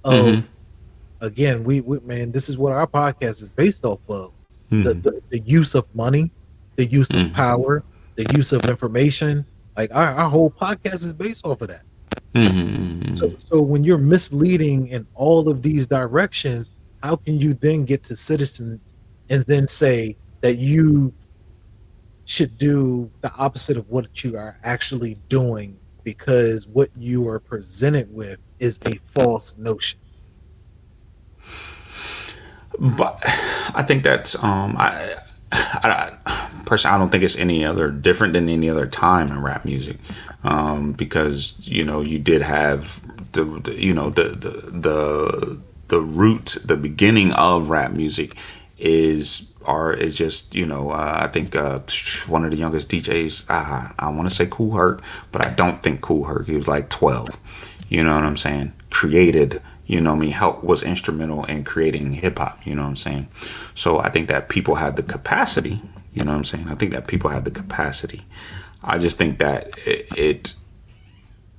Hmm. of, again, we man, this is what our podcast is based off of. Hmm. The use of money, the use of Hmm. power, the use of information. Like our whole podcast is based off of that. Hmm. So when you're misleading in all of these directions, how can you then get to citizens and then say that you should do the opposite of what you are actually doing because what you are presented with is a false notion? But I think that's personally I don't think it's any other different than any other time in rap music, because you know you did have the you know the root, the beginning of rap music is just you know I think one of the youngest DJs, I want to say Cool Herc, but I don't think Cool Herc, he was like 12. You know what I'm saying? Created, you know what I mean, help, was instrumental in creating hip hop, you know what I'm saying? So I think that people have the capacity, you know what I'm saying? I think that people have the capacity. I just think that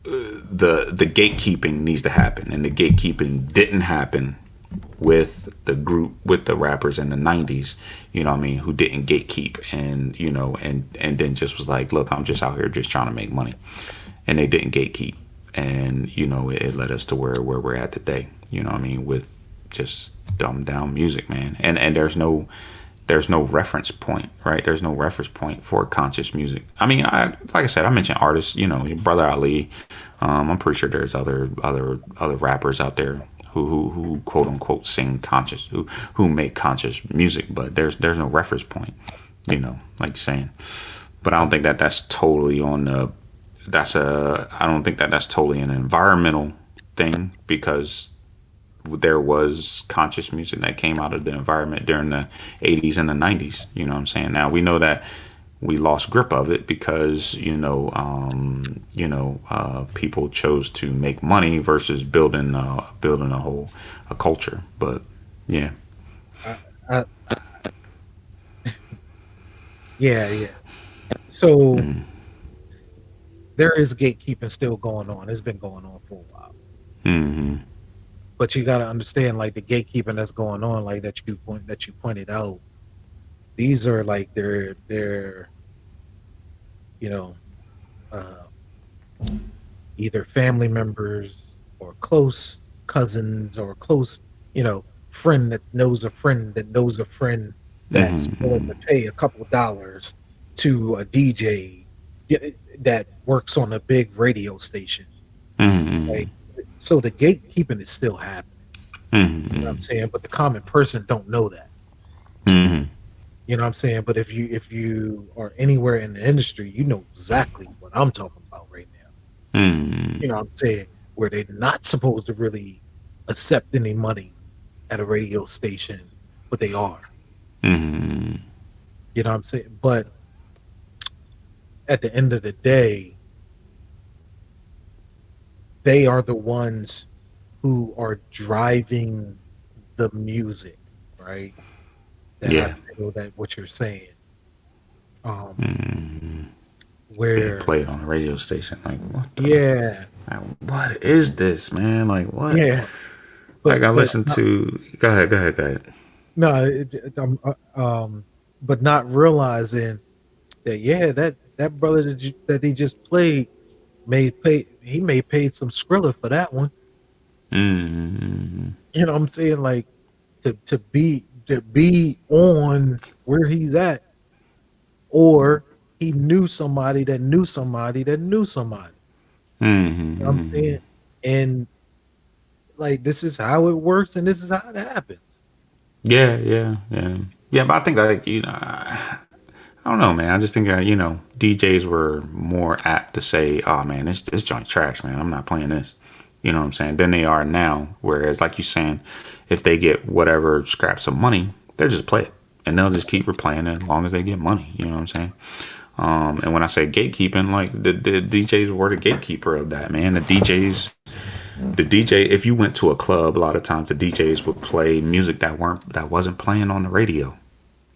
the gatekeeping needs to happen, and the gatekeeping didn't happen with the group, with the rappers in the 90s, you know what I mean, who didn't gatekeep, and you know, and then just was like, look, I'm just out here just trying to make money, and they didn't gatekeep, and you know it led us to where we're at today, you know what I mean, with just dumbed down music, man. And there's no reference point, right? There's no reference point for conscious music. I mean, like I said, I mentioned artists, you know, your brother Ali. I'm pretty sure there's other rappers out there who quote unquote sing conscious, who make conscious music, but there's no reference point, you know, like you're saying. But I don't think that that's totally on the that's a I don't think that that's totally an environmental thing, because there was conscious music that came out of the environment during the 80s and the 90s. You know what I'm saying? Now we know that we lost grip of it because people chose to make money versus building a whole a culture. But yeah. I, I, yeah, yeah. So there is gatekeeping still going on. It's been going on for a while. Hmm. But you got to understand, like the gatekeeping that's going on, like that you pointed out. These are like they're you know uh, either family members or close cousins or close friend that knows a friend that knows a friend that's willing to pay a couple of dollars to a DJ that works on a big radio station. Like, so the gatekeeping is still happening. You know what I'm saying? But the common person don't know that. You know what I'm saying? But if you are anywhere in the industry, you know exactly what I'm talking about right now. You know what I'm saying? Where they're not supposed to really accept any money at a radio station, but they are. You know what I'm saying? But at the end of the day, they are the ones who are driving the music, right? That I Yeah. feel that what you're saying. Being Where played on the radio station. Like, what the? yeah, Like, what is this, man? Like, what? yeah, Like, I but listened not, to. Go ahead. Go ahead. Go ahead. no, but not realizing that yeah, that brother that he just played may paid some Skrilla for that one. You know what I'm saying? Like to be on where he's at, or he knew somebody that knew somebody that knew somebody. You know what I'm saying? And like this is how it works, and this is how it happens. Yeah. Yeah. Yeah. Yeah. But I think, like, I don't know, man. I just think, DJs were more apt to say, "Oh man, this joint trash, man. I'm not playing this." You know what I'm saying? Than they are now. Whereas, like you're saying, if they get whatever scraps of money, they'll just play it, and they'll just keep replaying it as long as they get money. You know what I'm saying? And when I say gatekeeping, like the DJs were the gatekeeper of that, man. The DJ, if you went to a club, a lot of times the DJs would play music that wasn't playing on the radio.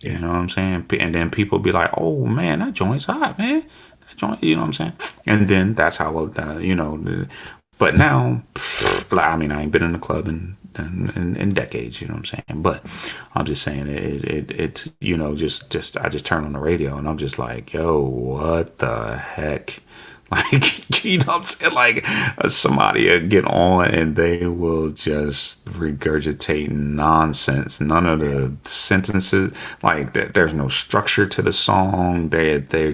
You Yeah. know what I'm saying? And then people be like, "Oh man, that joint's hot, man. That joint," you know what I'm saying? And then that's how, but now, like, I mean, I ain't been in the club in decades. You know what I'm saying? But I'm just saying it just I just turn on the radio and I'm just like, yo, what the heck? Like, you know what I'm saying? Like, somebody will get on and they will just regurgitate nonsense. None of the sentences, like, there's no structure to the song. They're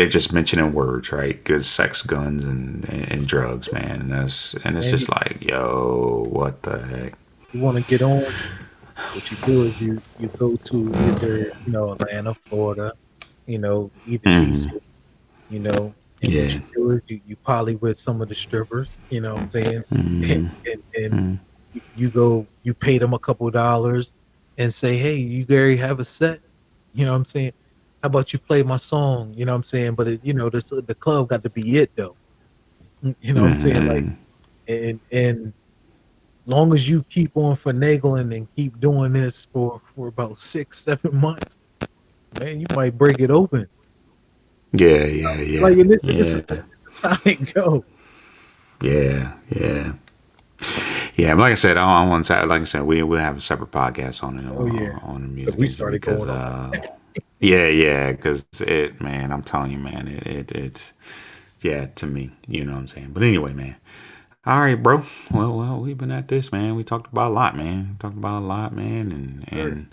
just mentioning words, right? Good sex, guns, and drugs, man. And it's And just like, yo, what the heck? you want to get on, what you do is you go to either Atlanta, Florida, even DC, and what Yeah. you do is you poly with some of the strippers, you know what I'm saying, and you pay them a couple of dollars and say, hey, you Gary have a set, you know what I'm saying. How about you play my song, you know what I'm saying? But the club got to be it though, you know what I'm saying, like and long as you keep on finagling and keep doing this for about 6-7 months, man, you might break it open. Yeah, yeah, yeah, Like, and this is yeah, how it go. yeah, yeah. Yeah, but like I said, I want to. Like I said, we'll have a separate podcast on it, Oh yeah, on the 'cause music we industry started because going on. yeah, because man, I'm telling you, man, it yeah, to me, you know what I'm saying. But anyway, man. All right, bro. Well, we've been at this, man. We talked about a lot, man. Talked about a lot, man, Sure. and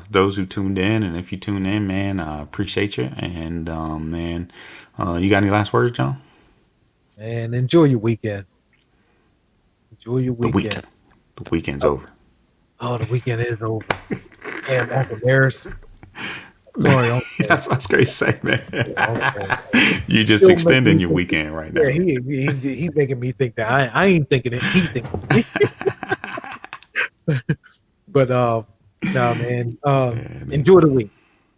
those who tuned in, and if you tune in, man, I appreciate you. And man, you got any last words, John? And enjoy your weekend. Enjoy your The weekend. weekend, the weekend's Oh, over. oh, the weekend is over. Damn, Uncle Harris. Sorry, Uncle. That's what I was gonna say, Yeah, man. Uncle. You just Still make extending me your think. weekend right Yeah, now. he making me think that I ain't thinking it. He thinking it. But no, man. Yeah, man. Enjoy the week.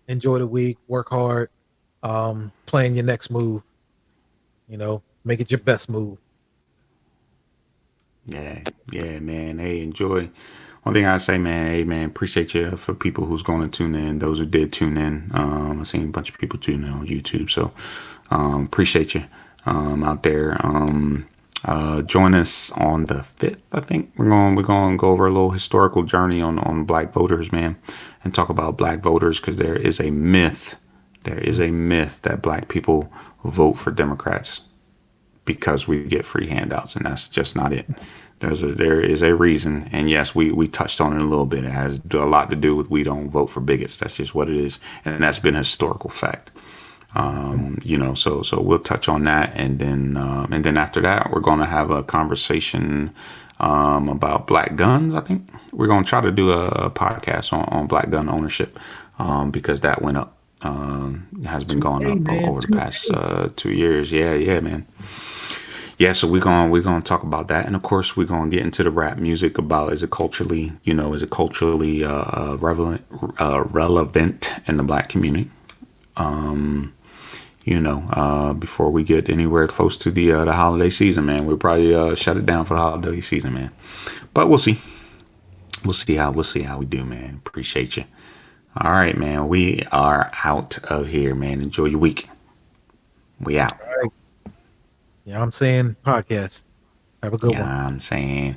Enjoy the week. Work hard. Plan your next move. Make it your best move. Yeah, yeah, man. Hey, enjoy. One thing I say, man, hey, man, appreciate you for people who's going to tune in. Those who did tune in, I seen a bunch of people tune in on YouTube, so appreciate you out there. Join us on the 5th. I think we're going to go over a little historical journey on Black voters, man, and talk about Black voters because there is a myth. There is a myth that Black people vote for Democrats because we get free handouts, and that's just not it. There is a reason, and yes, we touched on it a little bit. It has a lot to do with we don't vote for bigots. That's just what it is, and that's been a historical fact. So we'll touch on that, and then after that, we're going to have a conversation about black guns. I think we're going to try to do a podcast on black gun ownership because that went up. Has been going Hey, up man, over the past 2 years. Yeah, man. Yeah, so we're gonna talk about that, and of course we're gonna get into the rap music about is it culturally relevant in the black community. Before we get anywhere close to the holiday season, man, we'll probably shut it down for the holiday season, man. But we'll see. We'll see how we do, man. Appreciate you. All right, man. We are out of here, man. Enjoy your week. We out. Yeah, I'm saying podcast. Have a good one. Yeah, I'm saying.